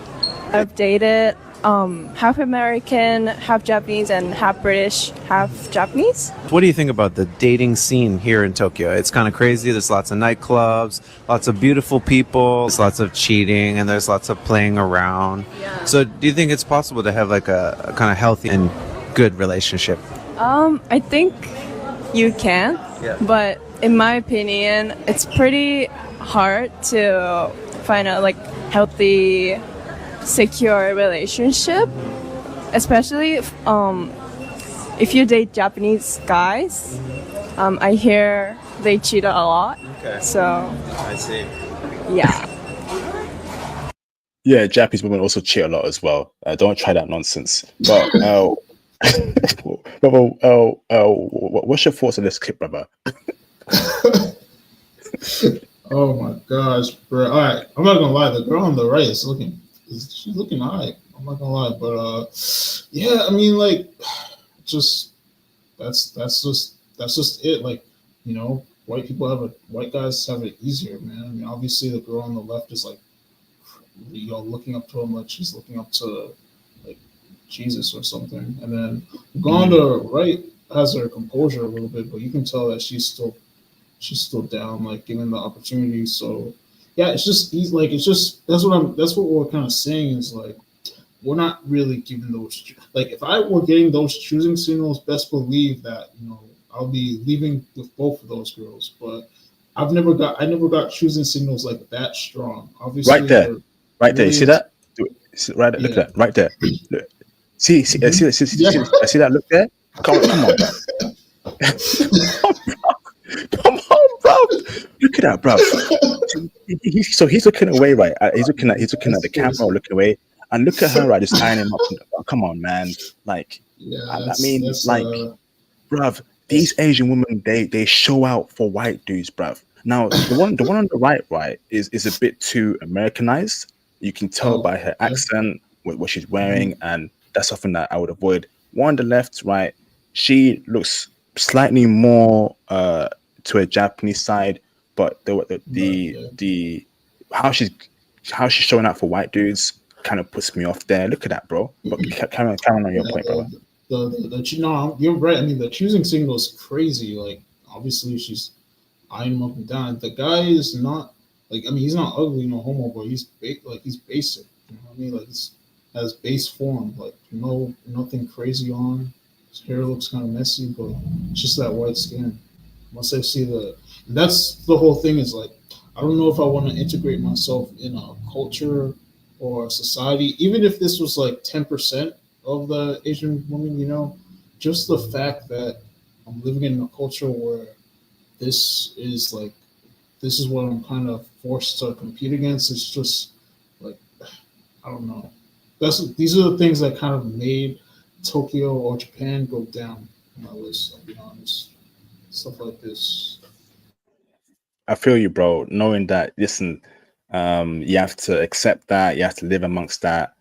I've dated half American, half Japanese, and half British, half Japanese. What do you think about the dating scene here in Tokyo? It's kind of crazy. There's lots of nightclubs, lots of beautiful people, there's lots of cheating, and there's lots of playing around. Yeah. So do you think it's possible to have like a kind of healthy and good relationship? I think you can, Yeah. but in my opinion, it's pretty hard to find a healthy, secure relationship, especially if you date Japanese guys. I hear they cheat a lot. Okay. So I see. yeah. Yeah, Japanese women also cheat a lot as well. Don't try that nonsense. But what's your thoughts on this clip, brother? Oh my gosh, bro! All right, I'm not gonna lie. The girl on the right she's looking alright. I'm not gonna lie, but yeah, I mean, like, just that's just it. Like, you know, white guys have it easier, man. I mean, obviously the girl on the left is like, you know, looking up to him like she's looking up to like Jesus or something, and then the girl on the right has her composure a little bit, but you can tell that she's still down, like given the opportunity. So yeah, it's just he's like it's just that's what we're kind of saying is like we're not really giving those like if I were getting those choosing signals, best believe that I'll be leaving with both of those girls. But I never got choosing signals like that strong. Obviously, Right there, right there. You see really, that? Right, look yeah. at that, right there. Look. See, Yeah. I see that. Look there. Come on, bro. Come on, bro. Look at that, bro. So he's looking away, right? He's looking at the camera, looking away, and look at her, right? Just eyeing him up. Come on, man. Like, Yeah, I mean, that's like, bruv, these Asian women, they show out for white dudes, bruv. Now, the one on the right, is a bit too Americanized. You can tell by her yeah. accent, what she's wearing, and that's something that I would avoid. One on the left, right, she looks slightly more to a Japanese side, but the how she's showing out for white dudes kind of puts me off there. Look at that, bro. But carry on on your point, brother. No, you're right. I mean, the choosing signal is crazy. Like, obviously, she's eyeing him up and down. The guy is not like. I mean, he's not ugly, no homo, but he's he's basic. You know what I mean? Like, he's has base form. Like, nothing crazy on. His hair looks kind of messy, but it's just that white skin. Once I see that's the whole thing. Is like, I don't know if I want to integrate myself in a culture or a society, even if this was like 10% of the Asian women, just the fact that I'm living in a culture where this is like this is what I'm kind of forced to compete against. It's just like I don't know. These are the things that kind of made Tokyo or Japan go down on my list. I'll be honest, stuff like this. I feel you, bro. Knowing that, listen, you have to accept that. You have to live amongst that.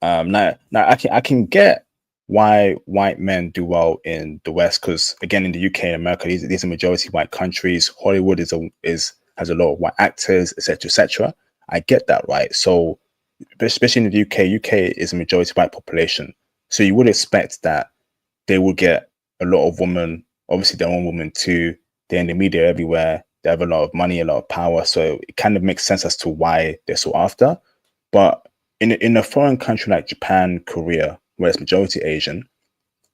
Now I can get why white men do well in the West, because again, in the UK and America, these are majority white countries. Hollywood has a lot of white actors, etc., etc. I get that, right? So, especially in the UK is a majority white population, so you would expect that they will get a lot of women. Obviously, their own women too. They're in the media everywhere. They have a lot of money, a lot of power, so it kind of makes sense as to why they're so after. But in a foreign country like Japan, Korea, where it's majority Asian,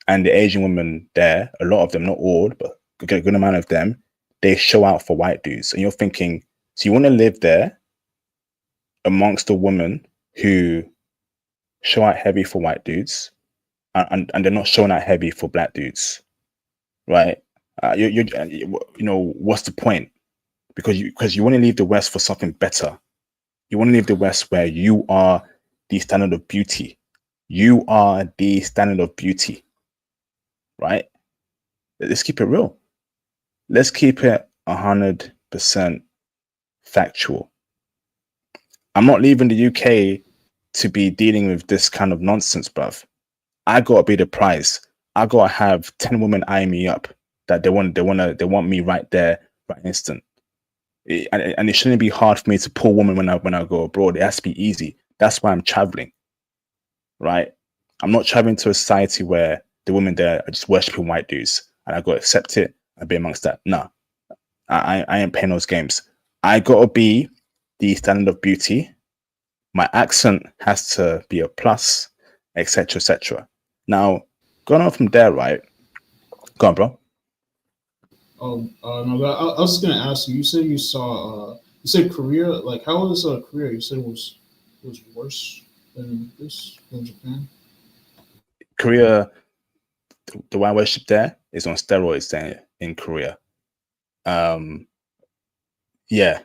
and the Asian women there, a lot of them, not all, but a good amount of them, they show out for white dudes. And you're thinking, so you want to live there amongst the women who show out heavy for white dudes, and they're not showing out heavy for black dudes, right? What's the point? Because you want to leave the West for something better. You want to leave the West where you are the standard of beauty. You are the standard of beauty, right? Let's keep it real. Let's keep it 100% factual. I'm not leaving the UK to be dealing with this kind of nonsense, bruv. I gotta be the prize. I gotta have 10 women eyeing me up that they want me right there, right instant. And it shouldn't be hard for me to pull women when I go abroad. It has to be easy. That's why I'm traveling, right? I'm not traveling to a society where the women there are just worshiping white dudes and I got to accept it and be amongst that. No, I ain't playing those games. I got to be the standard of beauty. My accent has to be a plus, etc., etc. Now, going on from there, right? Go on, bro. No, but I was just gonna ask you. You said you saw. You said Korea. Like, how was Korea? You said it was worse than Japan. Korea, the white worship there is on steroids there in Korea. Yeah,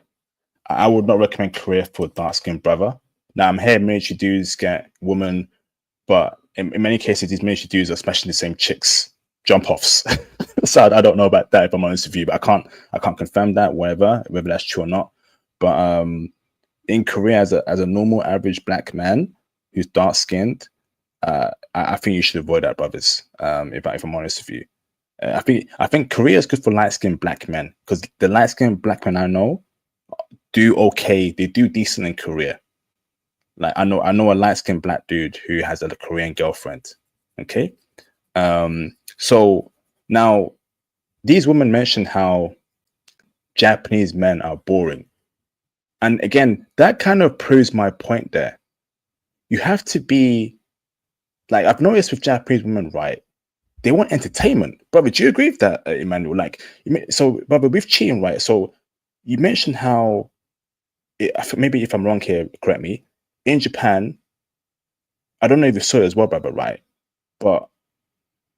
I would not recommend Korea for dark skinned brother. Now I'm here, military dudes get women, but in many cases, these military dudes are smashing the same chicks, jump offs. So I don't know about that, if I'm honest with you, but I can't confirm that, whether that's true or not. But in Korea, as a normal average black man, who's dark skinned, I think you should avoid that, brothers. If I'm honest with you, I think Korea is good for light skinned black men, because the light skinned black men I know do okay. They do decent in Korea. Like I know a light skinned black dude who has a Korean girlfriend. Okay, so now these women mentioned how Japanese men are boring, and again, that kind of proves my point there. You have to be like, I've noticed with Japanese women, right? They want entertainment, brother. Do you agree with that, Emmanuel? Like, so, brother, with cheating, right? So, you mentioned how, maybe if I'm wrong here, correct me. In Japan, I don't know if you saw it as well, brother, right? But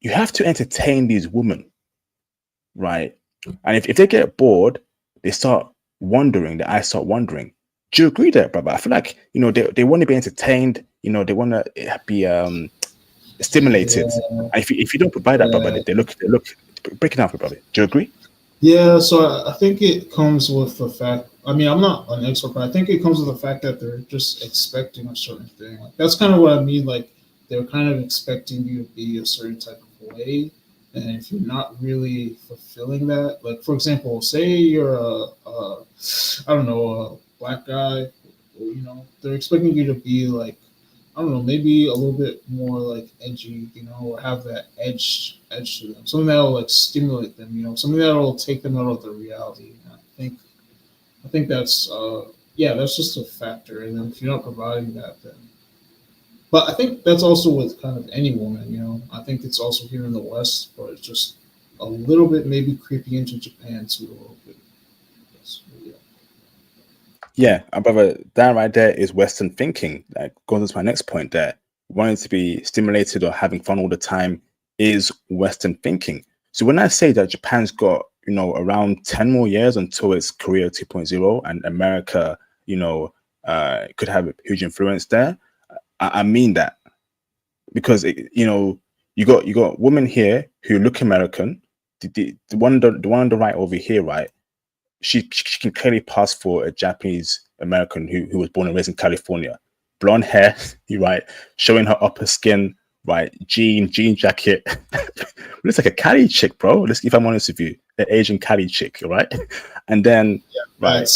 you have to entertain these women, right? And if they get bored, they start wondering. The eyes start wondering. Do you agree there, brother? I feel like, they want to be entertained. They want to be stimulated. Yeah, And if you don't provide that, brother, yeah. they look breaking out, brother. Do you agree? Yeah, so I think it comes with the fact. I mean, I'm not an expert, but I think it comes with the fact that they're just expecting a certain thing. Like, that's kind of what I mean. Like, they're kind of expecting you to be a certain type of way, and if you're not really fulfilling that, like for example, say you're I don't know, a black guy, they're expecting you to be like, I don't know, maybe a little bit more like edgy, or have that edge to them, something that will like stimulate them, something that will take them out of their reality. And I think that's yeah, that's just a factor. And then if you're not providing that, then, but I think that's also with kind of any woman, I think it's also here in the West, but it's just a little bit maybe creeping into Japan too a little bit. Yes, yeah. Yeah, brother, that right there is Western thinking. Like, going to my next point there, wanting to be stimulated or having fun all the time is Western thinking. So when I say that Japan's got, around 10 more years until it's Korea 2.0, and America, could have a huge influence there, I mean that. Because, you got women here who look American. The one on the right over here, right? She can clearly pass for a Japanese American who was born and raised in California. Blonde hair, you right, showing her upper skin, right? Jean jacket. Looks like a Cali chick, bro. If I'm honest with you, an Asian Cali chick, right? And then, right,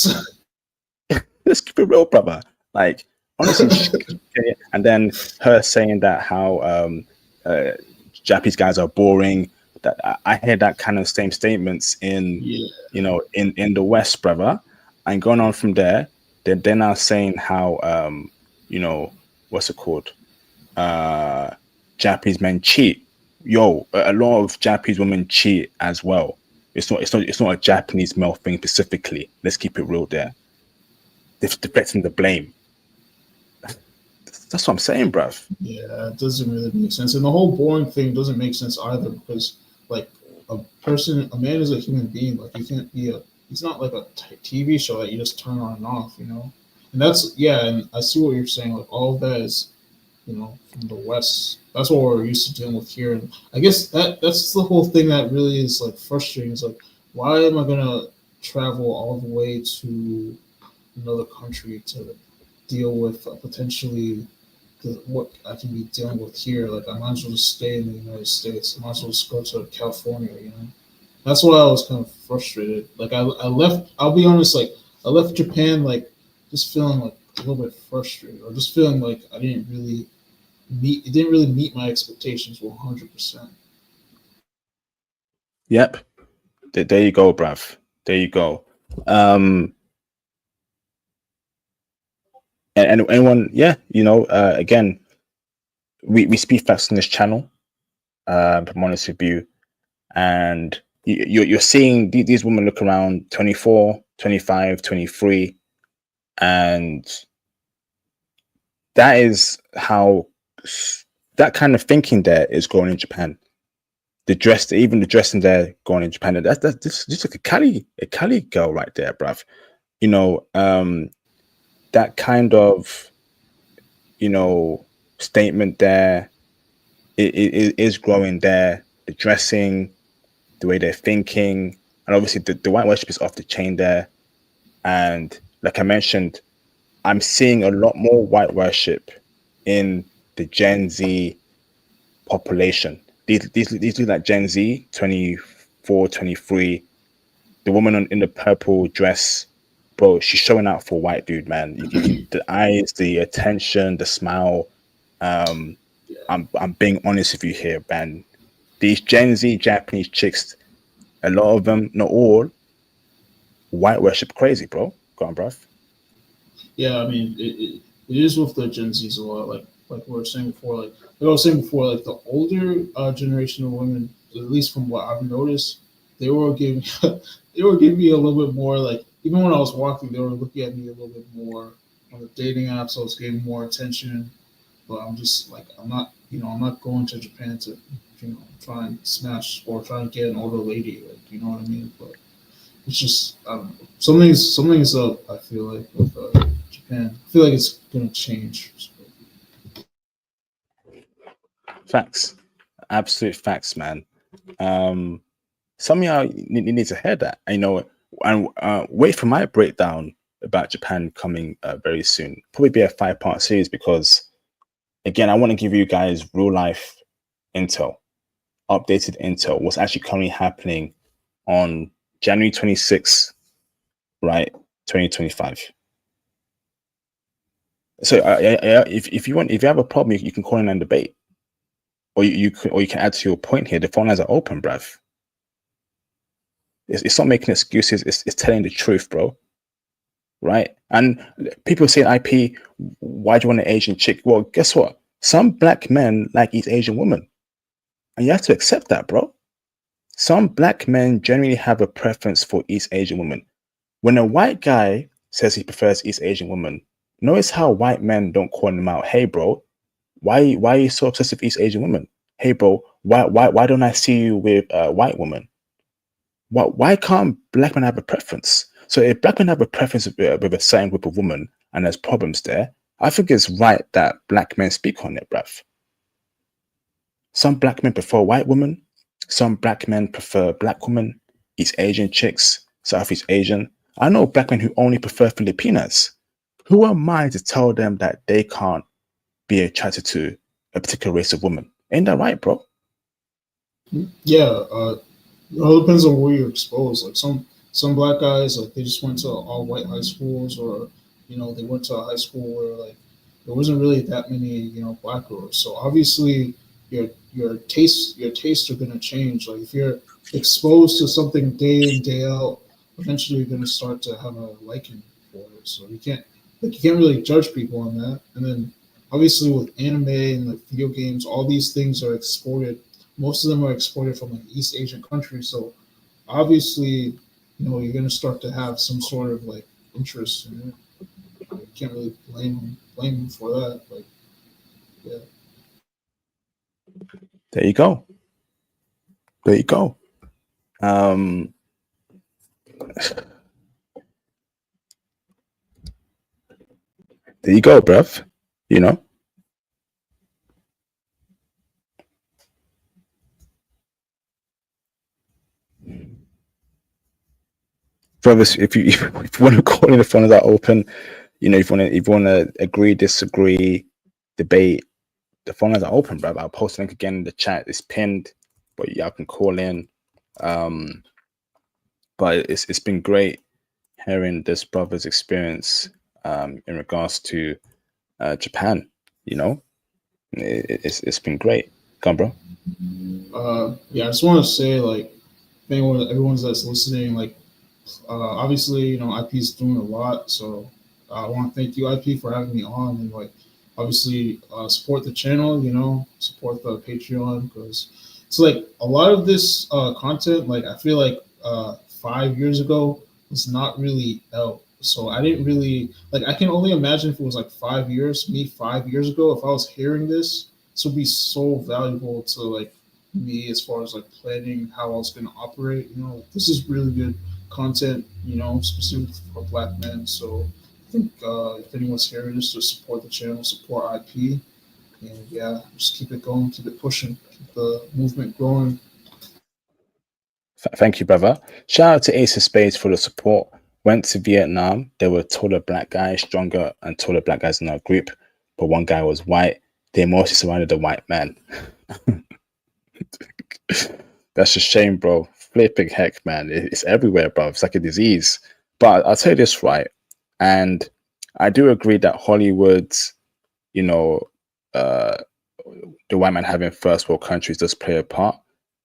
let's keep it real, brother. Like, honestly, and then her saying that how Japanese guys are boring. That I hear that kind of same statements in in the West, brother. And going on from there, they're now saying how what's it called? Japanese men cheat. Yo, a lot of Japanese women cheat as well. It's not a Japanese male thing specifically. Let's keep it real there. They're deflecting the blame. That's what I'm saying, bruv. Yeah, it doesn't really make sense. And the whole boring thing doesn't make sense either, because like a man is a human being. Like, he can't be he's not like a TV show that you just turn on and off, And that's, yeah, and I see what you're saying. Like, all of that is, from the West. That's what we're used to dealing with here. And I guess that's the whole thing that really is like frustrating. Is like, why am I gonna travel all the way to another country to deal with potentially what I can be dealing with here? Like, I might as well just stay in the United States. I might as well just go to California, That's why I was kind of frustrated. Like, I left, I'll be honest, like, I left Japan, like, just feeling like a little bit frustrated, or just feeling like it didn't really meet my expectations 100%. Yep. There you go, bruv. There you go. And anyone, yeah, again, we speak facts on this channel, from honest with you, and you're seeing these women look around 24, 25, 23, and that is how that kind of thinking there is going in Japan. Even the dressing there going in Japan, that's just like a Cali girl right there, bruv. That kind of statement there is growing there. The dressing, the way they're thinking, and obviously the white worship is off the chain there. And like I mentioned, I'm seeing a lot more white worship in the Gen Z population. These look like Gen Z, 24, 23. The woman in the purple dress, bro, she's showing out for a white dude, man. The eyes, the attention, the smile. I'm being honest with you here, man. These Gen Z Japanese chicks, a lot of them, not all, white worship crazy, bro. Go on, bruv. Yeah, I mean, it is with the Gen Zs a lot. Like we were saying before, like I was saying before, like the older generation of women, at least from what I've noticed, they were giving they were giving me a little bit more. Like even when I was walking, they were looking at me a little bit more on the dating apps. I was getting more attention, but I'm just like I'm not going to Japan to try and smash or try and get an older lady. Like you know what I mean? But it's just I don't know. Something's up. I feel like with Japan. I feel like it's gonna change. Facts, absolute facts, man. Some of y'all need to hear that. I know, and wait for my breakdown about Japan coming very soon. Probably be a 5-part series because, again, I want to give you guys real life intel, updated intel. What's actually currently happening on January 26th, right? 2025. So if you have a problem, you can call in and debate, or you can add to your point here. The phone lines are open, bruv. It's not making excuses. It's telling the truth, bro. Right? And people say, IP, why do you want an Asian chick? Well, guess what? Some black men like East Asian women, and you have to accept that, bro. Some black men generally have a preference for East Asian women. When a white guy says he prefers East Asian women, notice how white men don't call him out. Hey, bro, why are you so obsessed with East Asian women? Hey, bro, why don't I see you with a white woman? Why can't black men have a preference? So if black men have a preference with a certain group of women and there's problems there, I think it's right that black men speak on it, bruv. Some black men prefer white women. Some black men prefer black women, East Asian chicks, Southeast Asian. I know black men who only prefer Filipinas. Who am I to tell them that they can't be attracted to a particular race of woman? Ain't that right, bro? Yeah, it all depends on where you're exposed. Like some black guys, like they just went to all white high schools, or they went to a high school where like there wasn't really that many black girls. So obviously your tastes are gonna change. Like if you're exposed to something day in day out, eventually you're gonna start to have a liking for it. So you can't really judge people on that. And then obviously with anime and like video games, all these things are exported. Most of them are exported from like East Asian countries. So obviously, you're gonna start to have some sort of like interest in it. You can't really blame them for that. Like, yeah. There you go. There you go. There you go, bruv. Brothers, if you want to call in, the phones are open. If you want to agree, disagree, debate, the phone lines are open, bro. I'll post a link again in the chat. It's pinned, but y'all can call in. But it's been great hearing this brother's experience in regards to Japan. It's been great. Come, bro. Yeah, I just want to say, like, everyone's that's listening, like, obviously, IP is doing a lot, so I want to thank you, IP, for having me on, and like, obviously, support the channel, support the Patreon, because it's like a lot of this content, like, I feel like 5 years ago was not really out. So I didn't really like. I can only imagine if it was like 5 years, me 5 years ago, if I was hearing this would be so valuable to like me as far as like planning how I was going to operate. This is really good content, specifically for Black men. So I think if anyone's hearing this, to support the channel, support IP, and yeah, just keep it going, keep it pushing, keep the movement growing. Thank you, brother. Shout out to Ace of Spades for the support. Went to Vietnam. There were taller black guys, stronger and taller black guys in our group. but one guy was white, they mostly surrounded the white man. That's a shame, bro. Flipping heck, man. It's everywhere, bro. It's like a disease. But I'll tell you this, right? And I do agree that Hollywood's, you know, the white man having first world countries does play a part.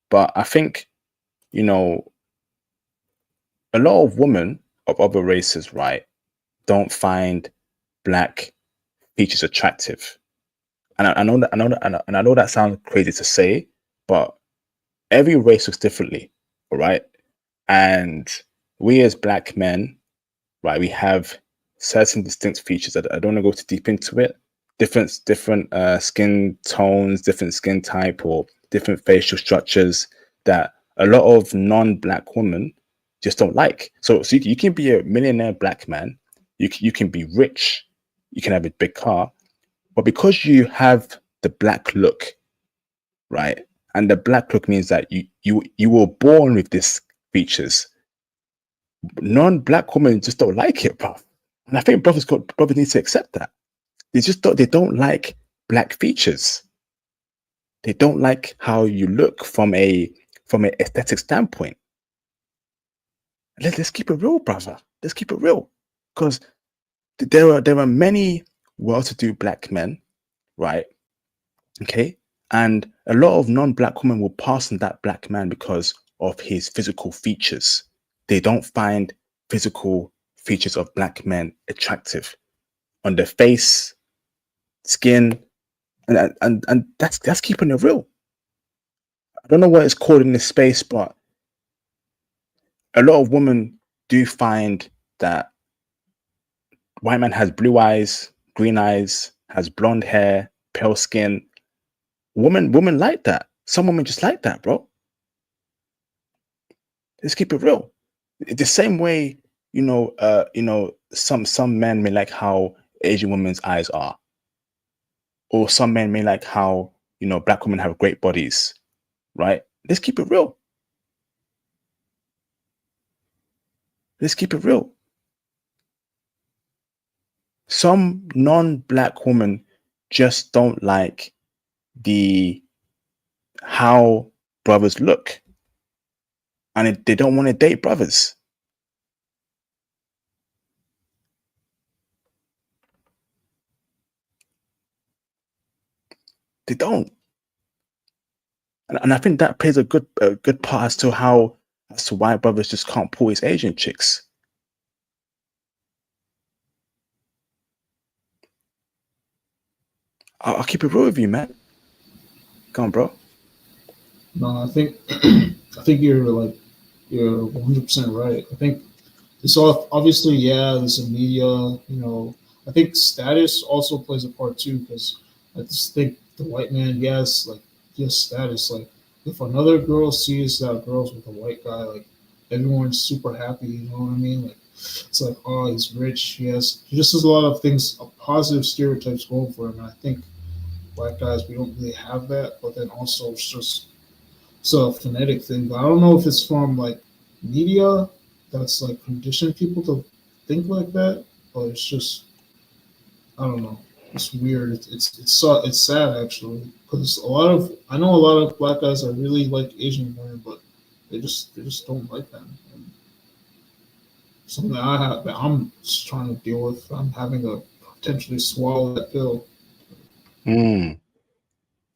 But I think, you know, a lot of women of other races, right, don't find black features attractive. And I know that sounds crazy to say, but every race looks differently, all right? And we as black men, right, we have certain distinct features that I don't want to go too deep into it. Different skin tones, different skin type, or different facial structures that a lot of non-black women just don't like. So you can be a millionaire black man, you can be rich, you can have a big car, but because you have the black look, right? And the black look means that you were born with these features. Non-black women just don't like it, bro. And I think brothers need to accept that. They don't like black features. They don't like how you look from an aesthetic standpoint. Let's keep it real, brother. Let's keep it real. Because there are many well-to-do black men, right? Okay. And a lot of non-black women will pass on that black man because of his physical features. They don't find physical features of black men attractive on their face, skin, and that's keeping it real. I don't know what it's called in this space, but a lot of women do find that white man has blue eyes, green eyes, has blonde hair, pale skin. Women like that. Some women just like that, bro. Let's keep it real. The same way, some men may like how Asian women's eyes are, or some men may like how black women have great bodies, right? Let's keep it real. Let's keep it real. Some non-black women just don't like how brothers look, and they don't want to date brothers. They don't, and I think that plays a good part as to why brothers just can't pull his Asian chicks. I'll keep it real with you, man. Come on, bro. No, I think you're 100% right. I think it's all obviously, there's a media, I think status also plays a part too, because I just think the white man, yes, status. Like if another girl sees that girl's with a white guy, like everyone's super happy, you know what I mean? Like it's like, oh, he's rich, yes. He just has a lot of things, positive stereotypes going for him. And I think black guys, we don't really have that, but then also it's just a phonetic thing. But I don't know if it's from like media that's like conditioned people to think like that, but it's just, I don't know. It's weird. It's sad actually, because I know a lot of black guys that really like Asian women, but they just don't like them. And something that I'm just trying to deal with. I'm having to potentially swallow that pill. And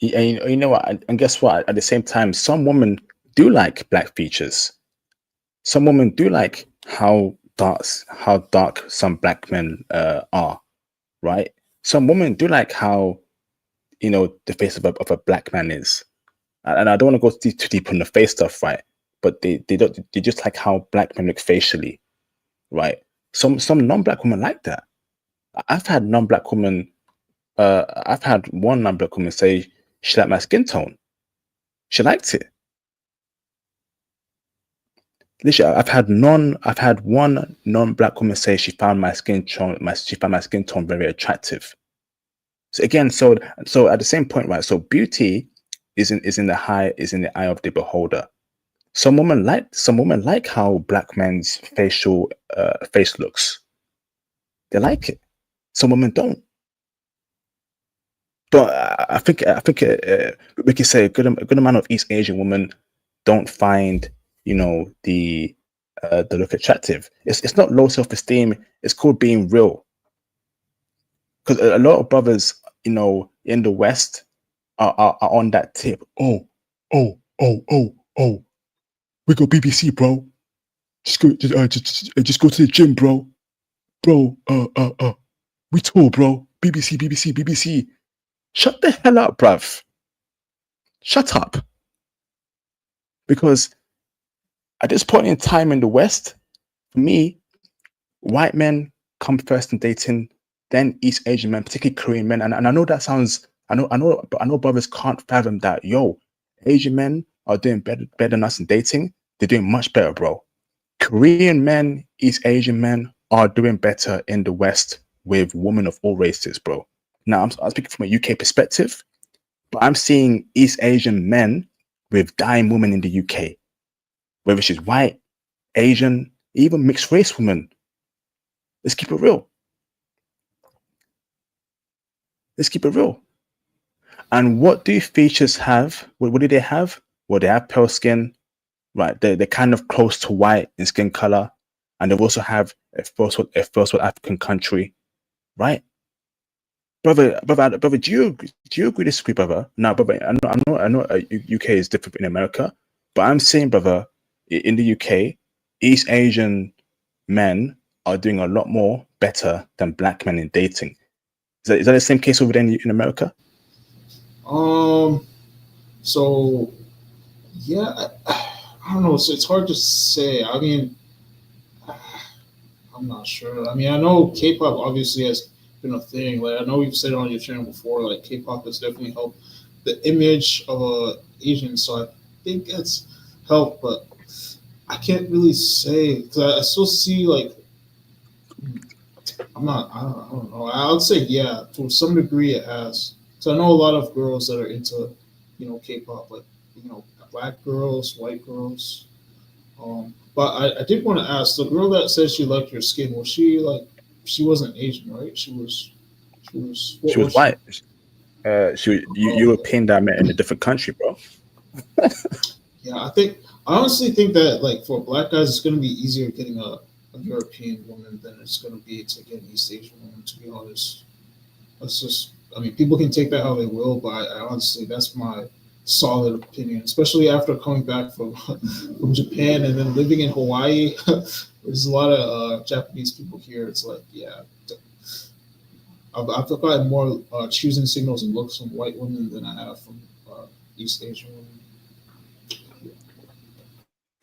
you know what? And guess what? At the same time, some women do like black features. Some women do like how dark some black men are, right? Some women do like how the face of a black man is, and I don't want to go too deep on the face stuff, right? But they just like how black men look facially, right? Some non-black women like that. I've had non-black women. I've had one non-black woman say she liked my skin tone. She liked it. Literally, I've had one non-black woman say she found my skin tone very attractive. So again, so at the same point, right? So beauty is in the eye of the beholder. Some women like how black men's face looks. They like it. Some women don't. But I think we could say a good amount of East Asian women don't find the look attractive. It's not low self esteem. It's called being real. Because a lot of brothers, in the West are on that tip. Oh. We go BBC, bro. Just go to the gym, bro. Bro, we tall, bro. BBC. Shut the hell up, bruv. Shut up. Because at this point in time in the West, for me, white men come first in dating, then East Asian men, particularly Korean men. And I know that sounds, but I know brothers can't fathom that. Yo, Asian men are doing better than us in dating. They're doing much better, bro. Korean men, East Asian men are doing better in the West with women of all races, bro. Now, I'm speaking from a UK perspective, but I'm seeing East Asian men with dime women in the UK, whether she's white, Asian, even mixed race women. Let's keep it real. And what do features have? What do they have? Well, they have pale skin, right? They're kind of close to white in skin color, and they also have a first world African country, right? Brother, do you agree, disagree, brother? No, brother, I know, UK is different in America, but I'm saying, brother, in the UK, East Asian men are doing a lot more better than black men in dating. Is that the same case over there in America? So yeah, I don't know. So it's hard to say. I mean, I'm not sure. I mean, I know K-pop obviously has been a thing. Like I know we've said it on your channel before. Like K-pop has definitely helped the image of a Asian. So I think that's helped, but I can't really say because I still see like I'm not. I don't know. I would say yeah, to some degree it has. So I know a lot of girls that are into, K-pop, like black girls, white girls. But I did want to ask the girl that said she liked your skin. Was she like? She wasn't Asian, right? She was. She was. What She was was she? white. She was European that I met in a different country, bro. Yeah, I honestly think that like for black guys, it's going to be easier getting a European woman than it's going to be to get an East Asian woman. To be honest, that's just. I mean, people can take that how they will, but I honestly, that's my solid opinion. Especially after coming back from from Japan and then living in Hawaii. There's a lot of Japanese people here. It's like, yeah, I've gotten more choosing signals and looks from white women than I have from East Asian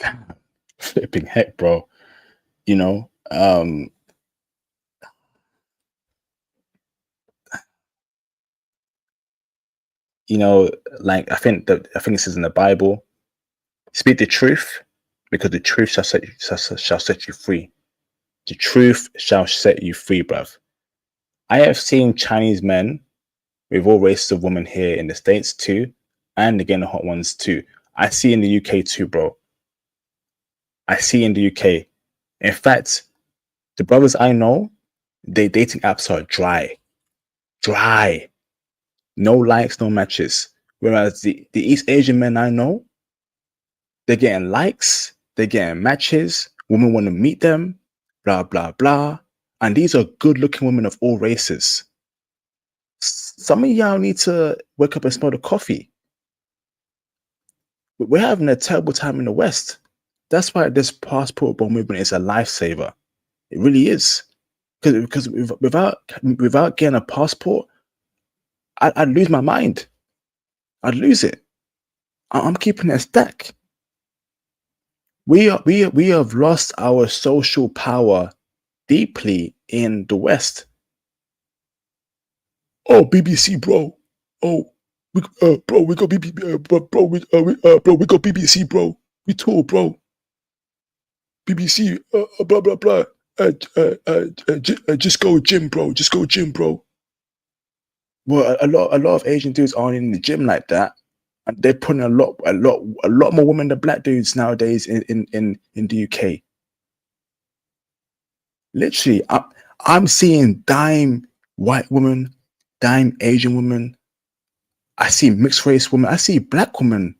women. Flipping heck, bro. You know, um, like I think this is in the Bible. Speak the truth, because the truth shall set you free. The truth shall set you free, bruv. I have seen Chinese men with all races of women here in the States too, and again the hot ones too. I see in the UK too, bro. I see in the UK. In fact, the brothers I know, their dating apps are dry, no likes, no matches. Whereas the East Asian men I know, they're getting likes, they're getting matches. Women want to meet them, blah blah blah. And these are good-looking women of all races. Some of y'all need to wake up and smell the coffee. We're having a terrible time in the West. That's why this passport ball movement is a lifesaver. It really is. Because without getting a passport, I'd lose my mind. I'd lose it. I'm keeping it a stack. We have lost our social power deeply in the West. Oh, BBC, bro. Oh, bro, we got BBC, bro, we got BBC, bro. We tall, bro. BBC, blah blah blah. Just go gym, bro. Just go gym, bro. Well, a lot of Asian dudes aren't in the gym like that, and they're putting a lot more women than black dudes nowadays in the UK. Literally, I'm seeing dime white women, dime Asian women, I see mixed race women. I see black women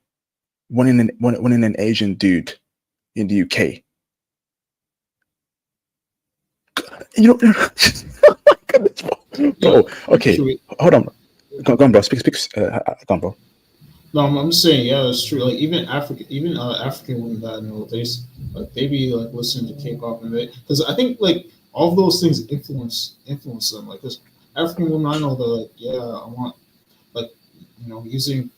wanting an Asian dude in the UK. You know, oh my goodness, bro. Okay, hold on. Go on, bro. Speak. Go on, bro. No, I'm just saying, yeah, it's true. Like even African women that I know, they be like listening to K-pop and because I think like all of those things influence them. Like this African women I know, they're like, yeah, I want like using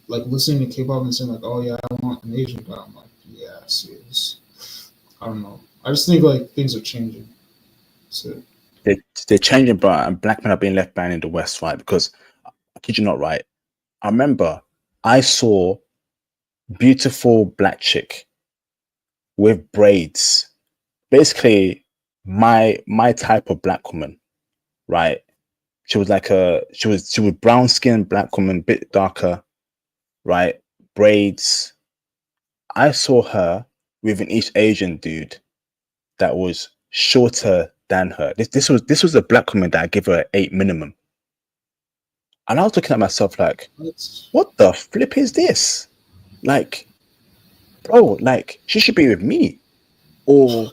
like listening to K-pop and saying like, oh yeah, I want an Asian guy. I'm like, yeah, serious. I don't know. I just think like things are changing. So They're changing, but and black men are being left behind in the West, right? Because I kid you not, right? I remember I saw beautiful black chick with braids, basically my type of black woman, right? She was like she was brown skinned black woman, bit darker, right? Braids. I saw her with an East Asian dude that was shorter than her. This was a black woman that I give her an 8 minimum. And I was looking at myself like, what the flip is this? Like, bro, like she should be with me. Or,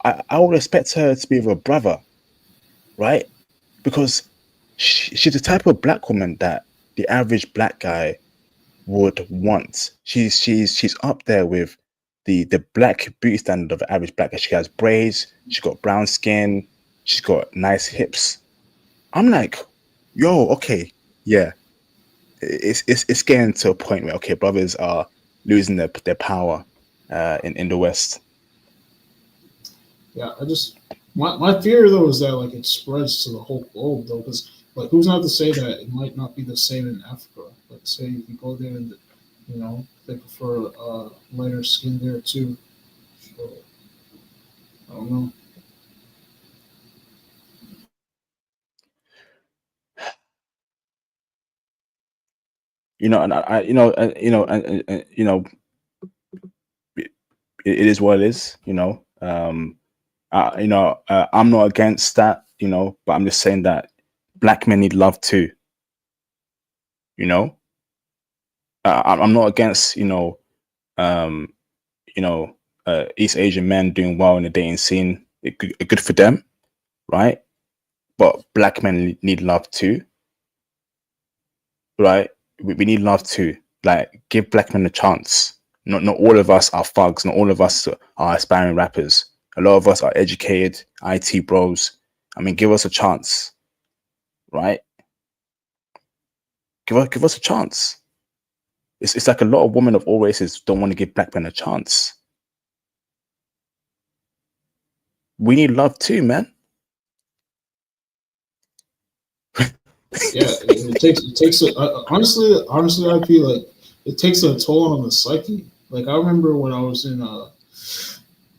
I would expect her to be with a brother, right? Because she's the type of black woman that the average black guy would want. She's up there with the black beauty standard of the average black guy. She has braids, she's got brown skin, she's got nice hips. I'm like, yo, okay, yeah. It's getting to a point where okay, brothers are losing their power in the West. yeah, my fear though is that like it spreads to the whole globe though, because like who's not to say that it might not be the same in Africa? Like say if you go there and they prefer lighter skin there too. So I don't know. And it is what it is. I'm not against that. But I'm just saying that black men need love too. I'm not against East Asian men doing well in the dating scene. Good for them, right? But black men need love too, right? We need love too. Like, give black men a chance. Not all of us are thugs. Not all of us are aspiring rappers. A lot of us are educated IT bros. I mean, give us a chance, right? Give us a chance. It's like a lot of women of all races don't want to give black men a chance. We need love too, man. Yeah, it takes honestly, I feel like it takes a toll on the psyche. Like I remember when I was in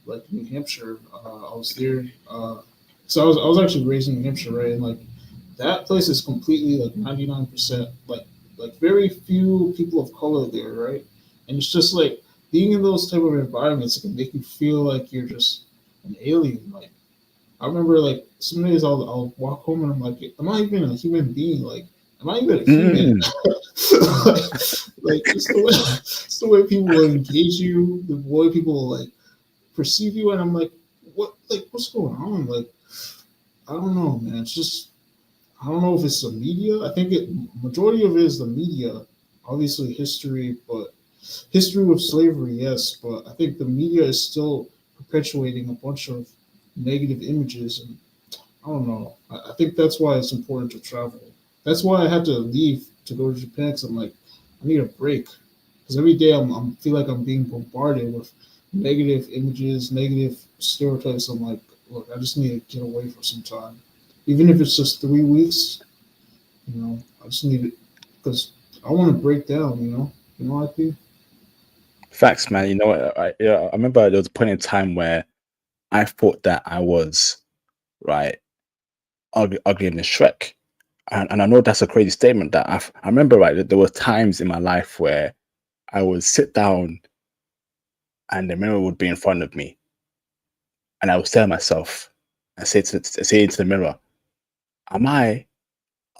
like New Hampshire, I was there. So I was actually raised in New Hampshire, right? And like that place is completely like 99% like very few people of color there, right? And it's just like being in those type of environments, it can make you feel like you're just an alien. Like I remember like some days I'll walk home and I'm like, am I even a human being? Like, am I even a human? like it's the way people will engage you, the way people will like perceive you, and I'm like, what's going on? Like, I don't know, man. It's just I don't know if it's the media. I think majority of it is the media. Obviously history, but history with slavery, yes, but I think the media is still perpetuating a bunch of negative images, and I don't know. I think that's why it's important to travel. That's why I had to leave to go to Japan. Because I'm like, I need a break. Because every day I'm feel like I'm being bombarded with negative images, negative stereotypes. I'm like, look, I just need to get away for some time, even if it's just 3 weeks. I just need it because I want to break down. I feel. Facts, man. I remember there was a point in time where I thought that I was right ugly in the Shrek. And I know that's a crazy statement that I remember, right, that there were times in my life where I would sit down and the mirror would be in front of me. And I would stare at myself and say into the mirror, am I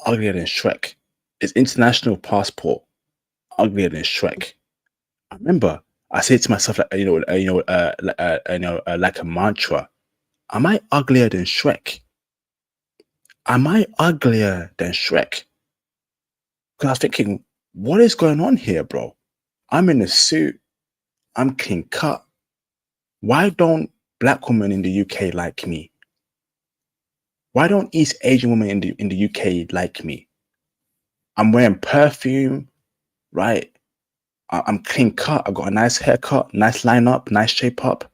uglier than Shrek? His international passport uglier than Shrek. I remember I said to myself, like, like a mantra, am I uglier than Shrek? Am I uglier than Shrek? Because I was thinking, what is going on here, bro? I'm in a suit. I'm clean cut. Why don't black women in the UK like me? Why don't East Asian women in the UK like me? I'm wearing perfume, right? I'm clean cut. I got a nice haircut, nice lineup, nice shape up.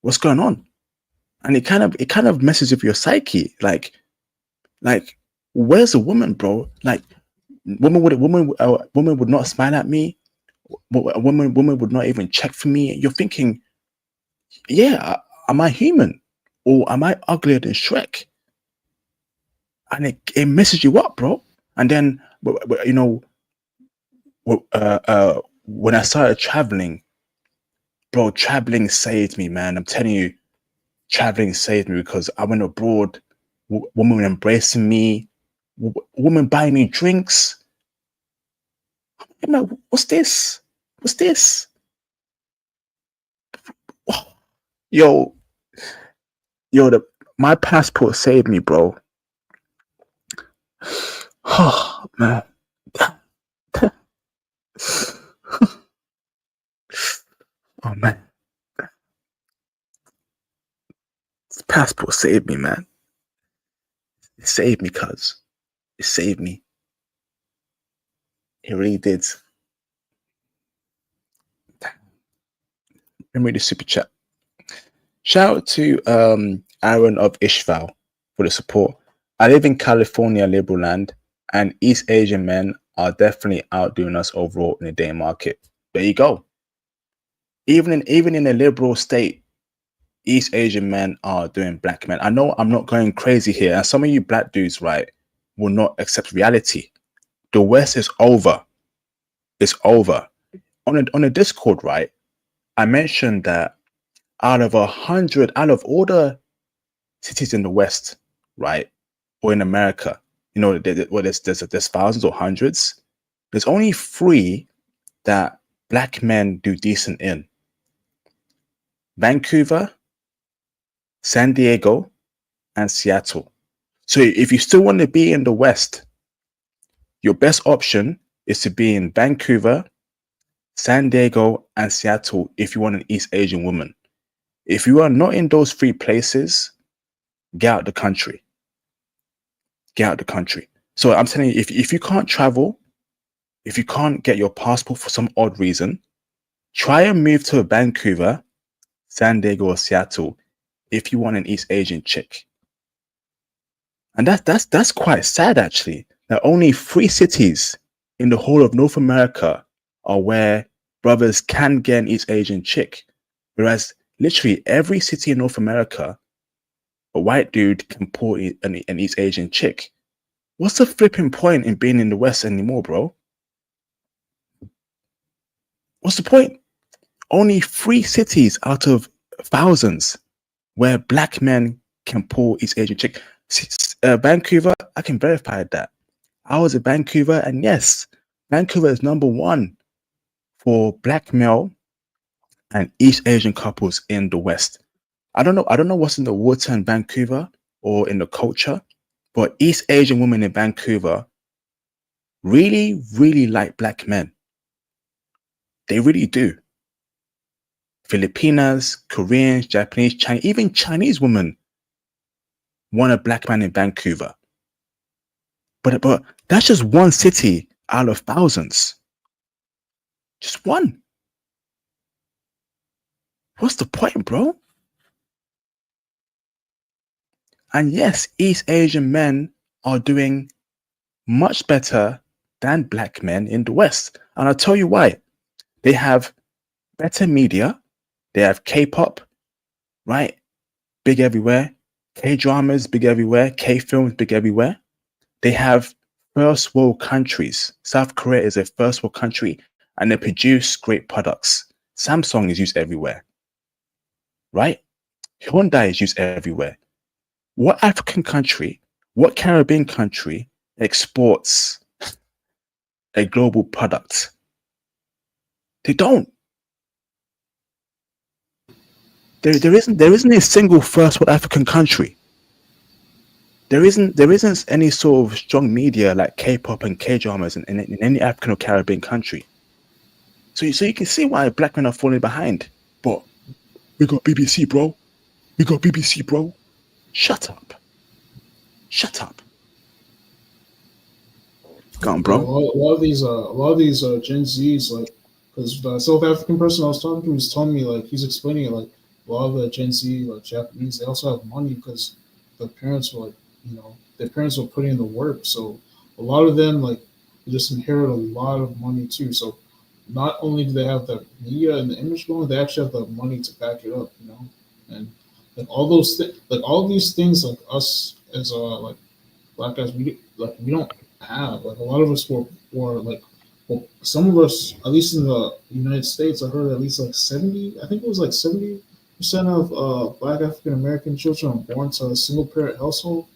What's going on? And it kind of messes with your psyche. Like, where's the woman, bro? Like, woman would not smile at me. A woman would not even check for me. You're thinking, yeah, am I human, or am I uglier than Shrek? And it messes you up, bro. And then, you know, when I started traveling, bro, traveling saved me, man. I'm telling you, traveling saved me because I went abroad, women embracing me, women buying me drinks. I'm like, what's this? What's this? Yo, my passport saved me, bro. Oh man. Oh man. This passport saved me, man. It saved me, cuz. It saved me. It really did. Let me read the super chat. Shout out to Aaron of Ishval for the support. I live in California, liberal land, and East Asian men are definitely outdoing us overall in the day market. There you go. Even in a liberal state, East Asian men are doing black men. I know I'm not going crazy here, and some of you black dudes, right, will not accept reality. The West is over. It's over. On a Discord, right, I mentioned that out of all the cities in the West, right, or in America, you know, there's thousands or hundreds. There's only 3 that black men do decent in: Vancouver, San Diego, and Seattle. So if you still want to be in the West, your best option is to be in Vancouver, San Diego, and Seattle if you want an East Asian woman. If you are not in those 3 places, get out the country. Get out the country. So I'm telling you, if you can't travel, if you can't get your passport for some odd reason, try and move to Vancouver, San Diego, or Seattle if you want an East Asian chick. And that's quite sad, actually, that only 3 cities in the whole of North America are where brothers can get an East Asian chick, whereas literally every city in North America, a white dude can pull an East Asian chick. What's the flipping point in being in the West anymore, bro? What's the point? Only 3 cities out of thousands where black men can pull East Asian chick. Vancouver, I can verify that. I was in Vancouver, and yes, Vancouver is number 1 for black male and East Asian couples in the West. I don't know what's in the water in Vancouver or in the culture, but East Asian women in Vancouver really, really like black men. They really do. Filipinas, Koreans, Japanese, Chinese, even Chinese women want a black man in Vancouver. But that's just 1 city out of thousands. Just 1. What's the point, bro? And yes, East Asian men are doing much better than black men in the West. And I'll tell you why. They have better media. They have K-pop, right? Big everywhere. K-dramas, big everywhere. K-films, big everywhere. They have first world countries. South Korea is a first world country, and they produce great products. Samsung is used everywhere, right? Hyundai is used everywhere. What African country, what Caribbean country exports a global product. They don't. There isn't a single first world African country. There isn't any sort of strong media like K-pop and K-dramas in any African or Caribbean country. So you can see why black men are falling behind. But we got BBC, bro. We got BBC, bro. Shut up. Shut up. Go on, Yeah, bro. a lot of these Gen Zs, like, because the South African person I was talking to was telling me, like, he's explaining it, like, a lot of the Gen Z, like, Japanese, they also have money because their parents were, like, their parents were putting in the work. So a lot of them, like, they just inherit a lot of money too. So not only do they have the media and the image going, they actually have the money to back it up, and like all those things, like all these things, like us as like black guys, we don't have, like, a lot of us were like, well, some of us, at least in the United States, I heard at least like 70, I think it was like 70% of black African American children are born to a single parent household.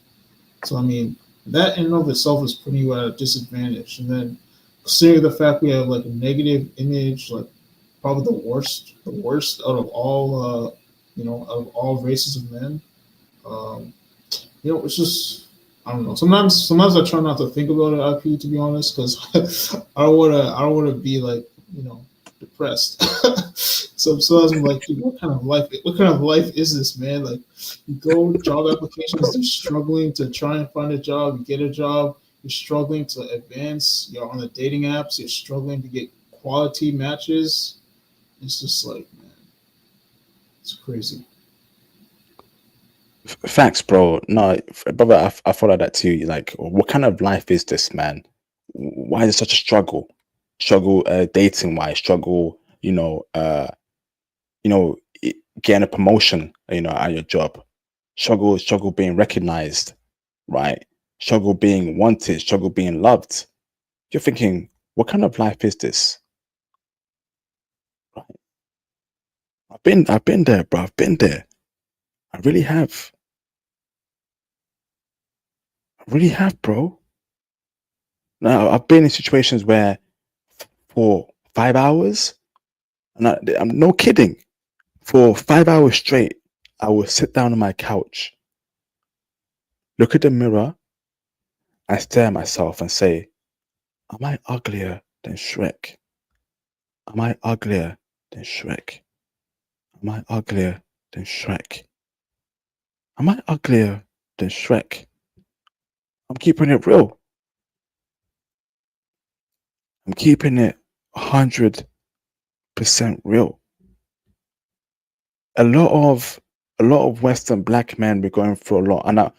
So I mean, that in and of itself is putting you at a disadvantage. And then considering the fact we have like a negative image, like probably the worst out of all, out of all races of men. Um, it's just, I don't know. Sometimes I try not to think about it, IP, to be honest, because I don't wanna be like, depressed. So sometimes I'm like, dude, what kind of life is this, man? Like, you go job applications, you're struggling to try and find a job, you get a job, you're struggling to advance, you're on the dating apps, you're struggling to get quality matches. It's just like, man, it's crazy. Facts, bro. No, brother, I follow that too. Like, what kind of life is this, man? Why is it such a struggle? Struggle, dating wise, struggle, getting a promotion, at your job. Struggle being recognized, right? Struggle being wanted, struggle being loved. You're thinking, what kind of life is this? Right? I've been there, bro. I've been there. I really have. I really have, bro. Now I've been in situations where for 5 hours, and I'm no kidding, for 5 hours straight, I will sit down on my couch, look at the mirror, and stare at myself and say, am I uglier than Shrek? Am I uglier than Shrek? Am I uglier than Shrek? Am I uglier than Shrek? I'm keeping it real. I'm keeping it 100% real. A lot of Western black men be going through a lot, and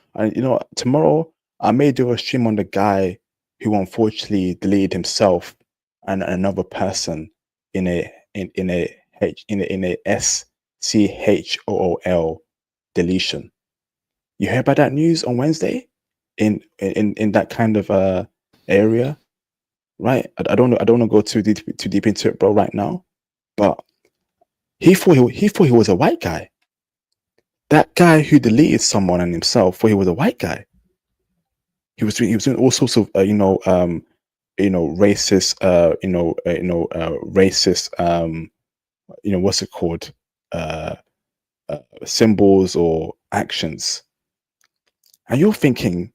tomorrow I may do a stream on the guy who unfortunately deleted himself and another person in a SCHOOL deletion. You heard about that news on Wednesday in that kind of area, right? I don't know. I don't want to go too deep into it, bro, right now. But he thought he was a white guy. That guy who deleted someone and himself thought he was a white guy. He was doing all sorts of racist racist what's it called, symbols or actions. And you're thinking,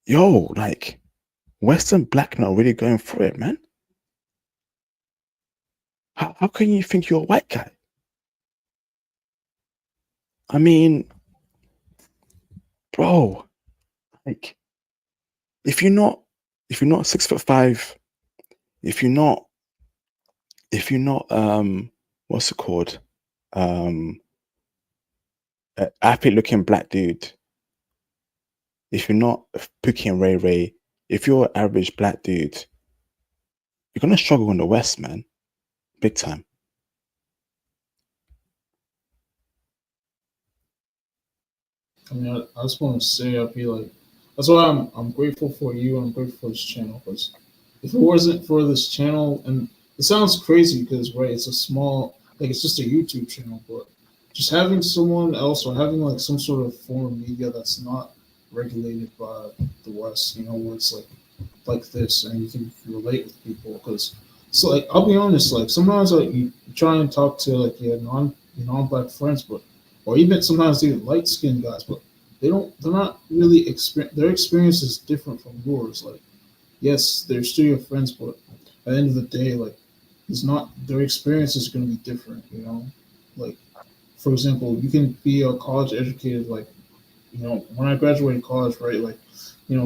yo, like, Western black men are really going through it, man. How can you think you're a white guy? I mean, bro, like, if you're not 6'5", if you're not what's it called, athlete looking black dude, if you're not Pookie and Ray Ray, if you're an average black dude, you're gonna struggle in the West, man, big time. I mean, I just want to say, I feel like that's why I'm grateful for you. I'm grateful for this channel, because if it wasn't for this channel, and it sounds crazy because, right, it's a small, like, it's just a YouTube channel, but just having someone else, or having like some sort of form of media that's not regulated by the West, where it's like like this, and you can relate with people. Because so like I'll be honest, like sometimes like you try and talk to like your non-black friends, but or even sometimes even light skinned guys, but they're not really their experience is different from yours. Like yes, they're still your friends, but at the end of the day, like it's not their experience is going to be different. Like for example, you can be a college educated like when I graduated college, right? Like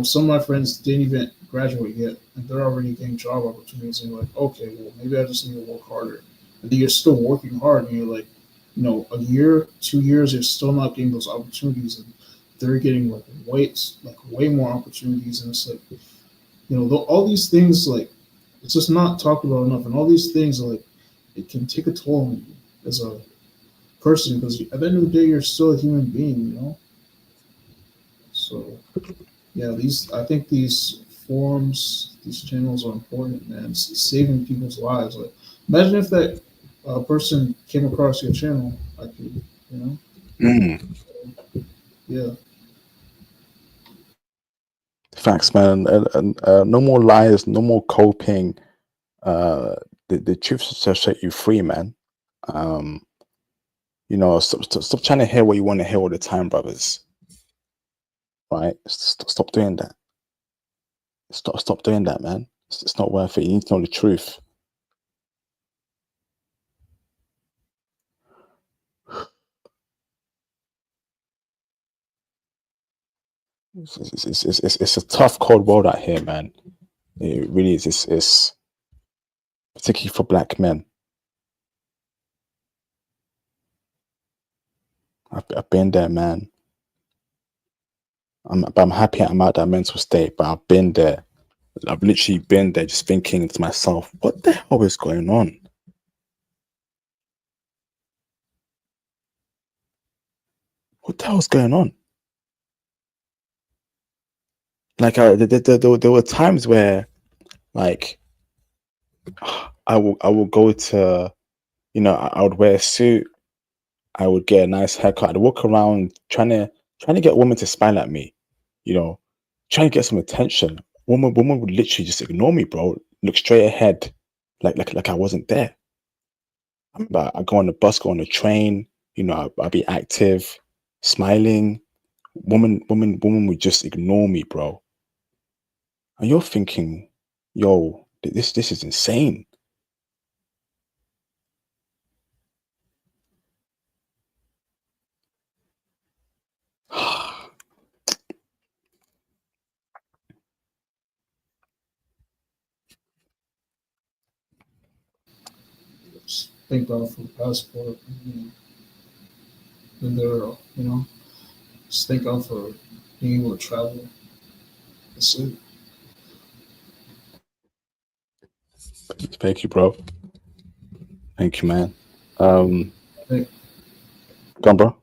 some of my friends didn't even graduate yet, and they're already getting job opportunities. And you're like, okay, well maybe I just need to work harder. And then you're still working hard, and you're like, a year, 2 years, you're still not getting those opportunities, and they're getting way more opportunities. And it's like all these things like it's just not talked about enough, and all these things like it can take a toll on you as a person because at the end of the day you're still a human being. So yeah, I think these forums, these channels are important, man. It's saving people's lives. Like imagine if that person came across your channel, like Mm. yeah. Facts, man. And no more lies, no more coping. The truth shall set you free, man. Stop trying to hear what you want to hear all the time, brothers. Right? Stop doing that. Stop doing that, man. It's not worth it. You need to know the truth. It's a tough, cold world out here, man. It really is. It's particularly for black men. I've been there, man. I'm happy I'm out that mental state, but I've been there. I've literally been there just thinking to myself, what the hell is going on? What the hell's going on? Like, there were times where, like, I will go to, I would wear a suit, I would get a nice haircut, I'd walk around trying to get a woman to smile at me, trying to get some attention. Woman would literally just ignore me, bro. Look straight ahead, like I wasn't there. But I go on the bus, go on the train, I'll be active, smiling. Woman would just ignore me, bro. And you're thinking, yo, this is insane. Just thank God for the passport. And there, just thank God for being able to travel. That's it. Thank you, bro. Thank you, man. Thank, Go on, bro.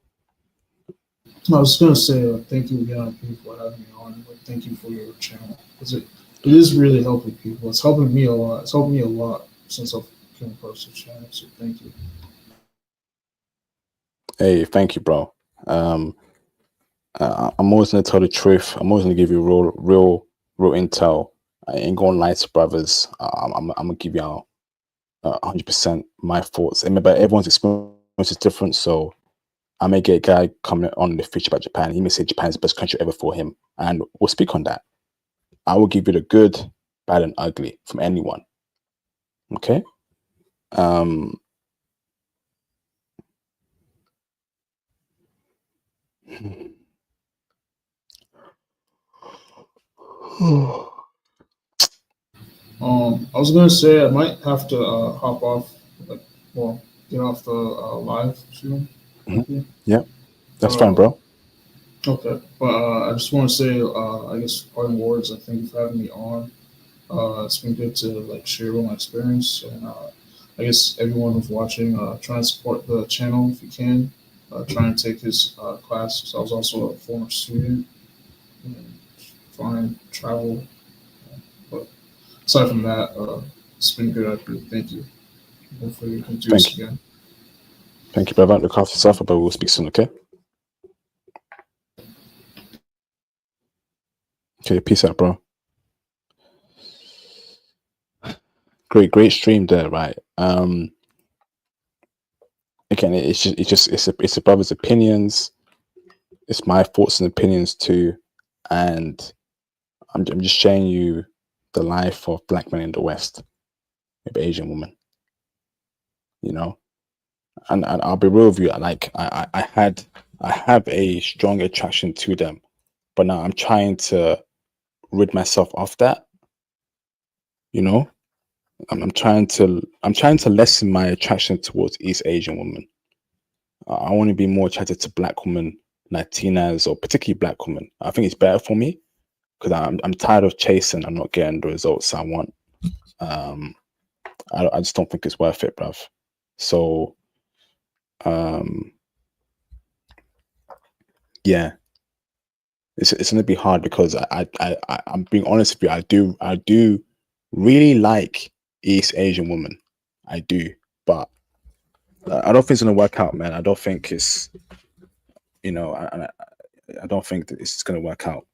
I was gonna say thank you again, people, for having me on. But thank you for your channel because it is really helping people. It's helping me a lot. It's helped me a lot since I've came across the channel. So thank you. Hey, thank you, bro. I'm always gonna tell the truth. I'm always gonna give you real intel. I ain't gonna lie to brothers. I'm gonna give you out 100% my thoughts. Remember, everyone's experience is different, so I may get a guy coming on in the future about Japan. He may say Japan is the best country ever for him, and we'll speak on that. I will give you the good, bad, and ugly from anyone. Okay. I was gonna say I might have to hop off, like, well, get off the live soon. Yeah, that's fine, Uh, bro. Okay, but I just want to say, I guess, parting words. I thank you for having me on. It's been good to like share all my experience, and I guess everyone who's watching, try and support the channel if you can. Try and take his class. So I was also a former student, and try and travel. But aside from that, it's been good. Thank you. Hopefully we can do this again. Thank you, brother. Look after yourself, but we'll speak soon. Okay. Okay. Peace out, bro. great stream there, right? Again, it's a brother's opinions. It's my thoughts and opinions too, and I'm just showing you the life of black men in the West with Asian women, you know. And I'll be real with you. Like I have a strong attraction to them, but now I'm trying to rid myself of that. You know, I'm trying to lessen my attraction towards East Asian women. I want to be more attracted to black women, Latinas, or particularly black women. I think it's better for me because I'm tired of chasing. I'm not getting the results I want. I just don't think it's worth it, bruv. So, yeah, it's gonna be hard because I'm being honest with you. I do really like East Asian women. I do, but I don't think it's gonna work out, man. I don't think it's, you know, I don't think that it's gonna work out.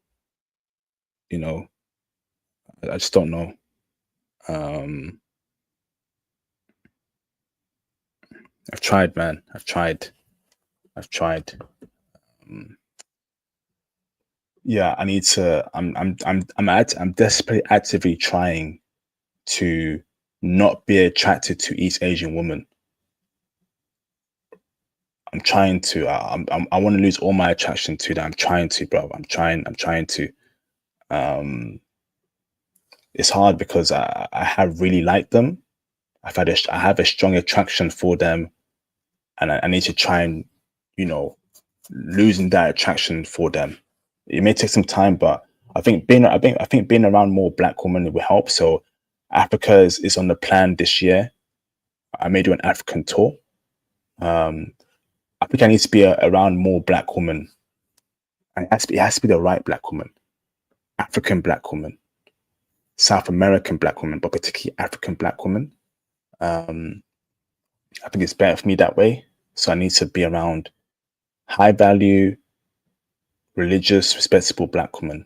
You know, I just don't know. I've tried, man. I've tried. Yeah, I need to. I'm desperately actively trying to not be attracted to East Asian women. I'm trying to. I want to lose all my attraction to that. I'm trying to, bro. I'm trying to. It's hard because I have really liked them. I have a strong attraction for them, and I need to try and, you know, losing that attraction for them. It may take some time, but I think being around more black women will help. So Africa is on the plan this year. I may do an African tour. I think I need to be around more black women, and it has to be the right black woman, African black woman, South American black woman, but particularly African black woman. I think it's better for me that way. So I need to be around high value, religious, respectable black women.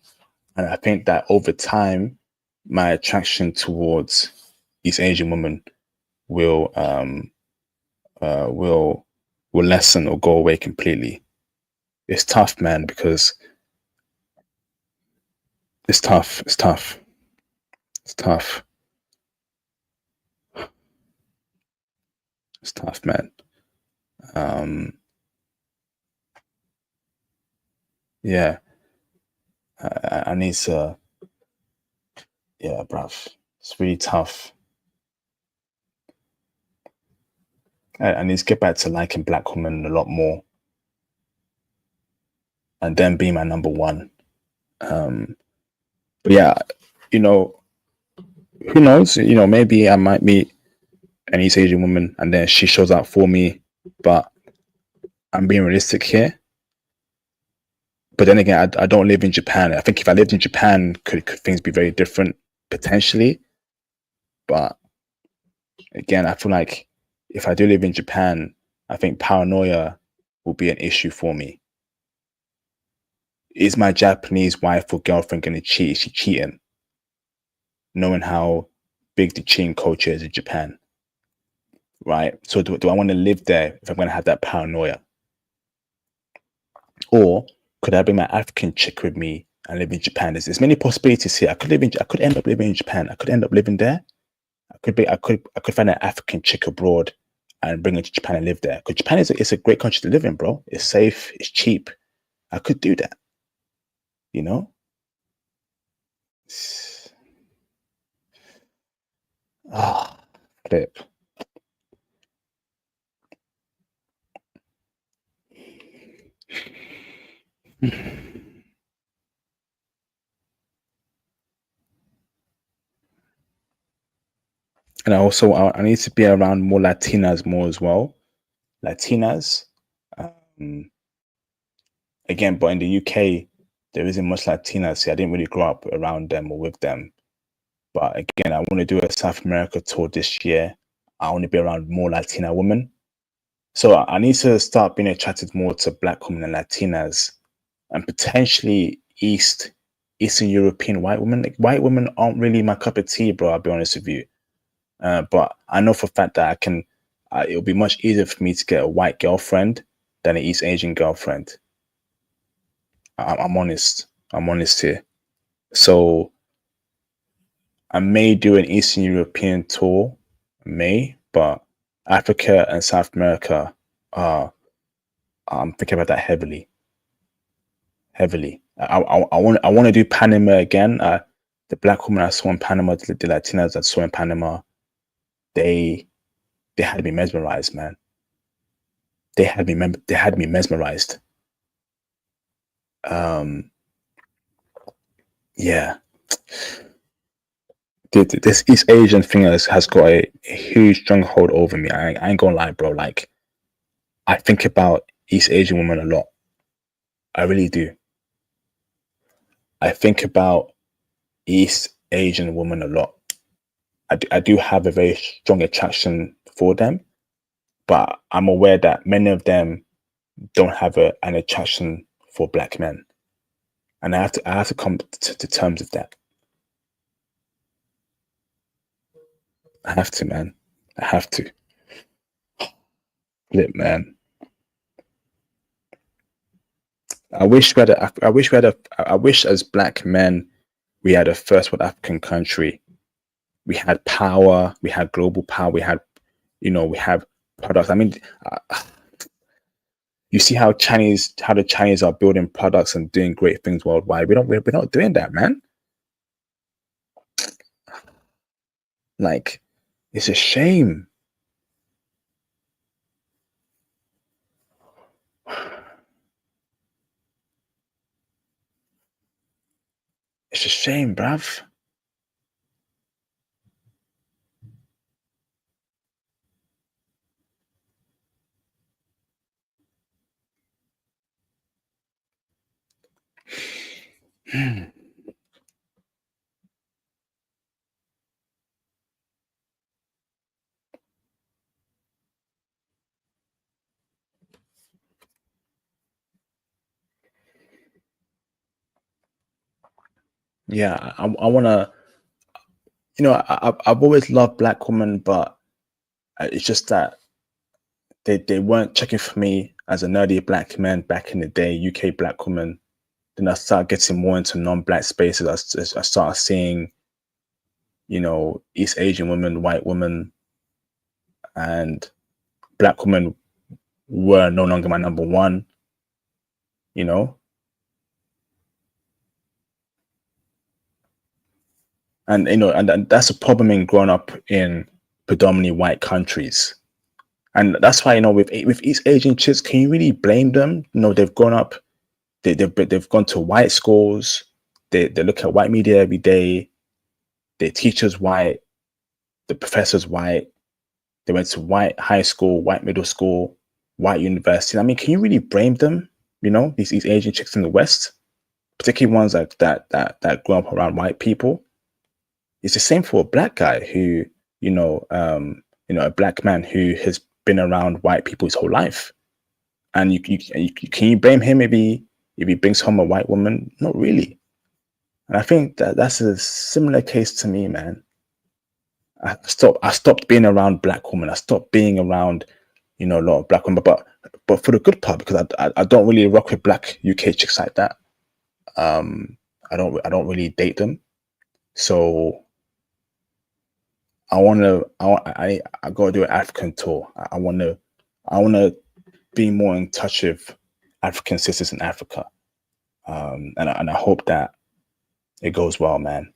And I think that over time, my attraction towards East Asian women will lessen or go away completely. It's tough, man, because it's tough. It's tough. It's tough. It's tough, man. Yeah, I need to. Yeah, bruv, it's really tough. I need to get back to liking black women a lot more, and then be my number one. But yeah, you know, who knows? You know, maybe I might meet an East Asian woman and then she shows up for me. But I'm being realistic here. But then again, I don't live in Japan. I think if I lived in Japan, could things be very different potentially? But again, I feel like if I do live in Japan, I think paranoia will be an issue for me. Is my Japanese wife or girlfriend going to cheat? Is she cheating? Knowing how big the cheating culture is in Japan, right? So do I want to live there if I'm going to have that paranoia? Or could I bring my African chick with me and live in Japan? There's many possibilities here. I could end up living in Japan. I could end up living there. I could find an African chick abroad and bring her to Japan and live there. Because Japan is a great country to live in, bro. It's safe, it's cheap. I could do that. You know? Flip. And I need to be around more Latinas more as well. Latinas. Again, but in the UK, there isn't much Latinas. See, I didn't really grow up around them or with them. But again, I want to do a South America tour this year. I want to be around more Latina women. So I need to start being attracted more to black women and Latinas, and potentially Eastern European white women. Like, white women aren't really my cup of tea, bro. I'll be honest with you. But I know for a fact that I can. It'll be much easier for me to get a white girlfriend than an East Asian girlfriend. I'm honest. I'm honest here. So I may do an Eastern European tour, but Africa and South America, I'm thinking about that heavily. I want to do Panama again. The black woman I saw in Panama, the Latinas I saw in Panama, they had me mesmerized, man. They had me mesmerized. Yeah. This East Asian thing has got a huge stronghold over me. I ain't gonna lie, bro. Like, I think about East Asian women a lot. I really do. I think about East Asian women a lot. I do have a very strong attraction for them, but I'm aware that many of them don't have an attraction for black men, and I have to come to terms with that. I have to, man. I have to. Flip, man. I wish as black men we had a first world African country. We had power. We had global power. We had, we have products. I mean, you see how the Chinese are building products and doing great things worldwide. We're not doing that, man. Like, it's a shame. It's a shame, bruv. Yeah, I want to. I've always loved black women, but it's just that they weren't checking for me as a nerdy black man back in the day. UK black woman. Then I started getting more into non-black spaces. I started seeing, East Asian women, white women, and black women were no longer my number one. And and that's a problem in growing up in predominantly white countries. And that's why, with East Asian chicks, can you really blame them? They've grown up, they've gone to white schools, they look at white media every day, their teachers white, the professors white, they went to white high school, white middle school, white university. I mean, can you really blame them? These Asian chicks in the West, particularly ones like that grew up around white people. It's the same for a black guy who, a black man who has been around white people his whole life. And can you blame him if he brings home a white woman? Not really. And I think that's a similar case to me, man. I stopped being around black women. I stopped being around, a lot of black women, but for the good part, because I don't really rock with black UK chicks like that. I don't really date them. So I gotta do an African tour. I wanna be more in touch with African sisters in Africa. And I hope that it goes well, man.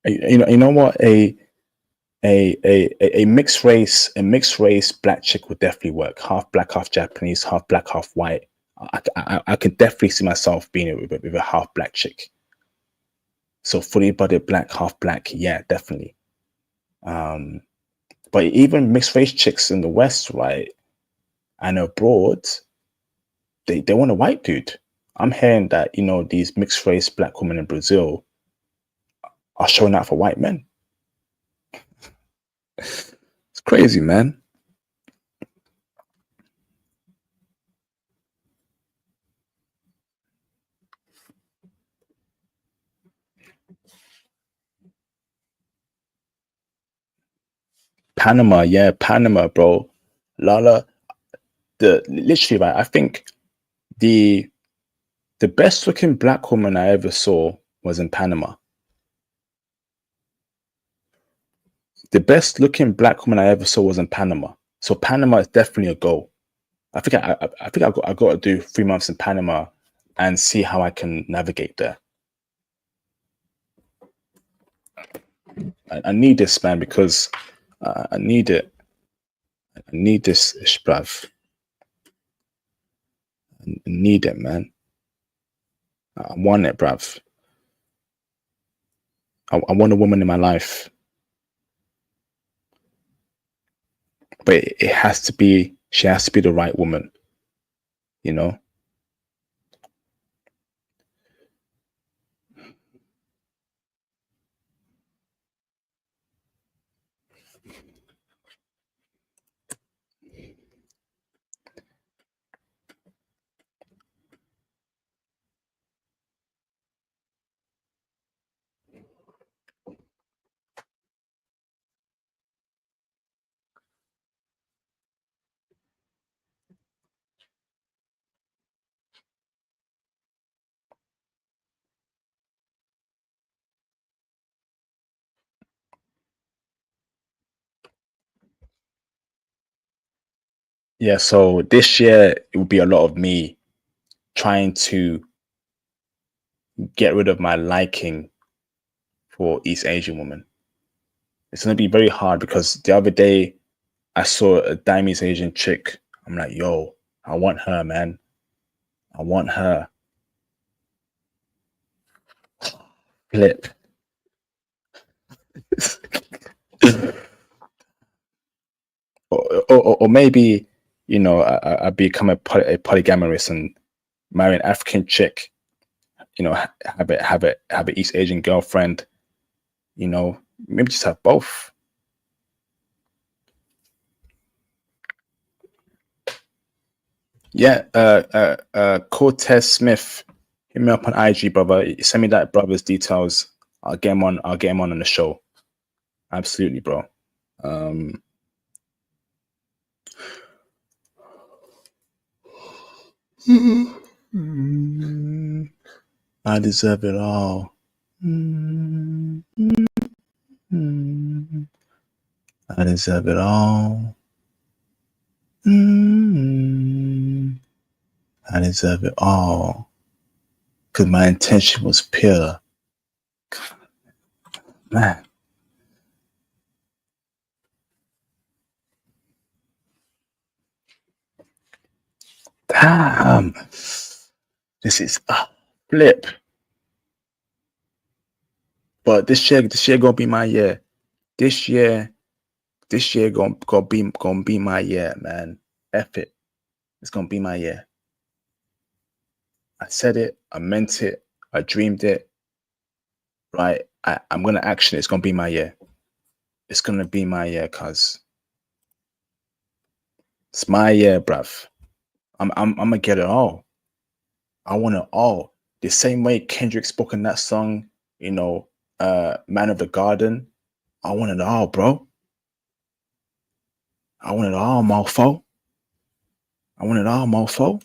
You know what? A mixed race black chick would definitely work. Half black, half Japanese, half black, half white. I can definitely see myself being with a half black chick. So fully bodied black, half black, yeah, definitely. But even mixed race chicks in the West, right, and abroad, they want a white dude. I'm hearing that these mixed race black women in Brazil are showing out for white men. It's crazy, man. Panama, yeah, Panama, bro. Lala, literally, right? I think the best looking black woman I ever saw was in Panama. The best looking black woman I ever saw was in Panama. So Panama is definitely a goal. I think I got to do 3 months in Panama and see how I can navigate there. I need this, man, because I need it. I need this, bruv. I need it, man. I want it, bruv. I want a woman in my life. But it has to be, she has to be the right woman, you know? Yeah, so this year it will be a lot of me trying to get rid of my liking for East Asian women. It's gonna be very hard because the other day I saw a Daimese Asian chick. I'm like, yo, I want her, man. I want her. Flip. or maybe, you know, I become a polygamorous and marry an African chick. You know, have an East Asian girlfriend. You know, maybe just have both. Yeah, Cortez Smith, hit me up on IG, brother. Send me that brother's details. I'll get him on. I'll get him on the show. Absolutely, bro. I deserve it all. I deserve it all. I deserve it all. Because my intention was pure. Man. Damn. This is a flip. But this year gonna be my year. This year gonna be my year, man. F it. It's gonna be my year. I said it, I meant it, I dreamed it. Right? I'm gonna action it. It's gonna be my year. It's gonna be my year, cuz. It's my year, bruv. I'm gonna get it all. I want it all. The same way Kendrick spoke in that song, you know, Man of the Garden. I want it all, bro. I want it all, mofo. I want it all, mofo.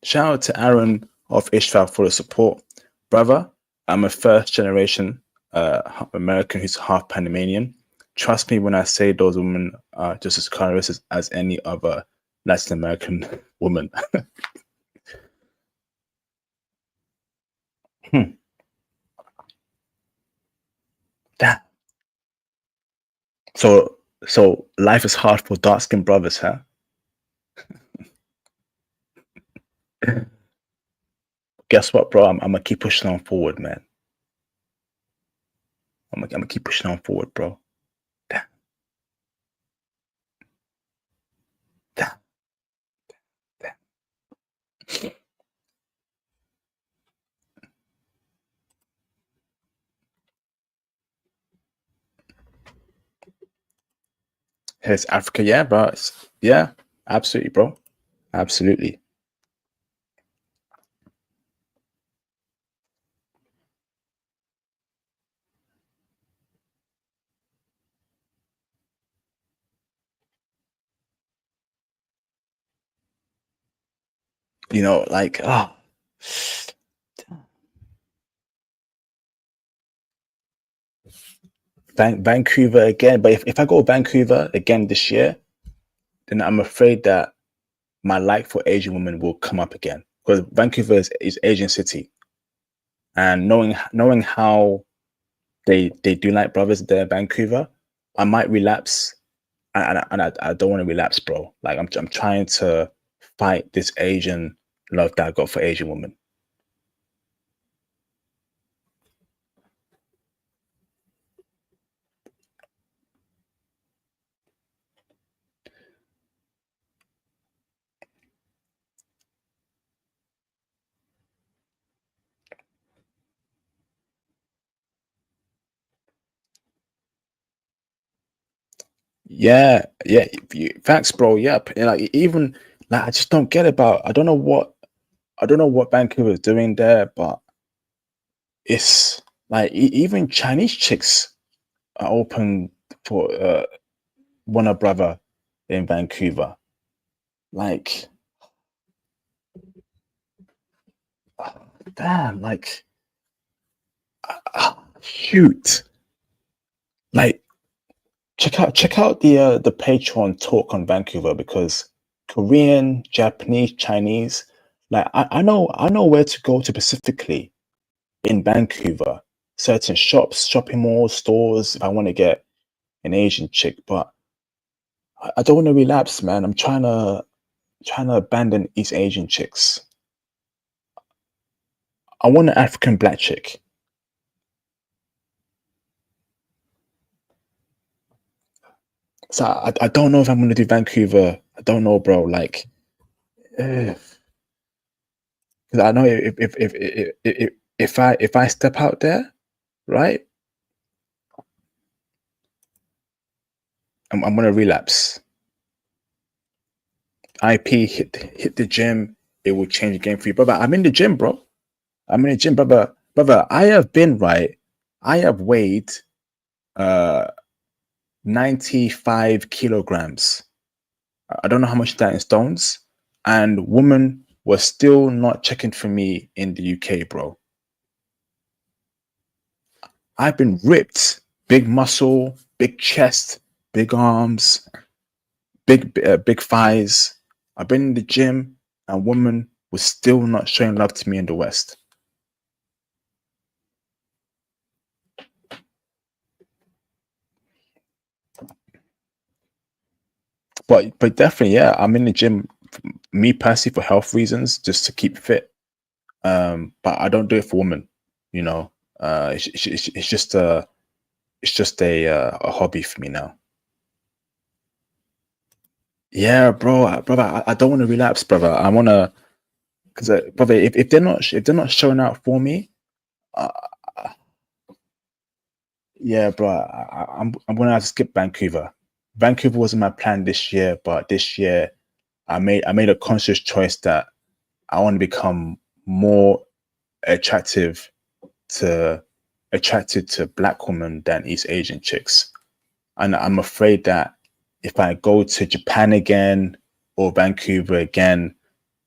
Shout out to Aaron of Ishval for the support. Brother, I'm a first generation American who's half Panamanian. Trust me when I say those women are just as colorist as any other Latin American woman. That. So life is hard for dark skinned brothers, huh? Guess what, bro? I'm gonna keep pushing on forward, man. I'm gonna keep pushing on forward, bro. Damn. Damn. Damn. Here's Africa, yeah, bro. Yeah, absolutely, bro. Absolutely. You know, like Vancouver again. But if I go Vancouver again this year, then I'm afraid that my like for Asian women will come up again, because Vancouver is Asian city, and knowing how they do like brothers there in Vancouver, I might relapse, and I don't want to relapse, bro. Like I'm trying to fight this Asian love that I got for Asian women. Yeah, yeah, facts, bro. Yep. And like even like I just don't get about. I don't know what Vancouver is doing there, but it's like even Chinese chicks are open for want a brother in Vancouver. Like, damn, like, shoot, like, check out the Patreon talk on Vancouver, because Korean, Japanese, Chinese, like, I know where to go to specifically in Vancouver. Certain shops, shopping malls, stores, if I want to get an Asian chick, but I don't want to relapse, man. I'm trying to abandon East Asian chicks. I want an African black chick. So I don't know if I'm gonna do Vancouver. I don't know, bro. Like, because I know if I step out there, right, I'm gonna relapse. IP hit the gym. It will change the game for you, brother. I'm in the gym, bro. I'm in the gym, brother. Brother, I have been right. I have weighed 95 kilograms. I don't know how much that in stones. And woman was still not checking for me in the UK, bro. I've been ripped, big muscle, big chest, big arms, big thighs. I've been in the gym, and woman was still not showing love to me in the West. But definitely, yeah, I'm in the gym, me personally, for health reasons, just to keep fit. But I don't do it for women, you know. It's just a hobby for me now. Yeah, bro, brother, I don't want to relapse, brother. I want to, because brother, if they're not showing out for me, uh, yeah, bro, I'm gonna have to skip Vancouver. Vancouver wasn't my plan this year, but this year I made a conscious choice that I want to become more attractive to attracted to black women than East Asian chicks. And I'm afraid that if I go to Japan again or Vancouver again,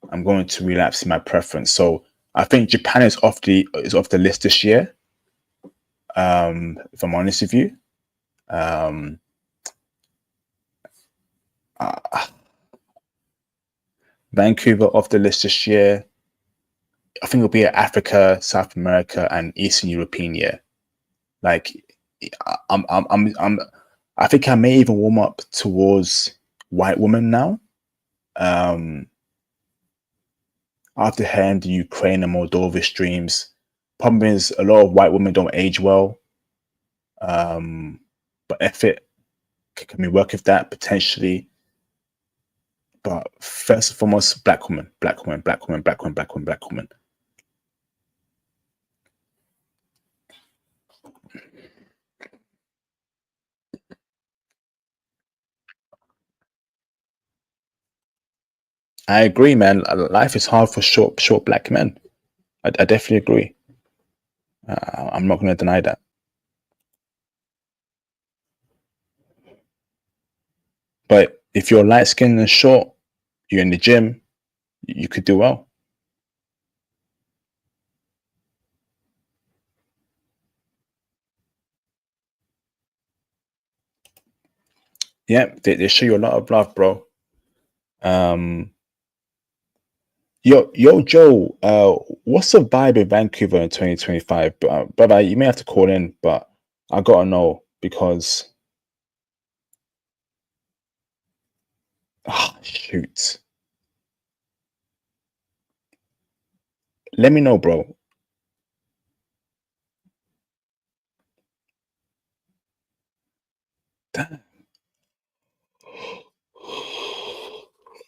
I'm going to relapse in my preference. So I think Japan is off the list this year. If I'm honest with you, um, uh, Vancouver off the list this year. I think it'll be Africa, South America, and Eastern European year. Like, I'm I think I may even warm up towards white women now. After hearing the Ukraine and Moldova streams, problem is a lot of white women don't age well. But if it can we work with that potentially? But first and foremost, black woman, black woman, black woman, black woman, black woman, black woman. I agree, man. Life is hard for short black men. I definitely agree. I'm not going to deny that. But if you're light skinned and short, you're in the gym, you could do well. Yeah, they show you a lot of love, bro. Yo, Joe, what's the vibe in Vancouver in 2025? Brother, you may have to call in, but I gotta know because shoot. Let me know, bro. Damn.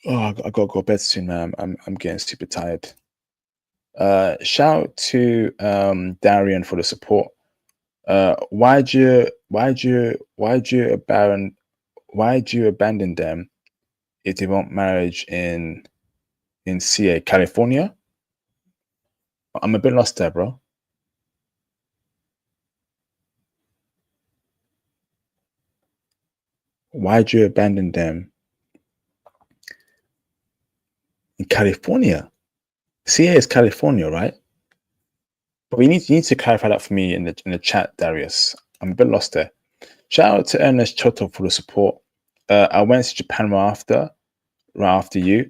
Oh, I gotta go to bed soon, man. I'm getting super tired. Shout out to Darian for the support. Why'd you abandon them if they want marriage in CA, California? I'm a bit lost there, bro. Why'd you abandon them in California? CA is California, right? But you need to clarify that for me in the chat, Darius. I'm a bit lost there. Shout out to Ernest Choto for the support. I went to Japan right after you,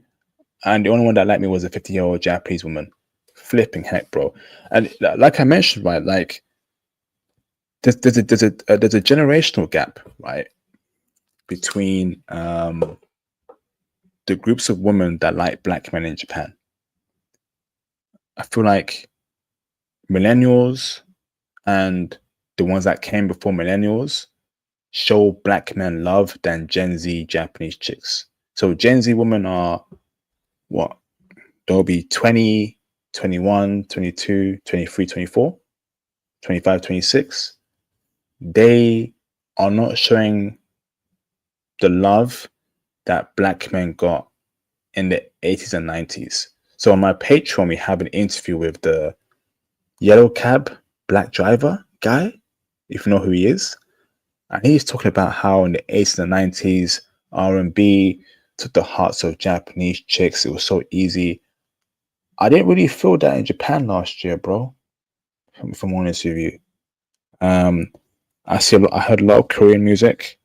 and the only one that liked me was a 50-year-old Japanese woman. Flipping heck, bro! And like I mentioned, right, like there's a generational gap, right, between the groups of women that like black men in Japan. I feel like millennials and the ones that came before millennials show black men love than Gen Z Japanese chicks. So Gen Z women are what? They'll be 20, 21, 22, 23, 24, 25, 26. They are not showing the love that black men got in the 80s and 90s. So on my Patreon, we have an interview with the yellow cab black driver guy, if you know who he is. And he's talking about how in the 80s and 90s, R&B took the hearts of Japanese chicks. It was so easy. I didn't really feel that in Japan last year, bro. If I'm honest with you. I heard a lot of Korean music.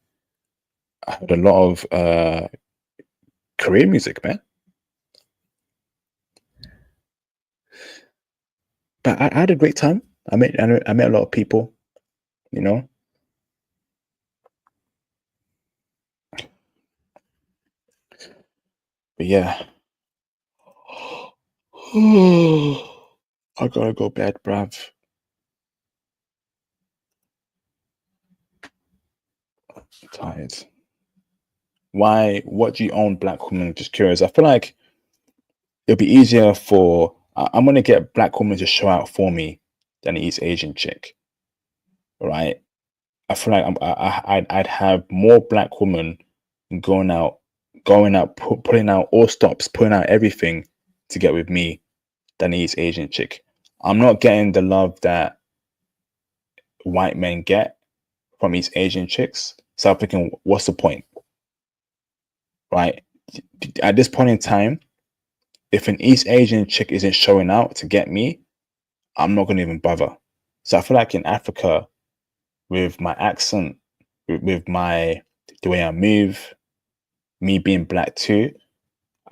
I heard a lot of Korean music, man. But I had a great time. I met a lot of people, you know. But yeah. I gotta go bed, bruv. I'm tired. Why? What do you own, black women? Just curious. I feel like it'll be easier for I'm gonna get a black woman to show out for me than an East Asian chick, right? I feel like I'd have more black women going out, putting out all stops, putting out everything to get with me than an East Asian chick. I'm not getting the love that white men get from East Asian chicks. So I'm thinking, what's the point? Right? At this point in time, if an East Asian chick isn't showing out to get me, I'm not gonna even bother. So I feel like in Africa, with my accent, with the way I move, me being black too,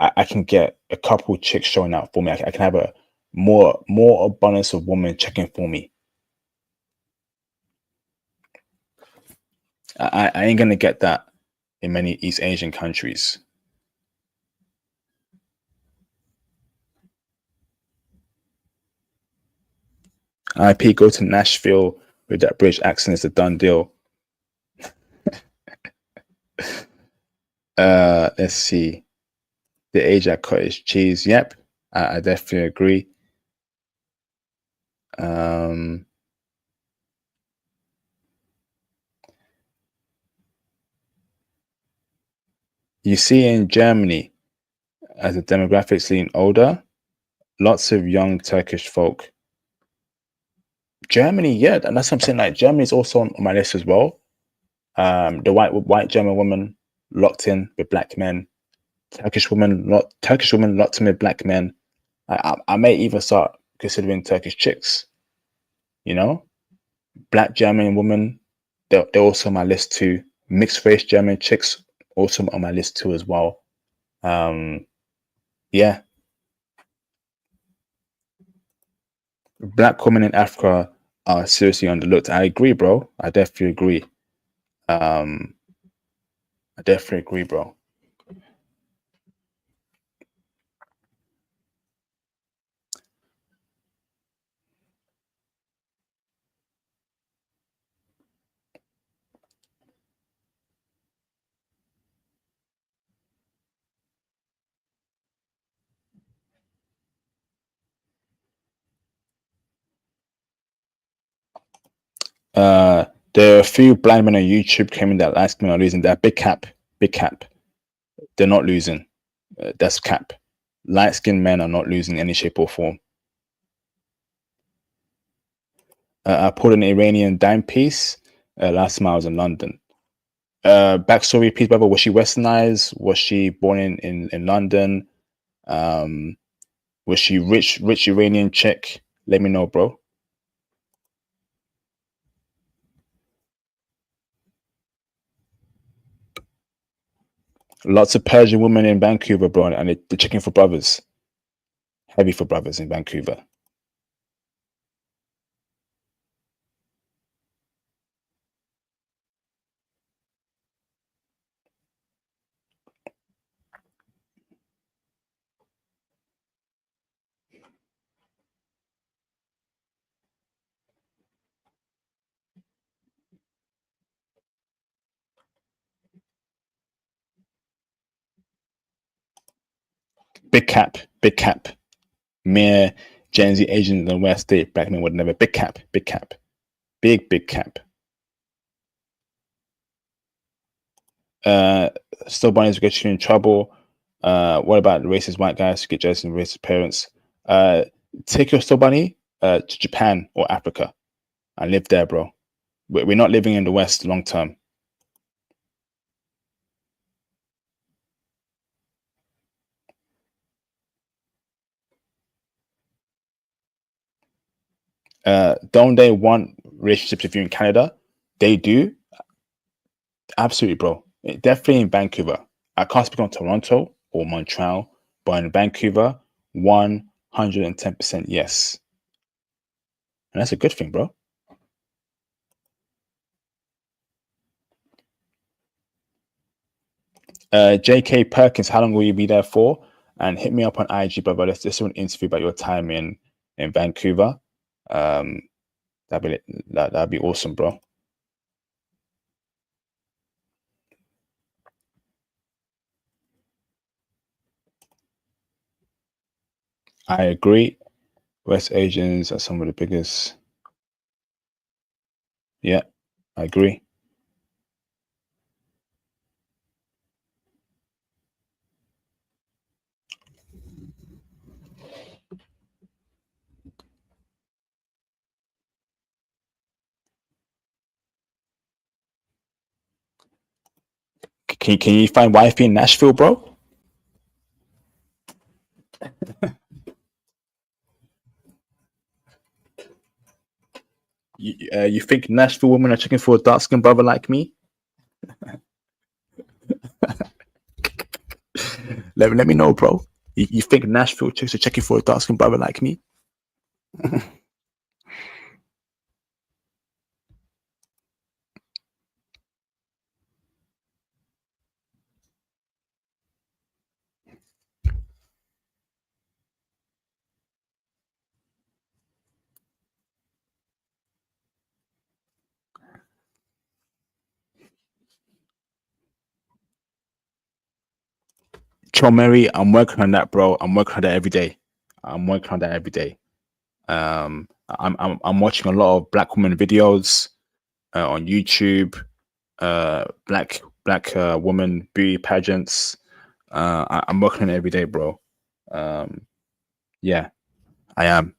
I can get a couple chicks showing out for me. I can have a more abundance of women checking for me. I ain't gonna get that in many East Asian countries. IP, go to Nashville with that British accent is a done deal. Let's see. The age at cottage cheese. Yep, I definitely agree. You see in Germany, as the demographics lean older, lots of young Turkish folk. Germany, yeah, and that's what I'm saying. Like Germany is also on my list as well. The white German woman locked in with black men. Turkish woman locked in with black men. I may even start considering Turkish chicks. You know, black German woman, they're also on my list too. Mixed race German chicks also on my list too as well. Yeah. Black women in Africa are seriously underlooked. I agree, bro. I definitely agree. Bro. There are a few blind men on YouTube claiming that light men are losing. They're big cap. They're not losing. That's cap. Light skinned men are not losing in any shape or form. I pulled an Iranian dime piece last time I was in London. Backstory, please, brother. Was she westernized? Was she born in London? Was she rich Iranian chick? Let me know, bro. Lots of Persian women in Vancouver, bro, and they're checking for brothers. Heavy for brothers in Vancouver. Big cap. Mere Gen Z Asians in the West State, black men would never. Big cap. Big cap. Still bunnies get you in trouble. What about racist white guys who get jealous and racist parents? Take your still bunny to Japan or Africa and live there, bro. We're not living in the West long term. Don't they want relationships if you're in Canada? They do. Absolutely, bro. Definitely in Vancouver. I can't speak on Toronto or Montreal, but in Vancouver, 110% yes. And that's a good thing, bro. J.K. Perkins, how long will you be there for? And hit me up on IG, brother. Let's do an interview about your time in Vancouver. That'd be awesome, bro. I agree. West Asians are some of the biggest. Yeah, I agree. Can you find wifey in Nashville, bro? You think Nashville women are checking for a dark skinned brother like me? let me know, bro. You think Nashville chicks are checking for a dark skinned brother like me? Mary, I'm working on that, bro. I'm working on that every day. I'm watching a lot of black women videos on YouTube. Black woman beauty pageants. I'm working on it every day, bro. Yeah, I am.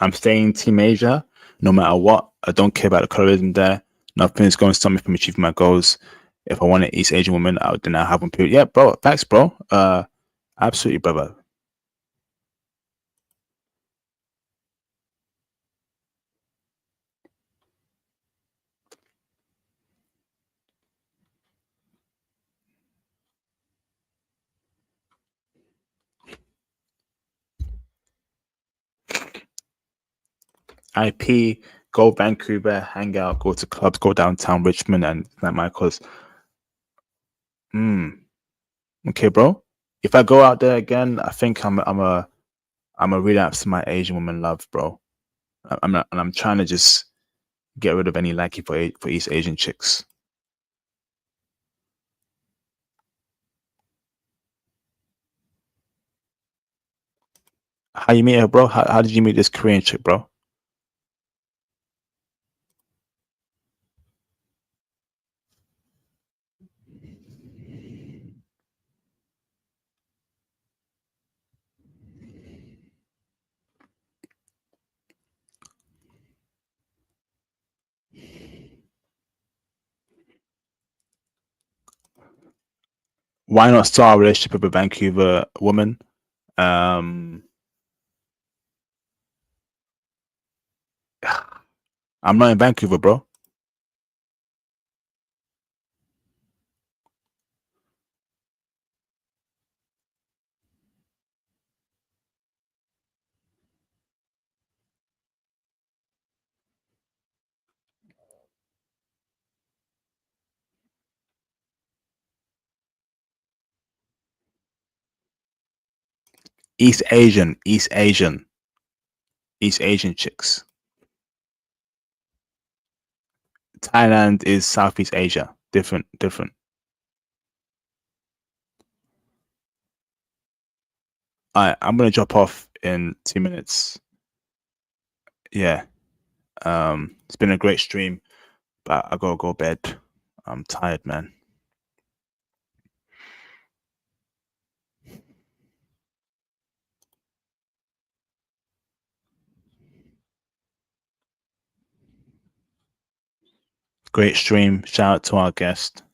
I'm staying Team Asia no matter what. I don't care about the colorism there. Nothing is going to stop me from achieving my goals. If I want an East Asian woman, then I'll have one. Period. Yeah, bro. Thanks, bro. Absolutely, brother. IP, go Vancouver, hang out, go to clubs, go downtown Richmond and St. Michael's. Okay, bro. If I go out there again, I think I'm a relapse my Asian woman love, bro. I'm trying to just get rid of any liking for East Asian chicks. How you meet her, bro? How did you meet this Korean chick, bro? Why not start a relationship with a Vancouver woman? I'm not in Vancouver, bro. East Asian chicks. Thailand is Southeast Asia. Different. I'm gonna drop off in 2 minutes. Yeah. It's been a great stream, but I gotta go to bed. I'm tired, man. Great stream. Shout out to our guest.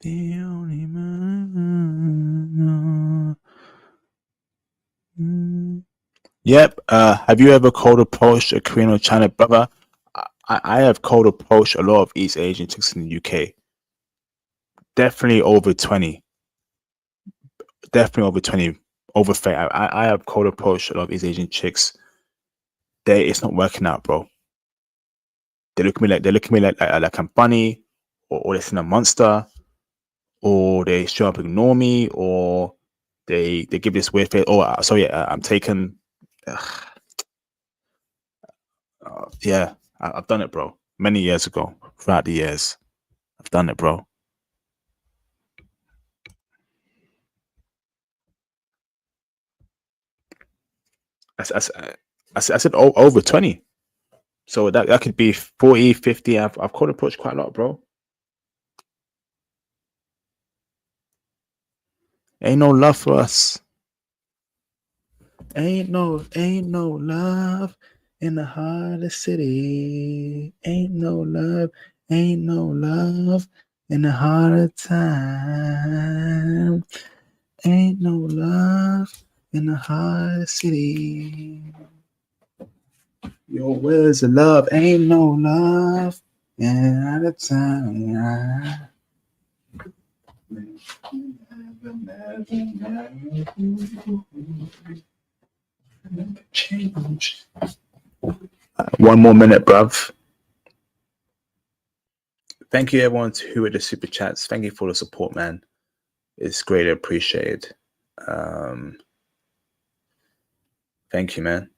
The only man. Yep. Have you ever cold approached a Korean or China brother? I have cold approached a lot of East Asian chicks in the UK. Definitely over 20. Definitely over 20. Over 30. I have cold approached a lot of East Asian chicks. It's not working out, bro. They look at me like I'm funny, or they send a monster, or they show up ignore me, or they give this weird face. Oh, sorry, I'm taken. Yeah, I've done it, bro. Many years ago, throughout the years, I've done it, bro. I said over 20. So that could be 40, 50. I've cold approached quite a lot, bro. Ain't no love for us. Ain't no love in the heart of the city. Ain't no love in the heart of time. Ain't no love in the heart of the city. Yo, where's the love? Ain't no love in the time. Change. 1 more minute, bruv. Thank you, everyone who hit the super chats. Thank you for the support, man. It's greatly appreciated. Thank you, man.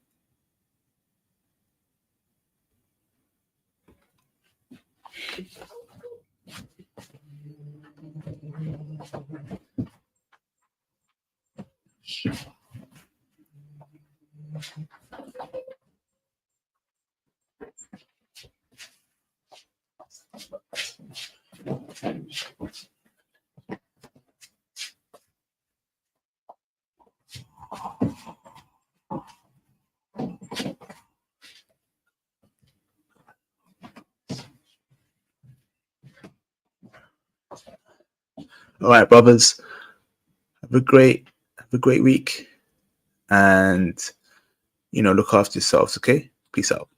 All right, brothers. Have a great week, and look after yourselves. Okay, peace out.